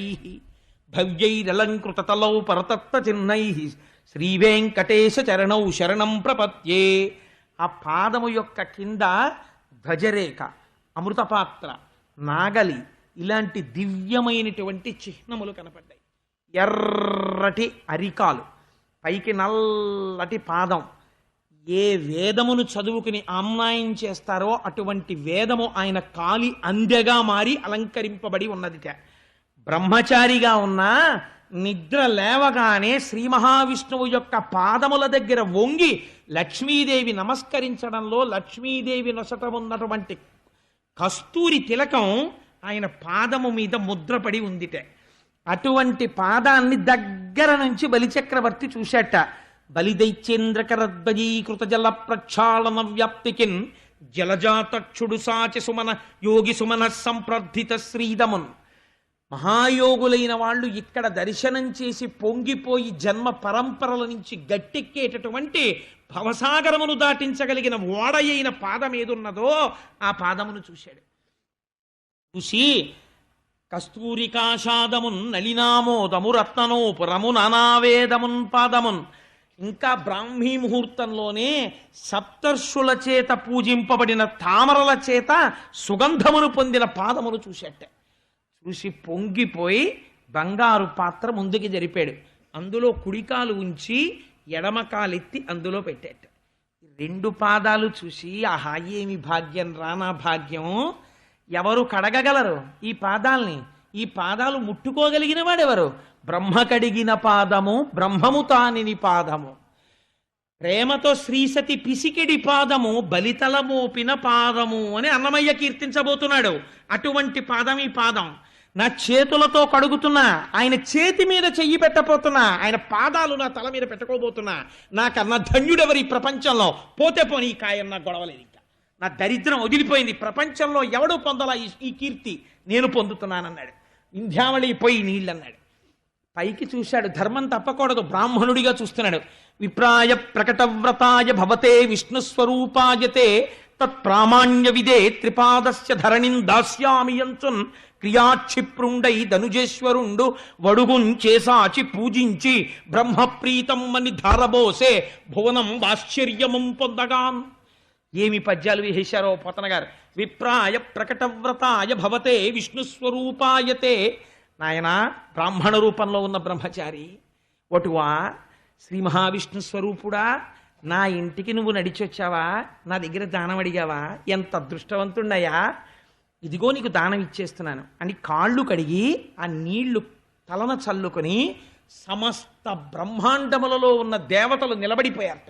భవ్యైరలంకృత తలౌ పరతత్వ చిహ్నై శ్రీవేంకటేశ చరణౌ శరణం ప్రపత్యే. ఆ పాదము యొక్క కింద ధ్వజరేఖ, అమృతపాత్ర, నాగలి ఇలాంటి దివ్యమైనటువంటి చిహ్నములు కనపడ్డాయి. ఎర్రటి అరికాలు, పైకి నల్లటి పాదం. ఏ వేదమును చదువుకుని ఆమ్నాయం చేస్తారో అటువంటి వేదము ఆయన కాలి అందెగా మారి అలంకరింపబడి ఉన్నదిట. బ్రహ్మచారిగా ఉన్న నిద్ర లేవగానే శ్రీ మహావిష్ణువు యొక్క పాదముల దగ్గర వంగి లక్ష్మీదేవి నమస్కరించడంలో లక్ష్మీదేవి నొసట ఉన్నటువంటి కస్తూరి తిలకం ఆయన పాదము మీద ముద్రపడి ఉందిట. అటువంటి పాదాన్ని దగ్గర నుంచి బలిచక్రవర్తి చూశాట. బలిదైచ్చేంద్రకరద్వయీకృత జల ప్రక్షాళన వ్యాప్తికిన్ జలజాతక్షుడు సాచి సుమన యోగి సుమన సంప్రద్ధిత శ్రీదమున్. మహాయోగులైన వాళ్ళు ఇక్కడ దర్శనం చేసి పొంగిపోయి జన్మ పరంపరల నుంచి గట్టెక్కేటటువంటి భవసాగరమును దాటించగలిగిన ఓడయైన పాదం ఏదున్నదో ఆ పాదమును చూశాడు. చూసి కస్తూరికాషాదమున్ నళినామోదము రత్ననోపురము నానావేదమున్ పాదమున్. ఇంకా బ్రాహ్మీ ముహూర్తంలోనే సప్తర్షుల చేత పూజింపబడిన తామరల చేత సుగంధమును పొందిన పాదమును చూసేట. చూసి పొంగిపోయి బంగారు పాత్ర ముందుకి జరిపాడు. అందులో కుడికాలు ఉంచి ఎడమకాలెత్తి అందులో పెట్టేట. రెండు పాదాలు చూసి ఆహా ఏమి భాగ్యం రానా భాగ్యం, ఎవరు కడగగలరు ఈ పాదాల్ని? ఈ పాదాలు ముట్టుకోగలిగిన వాడెవరు? బ్రహ్మ కడిగిన పాదము, బ్రహ్మము తానిని పాదము. ప్రేమతో శ్రీసతి పిసికిడి పాదము, బలితల మోపిన పాదము అని అన్నమయ్య కీర్తించబోతున్నాడు. అటువంటి పాదం ఈ పాదం. నా చేతులతో కడుగుతున్నా, ఆయన చేతి మీద చెయ్యి పెట్టబోతున్నా, ఆయన పాదాలు నా తల మీద పెట్టుకోబోతున్నా. నాకన్నా ధన్యుడెవరి ప్రపంచంలో? పోతే పోనీ ఈ కాయం నాకు గొడవలేదు, ఇంకా నా దరిద్రం వదిలిపోయింది, ప్రపంచంలో ఎవడూ పొందలా ఈ కీర్తి, నేను పొందుతున్నానన్నాడు. వింధ్యావళి పోయి నీళ్ళన్నాడు. పైకి చూశాడు, ధర్మం తప్పకూడదు, బ్రాహ్మణుడిగా చూస్తున్నాడు. విప్రాయ ప్రకటవ్రతాయ భవతే విష్ణుస్వరూపాయతే తత్ప్రామాణ్య విదే త్రిపాదస్య ధరణిం దాస్యామి యంచున్ క్రియాక్షిప్రుండై ధనుజేశ్వరుండు వడుగున్ చేసాచి పూజించి బ్రహ్మప్రీతం అని ధారబోసే భువనం ఆశ్చర్యమం పొందగాన్. ఏమి పద్యాలు వేశారో పోతన గారు. విప్రాయ ప్రకటవ్రతాయ భవతే విష్ణుస్వరూపాయతే. నాయన బ్రాహ్మణ రూపంలో ఉన్న బ్రహ్మచారి వటువా, శ్రీ మహావిష్ణు స్వరూపుడా, నా ఇంటికి నువ్వు నడిచొచ్చావా? నా దగ్గర దానం అడిగావా? ఎంత అదృష్టవంతుడయ్యా, ఇదిగో నీకు దానం ఇచ్చేస్తున్నాను అని కాళ్ళు కడిగి ఆ నీళ్లు తలన చల్లుకొని సమస్త బ్రహ్మాండములలో ఉన్న దేవతలు నిలబడిపోయారట.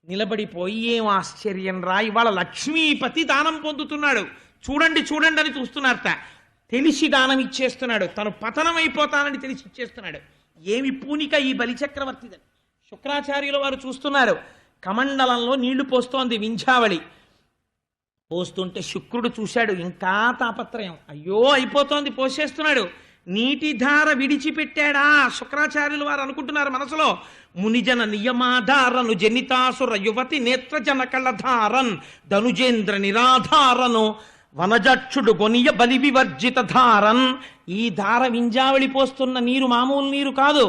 నిలబడిపోయి ఏం ఆశ్చర్యం రా, ఇవాళ లక్ష్మీపతి దానం పొందుతున్నాడు, చూడండి చూడండి అని చూస్తున్నారట. తెలిసి దానం ఇచ్చేస్తున్నాడు, తను పతనం అయిపోతానని తెలిసి ఇచ్చేస్తున్నాడు. ఏమి పూనిక ఈ బలిచక్రవర్తిదని శుక్రాచార్యుల వారు చూస్తున్నారు. కమండలంలో నీళ్లు పోస్తోంది వింధ్యావళి. పోస్తుంటే శుక్రుడు చూశాడు, ఇంకా తాపత్రయం, అయ్యో అయిపోతోంది, పోసేస్తున్నాడు. నీటి ధార విడిచిపెట్టాడా? శుక్రాచార్యులు వారు అనుకుంటున్నారు మనసులో, మునిజన నియమాధారను జనితాసుర యువతి నేత్రజన కళధారన్ ధనుజేంద్ర నిరాధారను వనజక్షుడు గొనియ బలి వివర్జిత ధారన్. ఈ ధార వింజావళి పోస్తున్న నీరు మామూలు నీరు కాదు,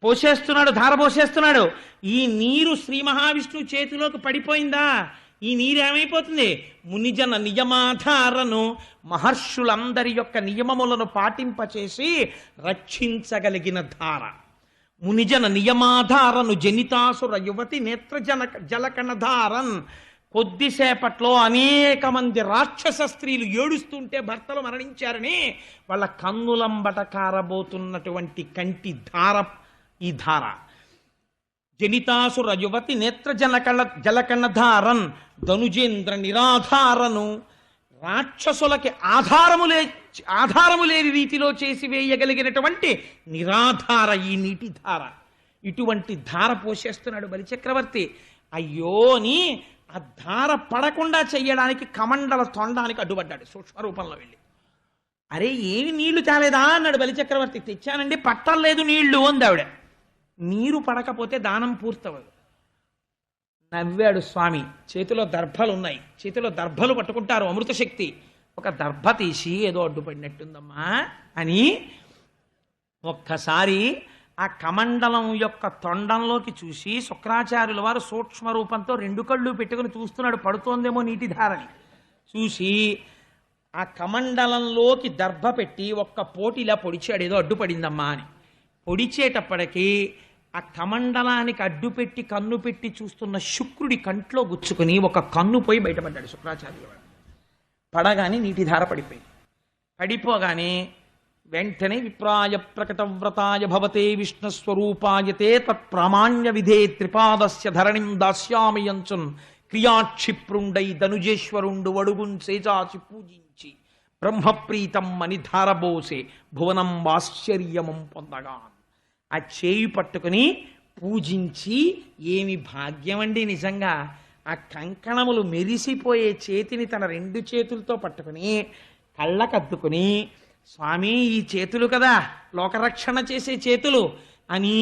పోసేస్తున్నాడు, ధార పోసేస్తున్నాడు. ఈ నీరు శ్రీ మహావిష్ణువు చేతిలోకి పడిపోయిందా? ఈ నీరేమైపోతుంది? మునిజన నియమాధారను, మహర్షులందరి యొక్క నియమములను పాటింపచేసి రక్షించగలిగిన ధార. మునిజన నియమాధారను జనితాసుర యువతి నేత్రజన జలకణధారన్. కొద్దిసేపట్లో అనేక మంది రాక్షస స్త్రీలు ఏడుస్తుంటే భర్తలు మరణించారని వాళ్ళ కన్నులంబట కారబోతున్నటువంటి కంటి ధార ఈ ధార. జనితాసుర యువతి నేత్ర జలకణధారన్ ధనుజేంద్ర నిరాధారను. రాక్షసులకి ఆధారము లేని రీతిలో చేసి వేయగలిగినటువంటి నిరాధార ఈ నీటి ధార. ఇటువంటి ధార పోసేస్తున్నాడు బలిచక్రవర్తి. అయ్యో అని ఆ ధార పడకుండా చెయ్యడానికి కమండల తొండానికి అడ్డుపడ్డాడు సూక్ష్మరూపంలో వెళ్ళి. అరే ఏమి నీళ్లు తేలేదా అన్నాడు బలిచక్రవర్తి. తెచ్చానండి, పట్టలేదు నీళ్లు అంది ఆవిడ. నీరు పడకపోతే దానం పూర్తవదు. నవ్వాడు స్వామి. చేతిలో దర్భలు ఉన్నాయి, చేతిలో దర్భలు పట్టుకుంటారు అమృత శక్తి. ఒక దర్భ తీసి ఏదో అడ్డుపడినట్టుందమ్మా అని ఒక్కసారి ఆ కమండలం యొక్క తొండంలోకి చూసి శుక్రాచార్యుల వారు సూక్ష్మ రూపంతో 2 కళ్ళు పెట్టుకుని చూస్తున్నాడు, పడుతోందేమో నీటి ధారని చూసి ఆ కమండలంలోకి దర్భ పెట్టి ఒక్క పోటీలా పొడిచాడు, ఏదో అడ్డుపడిందమ్మా అని. పొడిచేటప్పటికీ ఆ కమండలానికి అడ్డుపెట్టి కన్ను పెట్టి చూస్తున్న శుక్రుడి కంట్లో గుచ్చుకుని ఒక కన్ను పోయి బయటపడ్డాడు శుక్రాచార్యుల వాడు. పడగానే నీటి ధార పడిపోయింది. పడిపోగానే వెంటనే విప్రాయ ప్రకటవ్రతాయ భవతే విష్ణుస్వరూపాయతే తత్ప్రామాణ్య విధే త్రిపాదస్య ధరణిం దాస్యామయంచున్ క్రియాక్షిప్రుండై ధనుజేశ్వరుండు వడుగున్ సేజాచి పూజించి బ్రహ్మప్రీతం అని ధారబోసే భువనం ఆశ్చర్యమం పొందగా. ఆ చేయి పట్టుకుని పూజించి, ఏమి భాగ్యం అండి నిజంగా. ఆ కంకణములు మెరిసిపోయే చేతిని తన 2 చేతులతో పట్టుకుని కళ్ళకద్దుకుని, స్వామి ఈ చేతులు కదా లోకరక్షణ చేసే చేతులు అని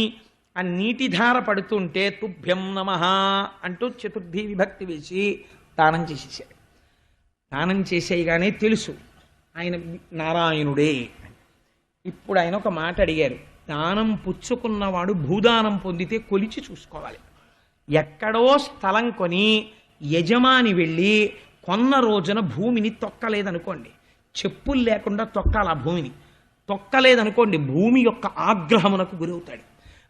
ఆ నీటి ధార పడుతుంటే తుభ్యం నమః అంటూ చతుర్థి విభక్తి వేసి దానం చేసేసాడు. దానం చేసేయగానే తెలుసు ఆయన నారాయణుడే. ఇప్పుడు ఆయన ఒక మాట అడిగారు. దానం పుచ్చుకున్నవాడు భూదానం పొందితే కొలిచి చూసుకోవాలి. ఎక్కడో స్థలం కొని యజమాని వెళ్ళి కొన్న రోజున భూమిని తొక్కలేదనుకోండి, చెప్పులు లేకుండా తొక్కాలి. ఆ భూమిని తొక్కలేదనుకోండి భూమి యొక్క ఆగ్రహమునకు గురవుతాడు.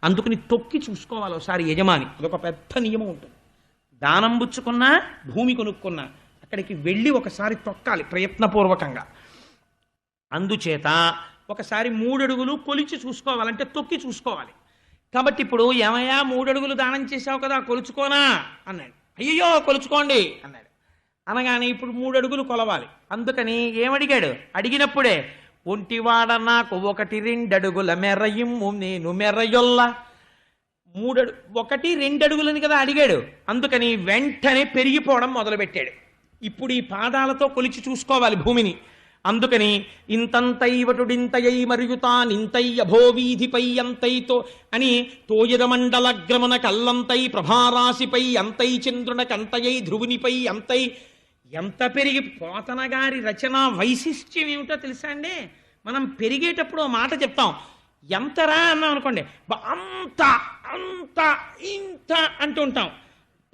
అందుకని తొక్కి చూసుకోవాలి ఒకసారి యజమాని. అదొక పెద్ద నియమం ఉంటుంది. దానం పుచ్చుకున్నా భూమి కొనుక్కున్నా అక్కడికి వెళ్ళి ఒకసారి తొక్కాలి ప్రయత్నపూర్వకంగా. అందుచేత ఒకసారి 3 అడుగులు కొలిచి చూసుకోవాలంటే తొక్కి చూసుకోవాలి. కాబట్టి ఇప్పుడు ఏమయ్యా 3 అడుగులు దానం చేశావు కదా కొలుచుకోనా అన్నాడు. అయ్యో కొలుచుకోండి అన్నాడు. అనగానే ఇప్పుడు 3 అడుగులు కొలవాలి. అందుకని ఏమడిగాడు? అడిగినప్పుడే ఒంటివాడ నాకు 1-2 అడుగుల మెరయిమ్ము నేను మెరయొల్ల. 1 2 అడుగులని కదా అడిగాడు. అందుకని వెంటనే పెరిగిపోవడం మొదలుపెట్టాడు. ఇప్పుడు ఈ పాదాలతో కొలిచి చూసుకోవాలి భూమిని. అందుకని ఇంతంతైవటుడింతయై మరియుతానింతై అభోవీధిపై అంతైతో అని తోయదమండలగ్రమున కల్లంతై ప్రభారాశిపై అంతై చంద్రునకంతయై ధ్రువునిపై అంతై. ఎంత పెరిగి పోతన గారి రచన వైశిష్ట్యం ఏమిటో తెలుసా అండి? మనం పెరిగేటప్పుడు మాట చెప్తాం, ఎంతరా అన్నాం అనుకోండి, అంత అంత ఇంత అంటూ ఉంటాం.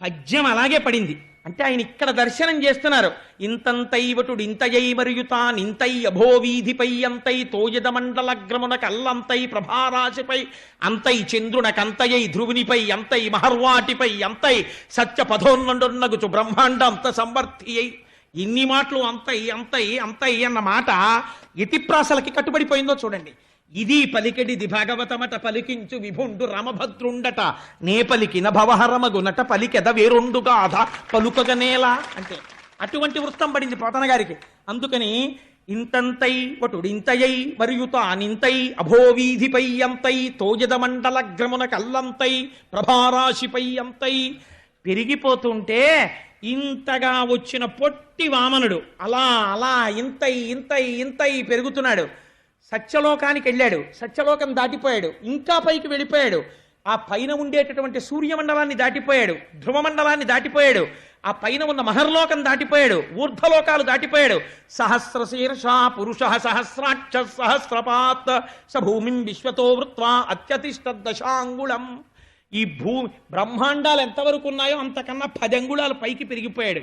పద్యం అలాగే పడింది. అంటే ఆయన ఇక్కడ దర్శనం చేస్తున్నారు. ఇంతంతైవటుడు ఇంతయై మరియుతానింతై అభోవీధిపై అంతై తోయదమండలగ్రమున కల్లంతై ప్రభారాశిపై అంతై చంద్రునకంతయై ధ్రువునిపై అంతై మహర్వాటిపై అంతై సత్యపథోన్నగుచు బ్రహ్మాండ అంత సంవర్తి అయి. ఇన్ని మాటలు అంతై అంతై అంతై అన్న మాట యతిప్రాసలకి కట్టుబడిపోయిందో చూడండి. ఇది పలికెడిది భాగవతమట పలికించు విభుండు రామభద్రుండట నే పలికిన భవహరమగునట పలికెద వేరొండుగాధ పలుకగనేలా అంటే అటువంటి వృత్తం పడింది పోతన గారికి. అందుకని ఇంతంతై వటుడింతయై మరియుతానింతై అభోవీధిపై అంతై తోజదమండలగ్రమున కల్లంతై ప్రభారాశిపై అంతై. పెరిగిపోతుంటే ఇంతగా వచ్చిన పొట్టి వామనుడు అలా అలా ఇంతై ఇంతై ఇంతై పెరుగుతున్నాడు. సత్యలోకానికి వెళ్ళాడు, సత్యలోకం దాటిపోయాడు, ఇంకా పైకి వెళ్ళిపోయాడు. ఆ పైన ఉండేటటువంటి సూర్యమండలాన్ని దాటిపోయాడు, ధ్రువమండలాన్ని దాటిపోయాడు, ఆ పైన ఉన్న మహర్లోకం దాటిపోయాడు, ఊర్ధ్వలోకాలు దాటిపోయాడు. సహస్రశీర్ష పురుష సహస్రాక్ష సహస్రపాత్ స భూమిం విశ్వతో వృత్వా అత్యతిష్ట దశాంగుళం. ఈ బ్రహ్మాండాలు ఎంతవరకు ఉన్నాయో అంతకన్నా 10 అంగుళాలు పైకి పెరిగిపోయాడు.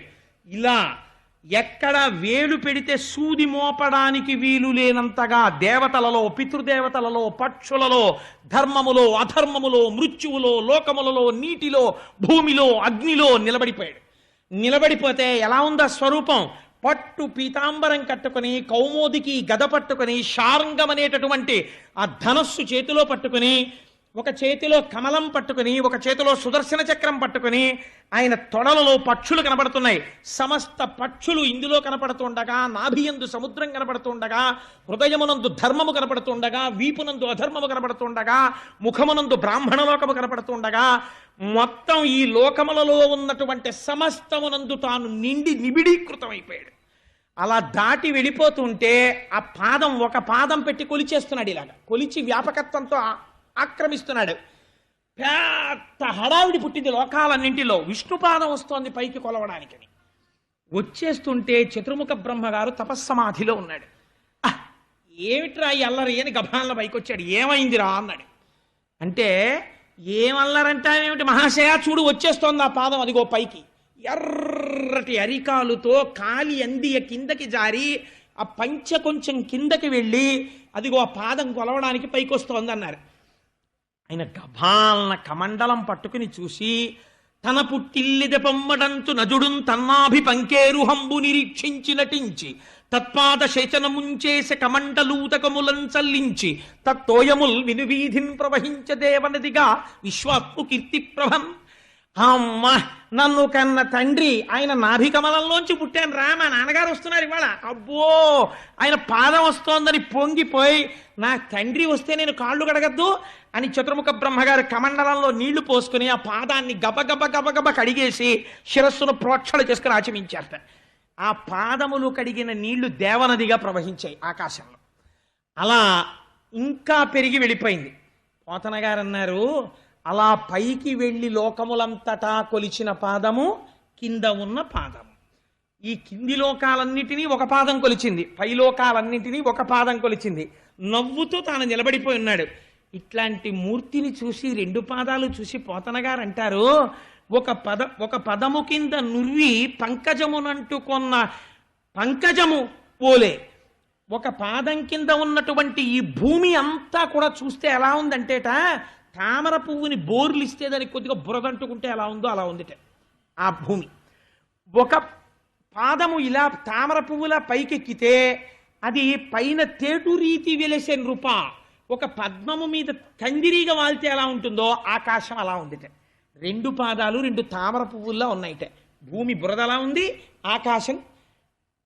ఇలా ఎక్కడ వేలు పెడితే సూది మోపడానికి వీలు లేనంతగా దేవతలలో, పితృదేవతలలో, పక్షులలో, ధర్మములో, అధర్మములో, మృత్యువులో, లోకములలో, నీటిలో, భూమిలో, అగ్నిలో నిలబడిపోయాడు. నిలబడిపోతే ఎలా ఉందా స్వరూపం? పట్టు పీతాంబరం కట్టుకుని, కౌమోదికి గద పట్టుకుని, శార్ంగం అనేటటువంటి ఆ ధనస్సు చేతిలో పట్టుకుని, ఒక చేతిలో కమలం పట్టుకుని, ఒక చేతిలో సుదర్శన చక్రం పట్టుకుని, ఆయన తొడలలో పక్షులు కనపడుతున్నాయి. సమస్త పక్షులు ఇందులో కనపడుతుండగా, నాభియందు సముద్రం కనపడుతుండగా, హృదయమునందు ధర్మము కనపడుతుండగా, వీపునందు అధర్మము కనపడుతుండగా, ముఖమునందు బ్రాహ్మణలోకము కనపడుతుండగా, మొత్తం ఈ లోకములలో ఉన్నటువంటి సమస్తమునందు తాను నిండి నిబిడీకృతమైపోయాడు. అలా దాటి వెళ్ళిపోతుంటే ఆ పాదం, ఒక పాదం పెట్టి కొలిచేస్తున్నాడు. ఇలాగా కొలిచి వ్యాపకత్వంతో ఆక్రమిస్తున్నాడు. పెద్ద హడావిడి పుట్టింది లోకాలన్నింటిలో. విష్ణుపాదం వస్తోంది పైకి కొలవడానికని. వచ్చేస్తుంటే చతుర్ముఖ బ్రహ్మగారు తపస్సమాధిలో ఉన్నాడు. ఏమిట్రా ఈ అల్లరి అని గభాల పైకి వచ్చాడు. ఏమైందిరా అన్నాడు. అంటే ఏమల్లరంటావేమిటి మహాశయ, చూడు వచ్చేస్తోంది ఆ పాదం, అదిగో పైకి. ఎర్రటి అరికాలుతో కాలి అందియ కిందకి జారి ఆ పంచె కొంచెం కిందకి వెళ్ళి అదిగో ఆ పాదం కొలవడానికి పైకి వస్తోంది అన్నారు. ఆయన గభాలన కమండలం పట్టుకుని చూసి, తన పుట్టిల్లిద పొమ్మడంతు నజుడుం తన్నాభి పంకేరుహంబు నిరీక్షించి నటించి, తత్పాద శేచనముంచేస కమండలూతకములం చల్లించి, తత్తోయముల్ వినువీధిన్ ప్రవహించ దేవనదిగా విశ్వాత్ము కీర్తి ప్రభం. అమ్మ, నన్ను కన్న తండ్రి, ఆయన నాభికమలంలోంచి పుట్టాను రా, మా నాన్నగారు వస్తున్నారు ఇవాళ, అబ్బో ఆయన పాదం వస్తోందని పొంగిపోయి, నా తండ్రి వస్తే నేను కాళ్ళు కడగద్దు అని చతుర్ముఖ బ్రహ్మగారు కమండలంలో నీళ్లు పోసుకుని ఆ పాదాన్ని గబగబ గబగబ కడిగేసి శిరస్సును ప్రోక్షణ చేసుకుని ఆచమించారట. ఆ పాదములు కడిగిన నీళ్లు దేవనదిగా ప్రవహించాయి ఆకాశంలో. అలా ఇంకా పెరిగి వెళ్ళిపోయింది. పోతన గారు అన్నారు, అలా పైకి వెళ్ళి లోకములంతటా కొలిచిన పాదము కింద ఉన్న పాదము. ఈ కింది లోకాలన్నిటినీ ఒక పాదం కొలిచింది, పై లోకాలన్నిటినీ ఒక పాదం కొలిచింది. నవ్వుతూ తాను నిలబడిపోయి ఉన్నాడు. ఇట్లాంటి మూర్తిని చూసి, 2 పాదాలు చూసి పోతన గారు అంటారు, ఒక పదము కింద నుర్వి పంకజమునంటుకొన్న పంకజము పోలే, ఒక పాదం కింద ఉన్నటువంటి ఈ భూమి అంతా కూడా చూస్తే ఎలా ఉందంటేట, తామర పువ్వుని బోర్లు ఇస్తే దానికి కొద్దిగా బురదంటుకుంటే ఎలా ఉందో అలా ఉందిట ఆ భూమి. ఒక పాదము ఇలా తామర పువ్వులా పైకెక్కితే అది పైన తేటు రీతి వెలిసే నృప, ఒక పద్మము మీద కందిరీగా వాళ్తే ఎలా ఉంటుందో ఆకాశం అలా ఉందిట. 2 పాదాలు 2 తామర పువ్వుల్లా ఉన్నాయిట. భూమి బురదలా ఉంది, ఆకాశం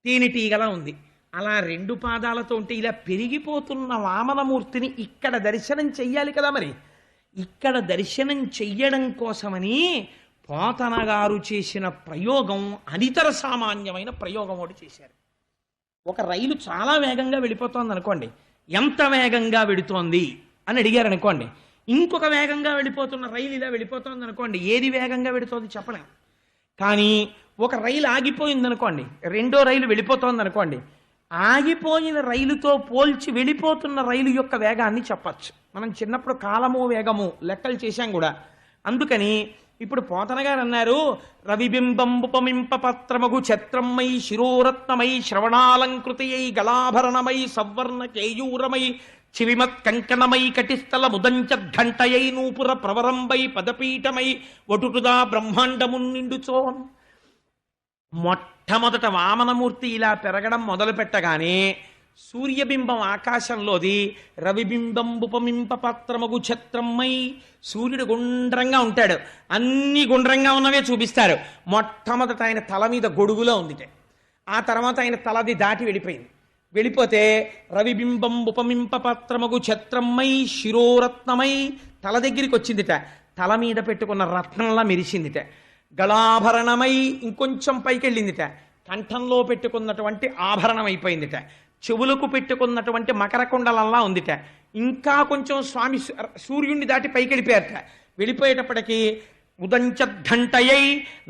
తేనెటీగలా ఉంది. అలా 2 పాదాలతో ఉంటే ఇలా పెరిగిపోతున్న వామనమూర్తిని ఇక్కడ దర్శనం చెయ్యాలి కదా. మరి ఇక్కడ దర్శనం చెయ్యడం కోసమని పోతన గారు చేసిన ప్రయోగం అనితర సామాన్యమైన ప్రయోగం ఒకటి చేశారు. ఒక రైలు చాలా వేగంగా వెళ్ళిపోతోంది అనుకోండి, ఎంత వేగంగా వెళుతోంది అని అడిగారు అనుకోండి. ఇంకొక వేగంగా వెళ్ళిపోతున్న రైలు ఇలా వెళ్ళిపోతోంది అనుకోండి, ఏది వేగంగా వెళుతోంది చెప్పలేం. కానీ ఒక రైలు ఆగిపోయింది అనుకోండి, 2వ రైలు వెళ్ళిపోతోంది అనుకోండి, ఆగిపోయిన రైలుతో పోల్చి వెళ్ళిపోతున్న రైలు యొక్క వేగాన్ని చెప్పచ్చు. మనం చిన్నప్పుడు కాలము వేగము లెక్కలు చేశాం కూడా. అందుకని ఇప్పుడు పోతన గారు అన్నారు, రవిబింబంబుపమింప పత్రమగు ఛత్రమై శిరోరత్నమై శ్రవణాలంకృతయై గళాభరణమై సవర్ణ కేయూరమై చివిమత్ కంకణమై కటిస్థల ముదంచద్ఘంటయై నూపుర ప్రవరంబై పదపీఠమై వటుటుదా బ్రహ్మాండమున్ నిండుచోన్. మొట్టమొదట వామనమూర్తి ఇలా పెరగడం మొదలు పెట్టగానే సూర్యబింబం ఆకాశంలోది రవిబింబంబుపమింప పత్రమగు ఛత్రమై, సూర్యుడు గుండ్రంగా ఉంటాడు, అన్ని గుండ్రంగా ఉన్నవే చూపిస్తారు. మొట్టమొదట ఆయన తల మీద గొడుగులో ఉందిట. ఆ తర్వాత ఆయన తలది దాటి వెళ్ళిపోయింది. వెళ్ళిపోతే రవిబింబంబుపమింప పత్రమగు ఛత్రమై శిరోరత్నమై తల దగ్గరికి వచ్చిందిట. తల మీద పెట్టుకున్న రత్నంలా మెరిసిందిట. గళాభరణమై ఇంకొంచెం పైకి వెళ్ళిందిట. కంఠంలో పెట్టుకున్నటువంటి ఆభరణం అయిపోయిందిట. చెవులకు పెట్టుకున్నటువంటి మకర కుండలంలా ఉందిట. ఇంకా కొంచెం స్వామి సూర్యుడిని దాటి పైకి వెళ్ళిపోయారట. వెళ్ళిపోయేటప్పటికీ ఉదంచద్ఘంటయై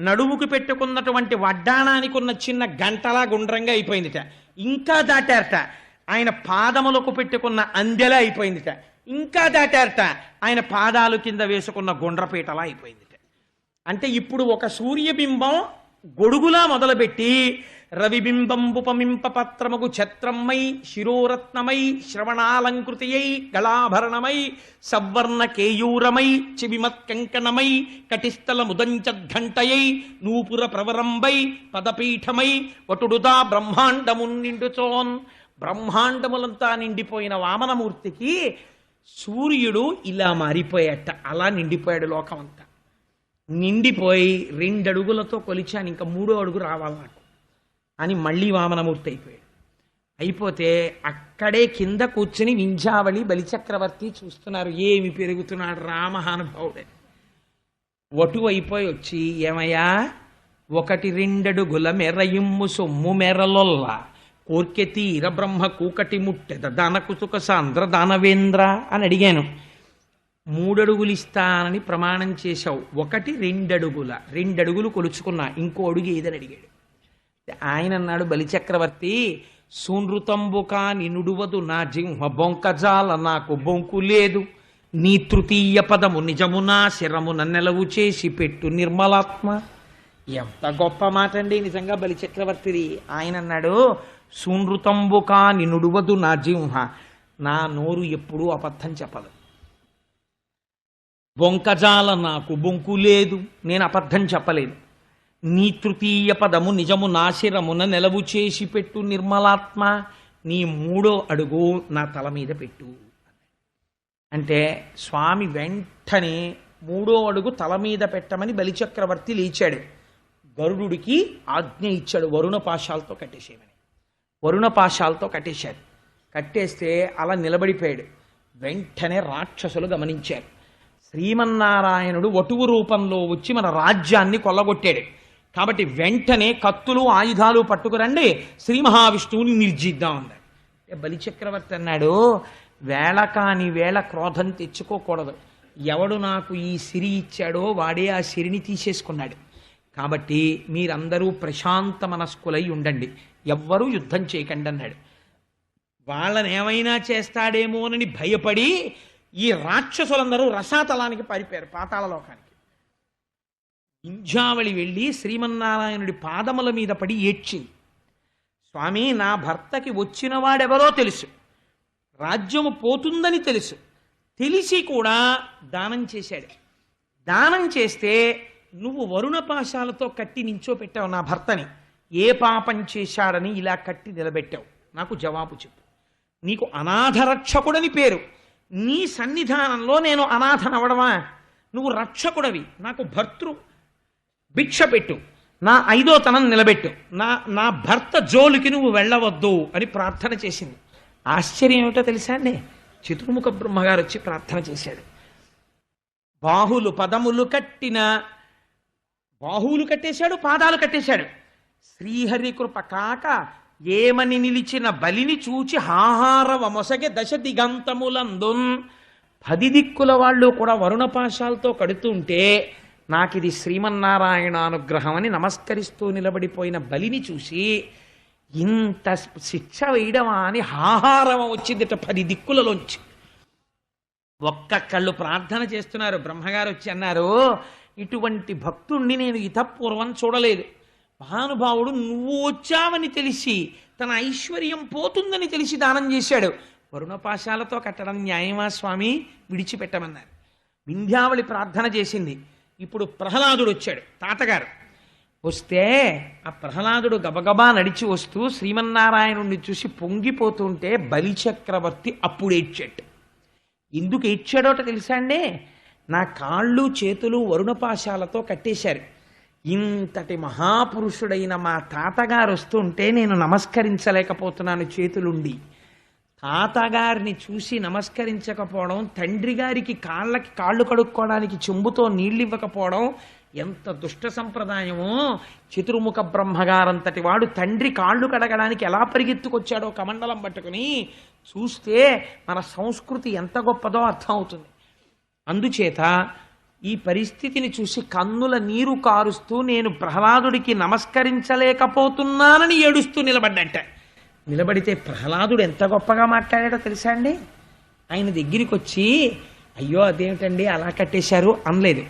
నడుముకు పెట్టుకున్నటువంటి వడ్డాణానికి ఉన్న చిన్న గంటలా గుండ్రంగా అయిపోయిందిట. ఇంకా దాటారట. ఆయన పాదములకు పెట్టుకున్న అందెలా అయిపోయిందిట. ఇంకా దాటారట. ఆయన పాదాలు కింద వేసుకున్న గుండ్రపీటలా అయిపోయింది. అంటే ఇప్పుడు ఒక సూర్యబింబం గొడుగులా మొదలుపెట్టి రవిబింబంబుపమింప పత్రముగు ఛత్రమ్మై శిరోరత్నమై శ్రవణాలంకృతియై గళాభరణమై సవర్ణ కేయూరమై చివిమత్కంకణమై కటిస్థల ముదంచద్ఘంటయై నూపుర ప్రవరంబై పదపీఠమై వటుడుదా బ్రహ్మాండమున్ నిండుచోన్. బ్రహ్మాండములంతా నిండిపోయిన వామనమూర్తికి సూర్యుడు ఇలా మారిపోయాట. అలా నిండిపోయాడు లోకమంతా. నిండిపోయి 2 అడుగులతో కొలిచాను, ఇంకా 3వ అడుగు రావాలి నాకు అని మళ్ళీ వామనమూర్తి అయిపోయాడు. అయిపోతే అక్కడే కింద కూర్చుని వింధ్యావళి బలిచక్రవర్తి చూస్తున్నారు, ఏమి పెరుగుతున్నాడు రామహానుభావుడే. వటు అయిపోయి వచ్చి, ఏమయ్యా 1-2 అడుగుల మెరయిమ్ము సొమ్ము మెరలొల్ల కోర్కె తీర బ్రహ్మ కూకటి ముట్టెద దానకుతుక సాంద్ర దానవేంద్ర అని అడిగాను. 3 అడుగులు ఇస్తానని ప్రమాణం చేశావు, 1-2 అడుగుల 2 అడుగులు కొలుచుకున్నా, ఇంకో అడుగు ఏదని అడిగాడు. ఆయన అన్నాడు, బలిచక్రవర్తి సూనృతంబుకా నినుడువదు నా జింహ బొంకజాల నాకు బొంకు లేదు, నీ తృతీయ పదము నిజమునా శిరమున నెలవు చేసి పెట్టు నిర్మలాత్మ. ఎంత గొప్ప మాట అండి నిజంగా బలిచక్రవర్తిది. ఆయన అన్నాడు, సూనృతంబుకా నినుడువదు నా జింహ, నా నోరు ఎప్పుడూ అబద్ధం చెప్పదు. బొంకజాల నాకు బొంకు లేదు, నేను అబద్ధం చెప్పలేదు. నీ తృతీయ పదము నిజము నాశిరమున నెలవు చేసి పెట్టు నిర్మలాత్మ, నీ 3వ అడుగు నా తల మీద పెట్టు అంటే స్వామి వెంటనే 3వ అడుగు తల మీద పెట్టమని బలిచక్రవర్తి లేచాడు. గరుడుడికి ఆజ్ఞ ఇచ్చాడు, వరుణ పాశాలతో కట్టేసేయమని. వరుణ పాశాలతో కట్టేశాడు. కట్టేస్తే అలా నిలబడిపోయాడు. వెంటనే రాక్షసులు గమనించారు. శ్రీమన్నారాయణుడు వటువు రూపంలో వచ్చి మన రాజ్యాన్ని కొల్లగొట్టాడు. కాబట్టి వెంటనే కత్తులు ఆయుధాలు పట్టుకురండి, శ్రీ మహావిష్ణువుని నిర్జిద్దాం అన్నాడు. బలిచక్రవర్తి అన్నాడు, వేళ కాని వేళ క్రోధం తెచ్చుకోకూడదు. ఎవడు నాకు ఈ సిరి ఇచ్చాడో వాడే ఆ సిరిని తీసేసుకున్నాడు. కాబట్టి మీరందరూ ప్రశాంత మనస్కులై ఉండండి, ఎవ్వరూ యుద్ధం చేయకండి అన్నాడు. వాళ్ళని ఏమైనా చేస్తాడేమోనని భయపడి ఈ రాక్షసులందరూ రసాతలానికి పారిపోయారు, పాతాళలోకానికి. వింధ్యావళి వెళ్ళి శ్రీమన్నారాయణుడి పాదముల మీద పడి ఏడ్చింది. స్వామి, నా భర్తకి వచ్చిన వాడెవరో తెలుసు, రాజ్యము పోతుందని తెలుసు, తెలిసి కూడా దానం చేశాడు. దానం చేస్తే నువ్వు వరుణ పాశాలతో కట్టి నించోపెట్టావు నా భర్తని. ఏ పాపం చేశాడని ఇలా కట్టి నిలబెట్టావు? నాకు జవాబు చెప్పు. నీకు అనాథరక్షకుడని పేరు, నీ సన్నిధానంలో నేను అనాథనవడమా? నువ్వు రక్షకుడవి, నాకు భర్తృ భిక్ష పెట్టు, నా 5వ తనం నిలబెట్టు, నా భర్త జోలికి నువ్వు వెళ్ళవద్దు అని ప్రార్థన చేసింది. ఆశ్చర్యం ఏమిటో తెలుసా అండి? చతుర్ముఖ బ్రహ్మగారు వచ్చి ప్రార్థన చేశాడు. బాహులు పదములు కట్టిన బాహువులు కట్టేశాడు, పాదాలు కట్టేశాడు. శ్రీహరి కృప కాక ఏమని నిలిచిన బలిని చూచి హాహారవ మొసగే దశ దిగంతములందున్. 10 దిక్కుల వాళ్ళు కూడా వరుణపాశాలతో కడుతుంటే నాకిది శ్రీమన్నారాయణ అనుగ్రహం అని నమస్కరిస్తూ నిలబడిపోయిన బలిని చూసి ఇంత శిక్ష వేయడమా అని హాహారవ వచ్చిందిట 10 దిక్కులలోంచి. ఒక్కళ్ళు ప్రార్థన చేస్తున్నారు. బ్రహ్మగారు వచ్చి అన్నారు, ఇటువంటి భక్తుణ్ణి నేను ఇతపూర్వం చూడలేదు. మహానుభావుడు నువ్వు వచ్చావని తెలిసి, తన ఐశ్వర్యం పోతుందని తెలిసి దానం చేశాడు. వరుణపాశాలతో కట్టడం న్యాయమా స్వామి? విడిచిపెట్టమన్నారు. వింధ్యావళి ప్రార్థన చేసింది. ఇప్పుడు ప్రహ్లాదుడు వచ్చాడు, తాతగారు. వస్తే ఆ ప్రహ్లాదుడు గబగబా నడిచి వస్తూ శ్రీమన్నారాయణుడిని చూసి పొంగిపోతుంటే బలిచక్రవర్తి అప్పుడు ఏడ్చాడు. ఎందుకు ఏడ్చాడోట తెలుసా అండి? నా కాళ్ళు చేతులు వరుణపాశాలతో కట్టేశారు. ఇంతటి మహాపురుషుడైన మా తాతగారు వస్తుంటే నేను నమస్కరించలేకపోతున్నాను చేతులుండి. తాతగారిని చూసి నమస్కరించకపోవడం, తండ్రి గారికి కాళ్ళు కడుక్కోవడానికి చెంబుతో నీళ్ళు ఇవ్వకపోవడం ఎంత దుష్ట సంప్రదాయమో. చతుర్ముఖ బ్రహ్మగారంతటి వాడు తండ్రి కాళ్ళు కడగడానికి ఎలా పరిగెత్తుకొచ్చాడో కమండలం పట్టుకుని చూస్తే మన సంస్కృతి ఎంత గొప్పదో అర్థం అవుతుంది. అందుచేత ఈ పరిస్థితిని చూసి కన్నుల నీరు కారుస్తూ నేను ప్రహ్లాదుడికి నమస్కరించలేకపోతున్నానని ఏడుస్తూ నిలబడ్డంట. నిలబడితే ప్రహ్లాదుడు ఎంత గొప్పగా మాట్లాడాడో తెలుసా అండి? ఆయన దగ్గరికి వచ్చి అయ్యో అదేమిటండి అలా కట్టేశారు అనలేదు.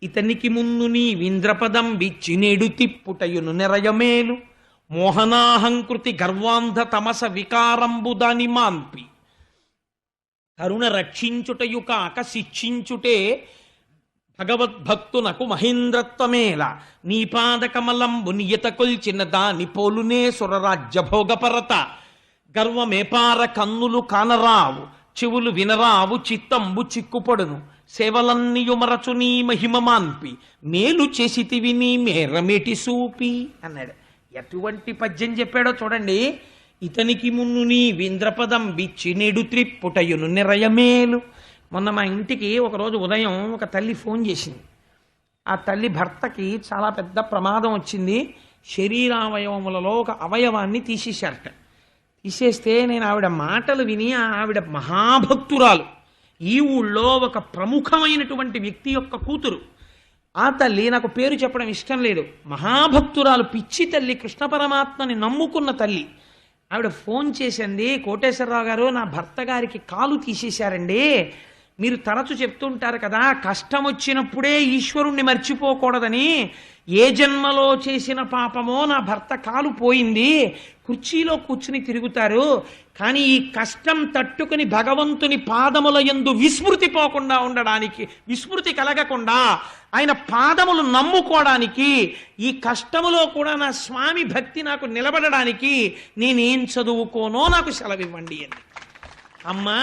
ఇతనికి ముందు నీ వింద్రపదం బిచ్చినేడు తిప్పుటయును నెరయమేలు మోహనాహంకృతి గర్వాంధ తమస వికారంబు దాని మాన్పి కరుణ రక్షించుటయు కాక శిక్షించుటే భగవద్భక్తునకు మహేంద్రత్వమేల నీ పాదకమలంబు నియత కొల్చిన దాని పోలునే సురరాజ్య భోగపరత గర్వమేపార కన్నులు కానరావు చెవులు వినరావు చిత్తంబు చిక్కుపడును సేవలన్నీయుమరచు నీ మహిమ మాన్పి మేలు చేసితివి నీ మేరమేటి సూపి అన్నాడు. ఎటువంటి పద్యం చెప్పాడో చూడండి. ఇతనికి మున్ను నీ వింద్రపదం బిచ్చి నెడు త్రిప్పుటయును నిరయమేలు. మొన్న మా ఇంటికి ఒకరోజు ఉదయం ఒక తల్లి ఫోన్ చేసింది. ఆ తల్లి భర్తకి చాలా పెద్ద ప్రమాదం వచ్చింది. శరీరావయవములలో ఒక అవయవాన్ని తీసేశారట. తీసేస్తే నేను ఆవిడ మాటలు విని ఆవిడ మహాభక్తురాలు, ఈ ఊళ్ళో ఒక ప్రముఖమైనటువంటి వ్యక్తి యొక్క కూతురు. ఆ తల్లి నాకు పేరు చెప్పడం ఇష్టం లేదు, మహాభక్తురాలు, పిచ్చి తల్లి, కృష్ణ పరమాత్మని నమ్ముకున్న తల్లి. ఆవిడ ఫోన్ చేసింది, కోటేశ్వరరావు గారు నా భర్త గారికి కాలు తీసేశారండి, మీరు తరచు చెప్తుంటారు కదా కష్టం వచ్చినప్పుడే ఈశ్వరుణ్ణి మర్చిపోకూడదని, ఏ జన్మలో చేసిన పాపమో నా భర్త కాలు పోయింది, కుర్చీలో కూర్చుని తిరుగుతారు, కానీ ఈ కష్టం తట్టుకుని భగవంతుని పాదముల యందు విస్మృతి పోకుండా ఉండడానికి, విస్మృతి కలగకుండా ఆయన పాదములు నమ్ముకోవడానికి, ఈ కష్టములో కూడా నా స్వామి భక్తి నాకు నిలబడడానికి నేనేం చదువుకోనో నాకు సెలవివ్వండి అని. అమ్మా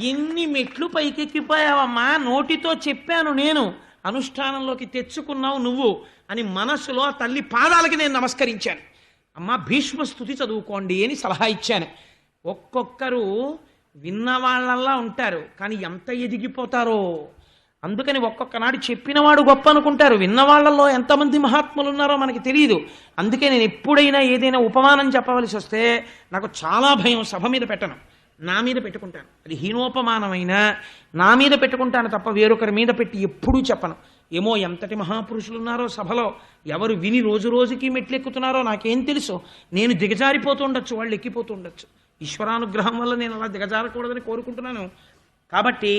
ఎన్ని మెట్లు పైకెక్కిపోయావమ్మా, నోటితో చెప్పాను నేను, అనుష్ఠానంలోకి తెచ్చుకున్నావు నువ్వు అని మనసులో ఆ తల్లి పాదాలకి నేను నమస్కరించాను. అమ్మా భీష్మ స్తుతి చదువుకోండి అని సలహా ఇచ్చాను. ఒక్కొక్కరు విన్నవాళ్ళల్లా ఉంటారు, కానీ ఎంత ఎదిగిపోతారో. అందుకని ఒక్కొక్క నాడు చెప్పినవాడు గొప్ప అనుకుంటారు, విన్నవాళ్లలో ఎంతమంది మహాత్ములు ఉన్నారో మనకి తెలియదు. అందుకే నేను ఎప్పుడైనా ఏదైనా ఉపమానం చెప్పవలసి వస్తే నాకు చాలా భయం, సభ మీద పెట్టను, నా మీద పెట్టుకుంటాను. అది హీనోపమానమైనా నా మీద పెట్టుకుంటాను తప్ప వేరొకరి మీద పెట్టి ఎప్పుడూ చెప్పను. ఏమో ఎంతటి మహాపురుషులు ఉన్నారో సభలో, ఎవరు విని రోజు రోజుకి మెట్లెక్కుతున్నారో నాకేం తెలుసు. నేను దిగజారిపోతూ ఉండొచ్చు, వాళ్ళు ఎక్కిపోతూ ఉండొచ్చు. ఈశ్వరానుగ్రహం వల్ల నేను అలా దిగజారకూడదని కోరుకుంటున్నాను. కాబట్టి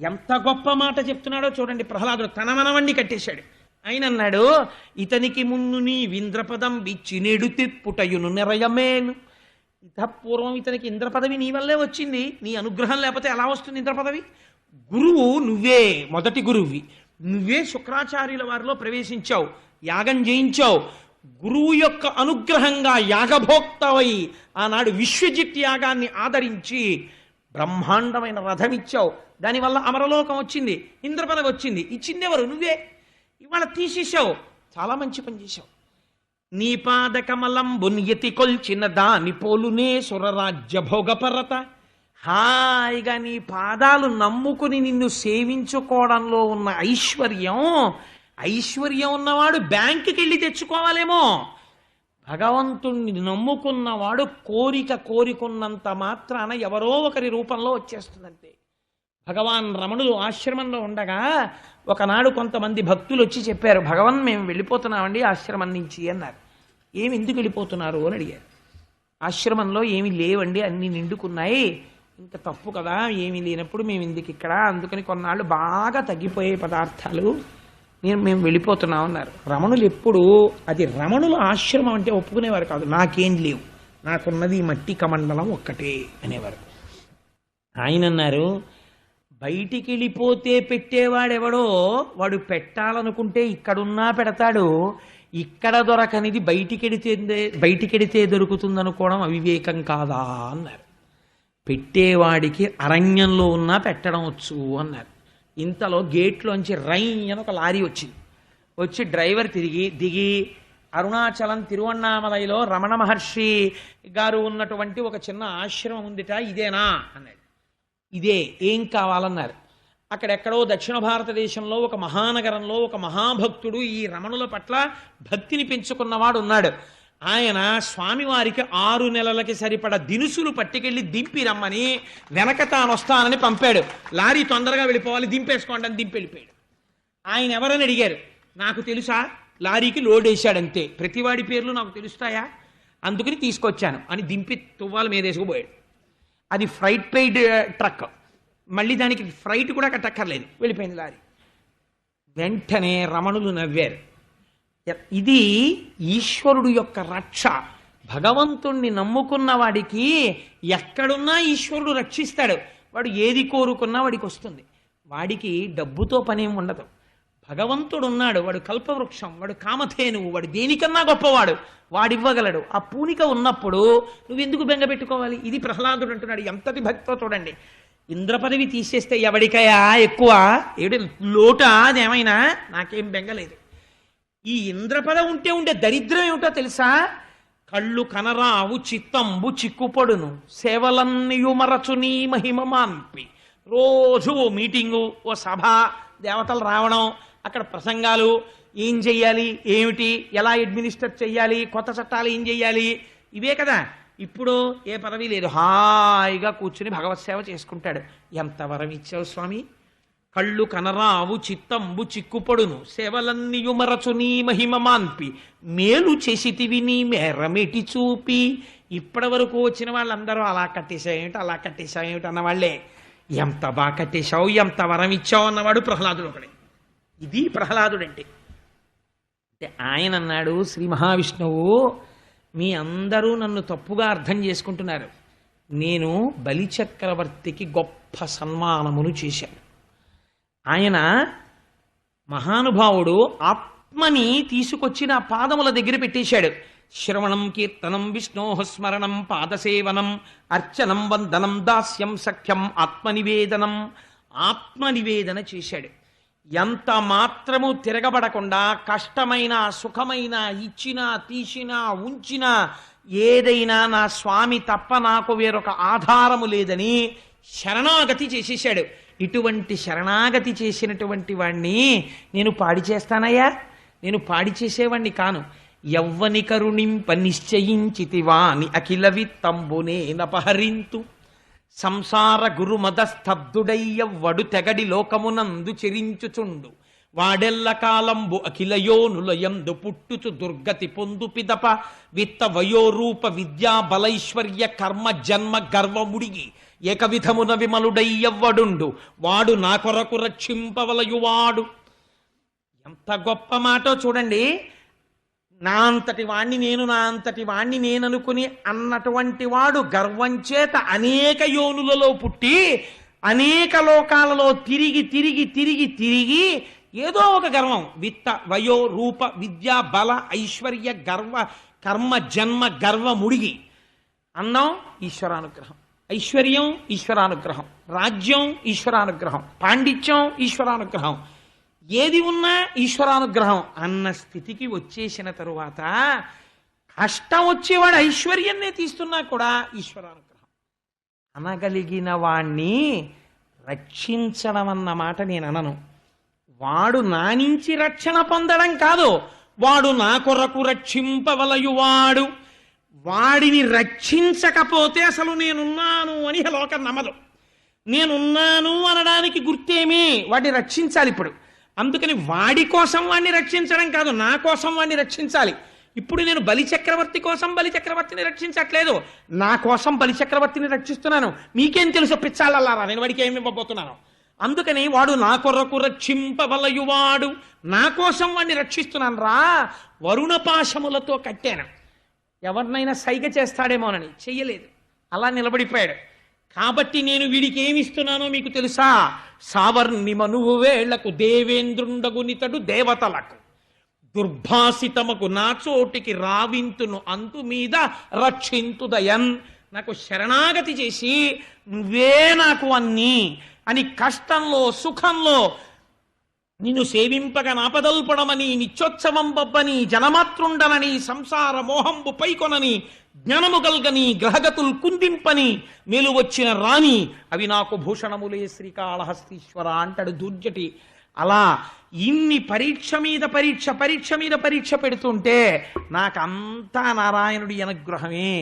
ఎంత గొప్ప మాట చెప్తున్నాడో చూడండి. ప్రహ్లాదుడు తన మనవణ్ణి కట్టేశాడు. ఆయన అన్నాడు, ఇతనికి మున్ను నీ వింద్రపదం బిచ్చి నెడు తిప్పుటయును నెరయమేను. పూర్వం ఇతనికి ఇంద్ర పదవి నీ వల్లే వచ్చింది, నీ అనుగ్రహం లేకపోతే ఎలా వస్తుంది ఇంద్ర పదవి? గురువు నువ్వే, మొదటి గురువువి నువ్వే. శుక్రాచార్యుల వారిలో ప్రవేశించావు, యాగం చేయించావు. గురువు యొక్క అనుగ్రహంగా యాగభోక్తవై ఆనాడు విశ్వజిత్ యాగాన్ని ఆదరించి బ్రహ్మాండమైన రథం ఇచ్చావు. దానివల్ల అమరలోకం వచ్చింది, ఇంద్ర పదవి వచ్చింది. ఇచ్చిందెవరు? నువ్వే. ఇవాళ తీసేశావు, చాలా మంచి పని చేశావు. నీ పాదకమలంబు నియతి కొల్చిన దాని పోలునే సురరాజ్య భోగపరత. హాయిగా నీ పాదాలు నమ్ముకుని నిన్ను సేవించుకోవడంలో ఉన్న ఐశ్వర్యం, ఐశ్వర్యం ఉన్నవాడు బ్యాంకుకి వెళ్ళి తెచ్చుకోవాలేమో. భగవంతుణ్ణి నమ్ముకున్నవాడు కోరికున్నంత మాత్రాన ఎవరో ఒకరి రూపంలో వచ్చేస్తుందంటే. భగవాన్ రమణులు ఆశ్రమంలో ఉండగా ఒకనాడు కొంతమంది భక్తులు వచ్చి చెప్పారు, భగవాన్ మేము వెళ్ళిపోతున్నామండి ఆశ్రమం నుంచి అన్నారు. ఏమి ఎందుకు వెళ్ళిపోతున్నారు అని అడిగారు. ఆశ్రమంలో ఏమి లేవండి, అన్నీ నిండుకున్నాయి, ఇంకా తప్పు కదా, ఏమీ లేనప్పుడు మేము ఎందుకు ఇక్కడ, అందుకని కొన్నాళ్ళు బాగా తగ్గిపోయే పదార్థాలు, మేము వెళ్ళిపోతున్నాం అన్నారు. రమణులు ఎప్పుడు అది రమణుల ఆశ్రమం అంటే ఒప్పుకునేవారు కాదు. నాకేం లేవు, నాకున్నది ఈ మట్టి కమండలం ఒక్కటే అనేవారు. ఆయన అన్నారు, బయటికి వెళ్ళిపోతే పెట్టేవాడెవడో వాడు పెట్టాలనుకుంటే ఇక్కడున్నా పెడతాడు, ఇక్కడ దొరకనిది బయటికెడితే దొరుకుతుందనుకోవడం అవివేకం కాదా అన్నారు. పెట్టేవాడికి అరణ్యంలో ఉన్నా పెట్టడం వచ్చు అన్నారు. ఇంతలో గేట్లోంచి రై అని ఒక లారీ వచ్చింది. వచ్చి డ్రైవర్ దిగి అరుణాచలం తిరువన్నామలైలో రమణ మహర్షి గారు ఉన్నటువంటి ఒక చిన్న ఆశ్రమం ఉందిట, ఇదేనా అన్నాడు. ఇదే, ఏం కావాలన్నారు. అక్కడెక్కడో దక్షిణ భారతదేశంలో ఒక మహానగరంలో ఒక మహాభక్తుడు ఈ రమణుల పట్ల భక్తిని పెంచుకున్నవాడు ఉన్నాడు. ఆయన స్వామివారికి 6 నెలలకి సరిపడ దినుసులు పట్టుకెళ్ళి దింపి రమ్మని, వెనక తాను వస్తానని పంపాడు. లారీ తొందరగా వెళ్ళిపోవాలి, దింపేసుకోండి అని దింపి వెళ్ళిపోయాడు. ఆయన ఎవరని అడిగారు. నాకు తెలుసా, లారీకి లోడ్ వేశాడంతే, ప్రతివాడి పేర్లు నాకు తెలుస్తాయా, అందుకని తీసుకొచ్చాను అని దింపి తువ్వాల మీద వేసుకుపోయాడు. అది ఫ్రైట్ పెయిడ్ ట్రక్, మళ్ళీ దానికి ఫ్రైట్ కూడా కట్టక్కర్లేదు, వెళ్ళిపోయింది లారీ. వెంటనే రమణులు నవ్వారు. ఇది ఈశ్వరుడు యొక్క రక్ష. భగవంతుణ్ణి నమ్ముకున్న వాడికి ఎక్కడున్నా ఈశ్వరుడు రక్షిస్తాడు. వాడు ఏది కోరుకున్నా వాడికి వస్తుంది. వాడికి డబ్బుతో పనేం ఉండదు. భగవంతుడు ఉన్నాడు, వాడు కల్పవృక్షం, వాడు కామధేనువు, వాడు దేనికన్నా గొప్పవాడు, వాడివ్వగలడు. ఆ పూనిక ఉన్నప్పుడు నువ్వెందుకు బెంగ పెట్టుకోవాలి? ఇది ప్రహ్లాదుడు అంటున్నాడు. ఎంతటి భక్తితో చూడండి. ఇంద్ర పదవి తీసేస్తే ఎవడికయా ఎక్కువ, ఏడు లోట అదేమైనా, నాకేం బెంగలేదు. ఈ ఇంద్ర పదవి ఉంటే ఉండే దరిద్రం ఏమిటో తెలుసా? కళ్ళు కనరావు చిత్తంబు చిక్కుపడును సేవలన్నయు మరచు నీ మహిమ మాన్పి. రోజు ఓ మీటింగు, ఓ సభ, దేవతలు రావడం, అక్కడ ప్రసంగాలు, ఏం చెయ్యాలి, ఏమిటి, ఎలా అడ్మినిస్టర్ చెయ్యాలి, కొత్త చట్టాలు ఏం చెయ్యాలి, ఇవే కదా. ఇప్పుడు ఏ పదవి లేదు, హాయిగా కూర్చుని భగవత్ సేవ చేసుకుంటాడు. ఎంత వరం ఇచ్చావు స్వామి. కళ్ళు కనరావు చిత్తంబు చిక్కుపడును సేవలన్నీయు మరచు నీ మహిమ మాన్పి మేలు చేసితివి నీ మేరమిటి చూపి. ఇప్పటి వరకు వచ్చిన వాళ్ళందరూ అలా కట్టేశావేమిటి, అలా కట్టేశావేమిటి అన్నవాళ్లే. ఎంత బాగా కట్టేశావు, ఎంత వరం ఇచ్చావు అన్నవాడు ప్రహ్లాదుడు ఒకడే. ఇది ప్రహ్లాదుడంటే. ఆయన అన్నాడు, శ్రీ మహావిష్ణువు మీ అందరూ నన్ను తప్పుగా అర్థం చేసుకుంటున్నారు. నేను బలిచక్రవర్తికి గొప్ప సన్మానమును చేశాను. ఆయన మహానుభావుడు ఆత్మని తీసుకొచ్చి నా పాదముల దగ్గర పెట్టేశాడు. శ్రవణం కీర్తనం విష్ణోః స్మరణం పాదసేవనం అర్చనం వందనం దాస్యం సఖ్యం ఆత్మనివేదనం. ఆత్మనివేదన చేశాడు. ఎంత మాత్రము తిరగబడకుండా కష్టమైన సుఖమైన ఇచ్చినా తీసినా ఉంచినా ఏదైనా నా స్వామి తప్ప నాకు వేరొక ఆధారము లేదని శరణాగతి చేసేశాడు. ఇటువంటి శరణాగతి చేసినటువంటి వాణ్ణి నేను పాడి చేస్తానయ్యా? నేను పాడి చేసేవాణ్ణి కాను. యవ్వని కరుణింప నిశ్చయించితివాని అఖిల విత్తంబునే నపహరింతు సంసార గురుమద స్తబ్దుడయ్యవ్వడు తెగడి లోకమునందు చెరించుచుండు వాడెల్ల కాలంబు అఖిలయోనులయందు పుట్టుచు దుర్గతి పొందు పిదప విత్త వయోరూప విద్యా బలైశ్వర్య కర్మ జన్మ గర్వముడిగి ఏకవిధమున విమలుడయ్యవ్వడుండు వాడు నా కొరకు రక్షింపవలయువాడు. ఎంత గొప్ప మాటో చూడండి. నా అంతటి వాణ్ణి నేను, నా అంతటి వాణ్ణి నేననుకుని అన్నటువంటి వాడు గర్వం చేత అనేక యోనులలో పుట్టి అనేక లోకాలలో తిరిగి తిరిగి తిరిగి తిరిగి ఏదో ఒక గర్వం, విత్త వయో రూప విద్యా బల ఐశ్వర్య గర్వ కర్మ జన్మ గర్వముడిగి. అన్నం ఈశ్వరానుగ్రహం, ఐశ్వర్యం ఈశ్వరానుగ్రహం, రాజ్యం ఈశ్వరానుగ్రహం, పాండిత్యం ఈశ్వరానుగ్రహం, ఏది ఉన్నా ఈశ్వరానుగ్రహం అన్న స్థితికి వచ్చేసిన తరువాత కష్టం వచ్చేవాడు ఐశ్వర్యాన్నే తీస్తున్నా కూడా ఈశ్వరానుగ్రహం. అనగలిగిన వాణ్ణి రక్షించడం అన్న మాట నేను అనను. వాడు నా నుంచి రక్షణ పొందడం కాదు, వాడు నా కొరకు రక్షింపవలయువాడు. వాడిని రక్షించకపోతే అసలు నేనున్నాను అని లోకం నమ్మదు. నేనున్నాను అనడానికి గుర్తేమి? వాడిని రక్షించాలి. ఇప్పుడు అందుకని వాడి కోసం వాడిని రక్షించడం కాదు, నా కోసం వాడిని రక్షించాలి. ఇప్పుడు నేను బలిచక్రవర్తి కోసం బలిచక్రవర్తిని రక్షించట్లేదు, నా కోసం బలిచక్రవర్తిని రక్షిస్తున్నాను. మీకేం తెలుసు పిచ్చాలల్లారా నేను వాడికి ఏమి ఇవ్వబోతున్నాను? అందుకని వాడు నా కొరకు రక్షింపవలయువాడు, నా కోసం వాడిని రక్షిస్తున్నాను రా. వరుణపాశములతో కట్టాను. ఎవరినైనా సైగ చేస్తాడేమోనని చెయ్యలేదు, అలా నిలబడిపోయాడు. కాబట్టి నేను వీడికి ఏమిస్తున్నానో మీకు తెలుసా? సావర్ణి మనువు వేళ్లకు దేవేంద్రుండగునితడు దేవతలకు దుర్భాసితమకు నా చోటికి రావింతును అంతు మీద రక్షింతుదయన్. నాకు శరణాగతి చేసి నువ్వే నాకు అన్నీ అని కష్టంలో సుఖంలో నిన్ను సేవింపగా నాపదల్పడమని నిత్యోత్సవం బొబ్బని జనమాతృండనని సంసార మోహంబు పైకొనని జ్ఞానము గల్గని గ్రహగతులు కుందింపని మేలు వచ్చిన రాణి అవి నాకు భూషణములే శ్రీకాళహస్తీశ్వర అంటాడు దుర్జటి. అలా ఇన్ని పరీక్ష మీద పరీక్ష పరీక్ష మీద పరీక్ష పెడుతుంటే నాకంతా నారాయణుడి అనుగ్రహమే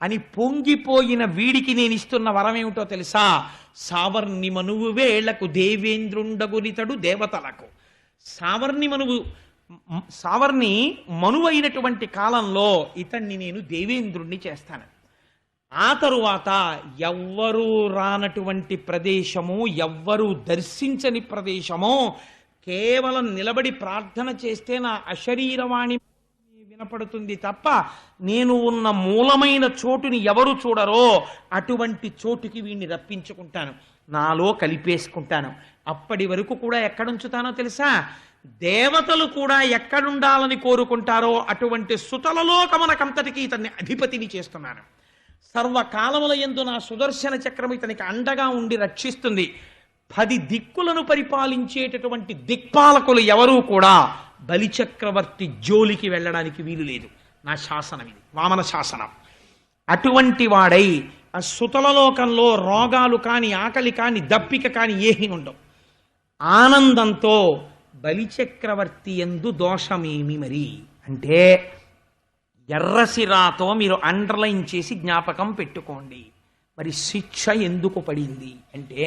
అని పొంగిపోయిన వీడికి నేను ఇస్తున్న వరం ఏమిటో తెలుసా? సావర్ణి మనువు వేళ్లకు దేవేంద్రుండగునితడు దేవతలకు. సావర్ణి మనువైనటువంటి కాలంలో ఇతన్ని నేను దేవేంద్రుణ్ణి చేస్తాను. ఆ తరువాత ఎవ్వరూ రానటువంటి ప్రదేశము, ఎవ్వరూ దర్శించని ప్రదేశము, కేవలం నిలబడి ప్రార్థన చేస్తే నా అశరీరవాణి వినపడుతుంది తప్ప నేను ఉన్న మూలమైన చోటుని ఎవరు చూడరో అటువంటి చోటుకి వీడిని రప్పించుకుంటాను, నాలో కలిపేసుకుంటాను. అప్పటి వరకు కూడా ఎక్కడుంచుతానో తెలుసా? దేవతలు కూడా ఎక్కడుండాలని కోరుకుంటారో అటువంటి సుతలలోకమునకంతటికి ఇతన్ని అధిపతిని చేస్తున్నాను. సర్వకాలముల యందు నా సుదర్శన చక్రం ఇతనికి అండగా ఉండి రక్షిస్తుంది. 10 దిక్కులను పరిపాలించేటటువంటి దిక్పాలకులు ఎవరూ కూడా బలిచక్రవర్తి జోలికి వెళ్ళడానికి వీలు లేదు. నా శాసనం ఇది, వామన శాసనం. అటువంటి వాడై ఆ సుతలలోకంలో రోగాలు కాని, ఆకలి కాని, దప్పిక కాని ఏమీ ఉండవు. ఆనందంతో బలిచక్రవర్తి యందు దోషమేమి మరి అంటే, ఎర్రసిరాతో మీరు అండర్లైన్ చేసి జ్ఞాపకం పెట్టుకోండి. మరి శిక్ష ఎందుకు పడింది అంటే,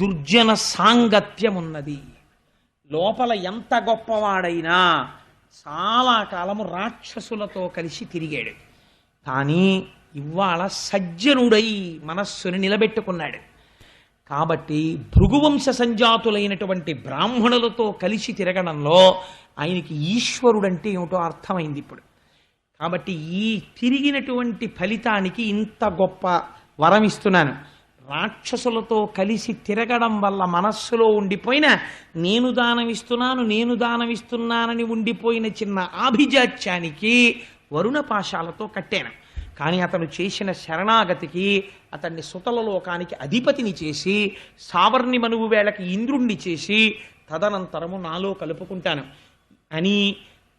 దుర్జన సాంగత్యం ఉన్నది. లోపల ఎంత గొప్పవాడైనా చాలా కాలము రాక్షసులతో కలిసి తిరిగాడు. కానీ ఇవాళ సజ్జనుడై మనస్సుని నిలబెట్టుకున్నాడు. కాబట్టి భృగువంశ సంజాతులైనటువంటి బ్రాహ్మణులతో కలిసి తిరగడంలో ఆయనకి ఈశ్వరుడంటే ఏమిటో అర్థమైంది ఇప్పుడు. కాబట్టి ఈ తిరిగినటువంటి ఫలితానికి ఇంత గొప్ప వరం ఇస్తున్నాను. రాక్షసులతో కలిసి తిరగడం వల్ల మనస్సులో ఉండిపోయిన నేను దానమిస్తున్నానని ఉండిపోయిన చిన్న ఆభిజాత్యానికి వరుణ పాశాలతో కట్టాను. కానీ అతను చేసిన శరణాగతికి అతన్ని సుతలలోకానికి అధిపతిని చేసి, సావర్ణి మనువు వేళకి ఇంద్రుణ్ణి చేసి, తదనంతరము నాలో కలుపుకుంటాను అని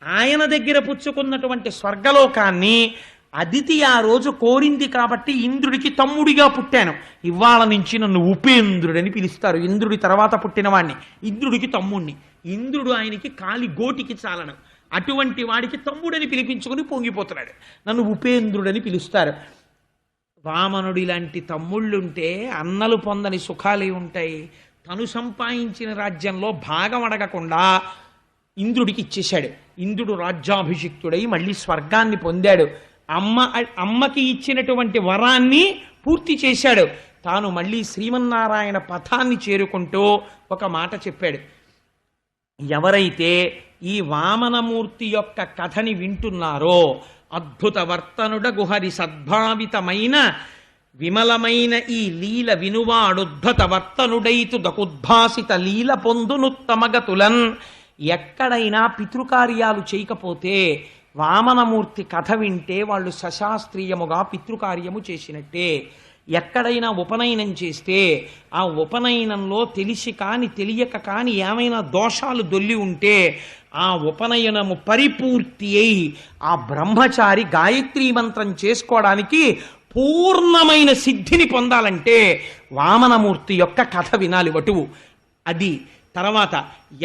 ఆయన దగ్గర పుచ్చుకున్నటువంటి స్వర్గలోకాన్ని అదితి ఆ రోజు కోరింది కాబట్టి ఇంద్రుడికి తమ్ముడిగా పుట్టాను. ఇవాళ నుంచి నన్ను ఉపేంద్రుడని పిలుస్తారు. ఇంద్రుడి తర్వాత పుట్టినవాణ్ణి, ఇంద్రుడికి తమ్ముణ్ణి. ఇంద్రుడు ఆయనకి కాలి గోటికి చాలను, అటువంటి వాడికి తమ్ముడని పిలిపించుకుని పొంగిపోతున్నాడు. నన్ను ఉపేంద్రుడని పిలుస్తారు. వామనుడి లాంటి తమ్ముళ్ళుంటే అన్నలు పొందని సుఖాలే ఉంటాయి. తను సంపాదించిన రాజ్యంలో భాగం అడగకుండా ఇంద్రుడికి ఇచ్చేశాడు. ఇంద్రుడు రాజ్యాభిషిక్తుడై మళ్ళీ స్వర్గాన్ని పొందాడు. అమ్మకి ఇచ్చినటువంటి వరాన్ని పూర్తి చేశాడు. తాను మళ్ళీ శ్రీమన్నారాయణ పథాన్ని చేరుకుంటూ ఒక మాట చెప్పాడు. ఎవరైతే ఈ వామనమూర్తి యొక్క కథని వింటున్నారో, అద్భుత వర్తనుడ గుహరి సద్భావితమైన విమలమైన ఈ లీల వినువాడుద్భత వర్తనుడైతు దకుద్భాసిత లీల పొందునుత్తమగతులన్. ఎక్కడైనా పితృకార్యాలు చేయకపోతే వామనమూర్తి కథ వింటే వాళ్ళు సశాస్త్రీయముగా పితృకార్యము చేసినట్టే. ఎక్కడైనా ఉపనయనం చేస్తే ఆ ఉపనయనంలో తెలిసి కాని తెలియక కాని ఏమైనా దోషాలు దొల్లి ఉంటే ఆ ఉపనయనము పరిపూర్తి అయి ఆ బ్రహ్మచారి గాయత్రీ మంత్రం చేసుకోవడానికి పూర్ణమైన సిద్ధిని పొందాలంటే వామనమూర్తి యొక్క కథ వినాలి వటువు. అది తర్వాత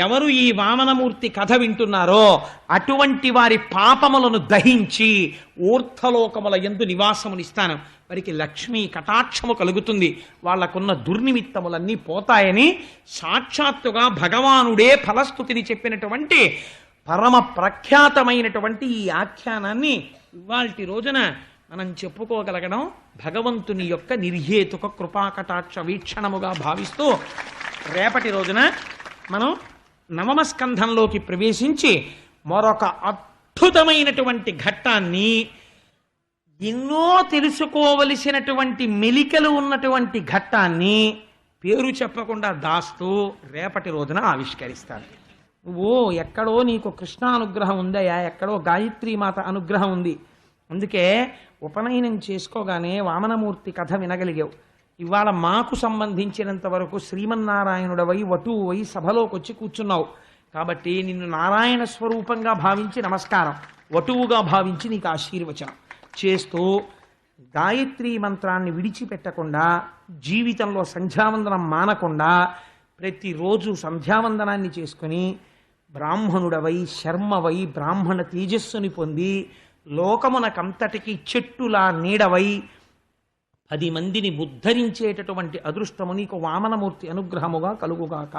ఎవరు ఈ వామనమూర్తి కథ వింటున్నారో అటువంటి వారి పాపములను దహించి ఊర్ధ్వలోకముల యందు నివాసమునిస్తాను. వారికి లక్ష్మీ కటాక్షము కలుగుతుంది. వాళ్లకున్న దుర్నిమిత్తములన్నీ పోతాయని సాక్షాత్తుగా భగవానుడే ఫలస్థుతిని చెప్పినటువంటి పరమ ప్రఖ్యాతమైనటువంటి ఈ ఆఖ్యానాన్ని ఇవాల్టి రోజున మనం చెప్పుకోగలగడం భగవంతుని యొక్క నిర్హేతుక కృపాకటాక్ష వీక్షణముగా భావిస్తూ, రేపటి రోజున మనం నవమ స్కంధంలోకి ప్రవేశించి మరొక అద్భుతమైనటువంటి ఘట్టాన్ని, ఎన్నో తెలుసుకోవలసినటువంటి మెలికలు ఉన్నటువంటి ఘట్టాన్ని పేరు చెప్పకుండా దాస్తూ రేపటి రోజున ఆవిష్కరిస్తాను. ఓ ఎక్కడో నీకు కృష్ణ అనుగ్రహం ఉందయా, ఎక్కడో గాయత్రీమాత అనుగ్రహం ఉంది. అందుకే ఉపనయనం చేసుకోగానే వామనమూర్తి కథ వినగలిగావు. ఇవాళ మాకు సంబంధించినంత వరకు శ్రీమన్నారాయణుడవై వటువై సభలోకి వచ్చి కూర్చున్నావు. కాబట్టి నిన్ను నారాయణ స్వరూపంగా భావించి నమస్కారం, వటువుగా భావించి నీకు ఆశీర్వచనం చేస్తూ, గాయత్రీ మంత్రాన్ని విడిచిపెట్టకుండా, జీవితంలో సంధ్యావందనం మానకుండా ప్రతిరోజు సంధ్యావందనాన్ని చేసుకుని బ్రాహ్మణుడవై శర్మవై బ్రాహ్మణ తేజస్సుని పొంది లోకమునకంతటికి చెట్టులా నీడవై 10 మందిని ఉద్ధరించేటటువంటి అదృష్టము నీకు వామనమూర్తి అనుగ్రహముగా కలుగుగాక.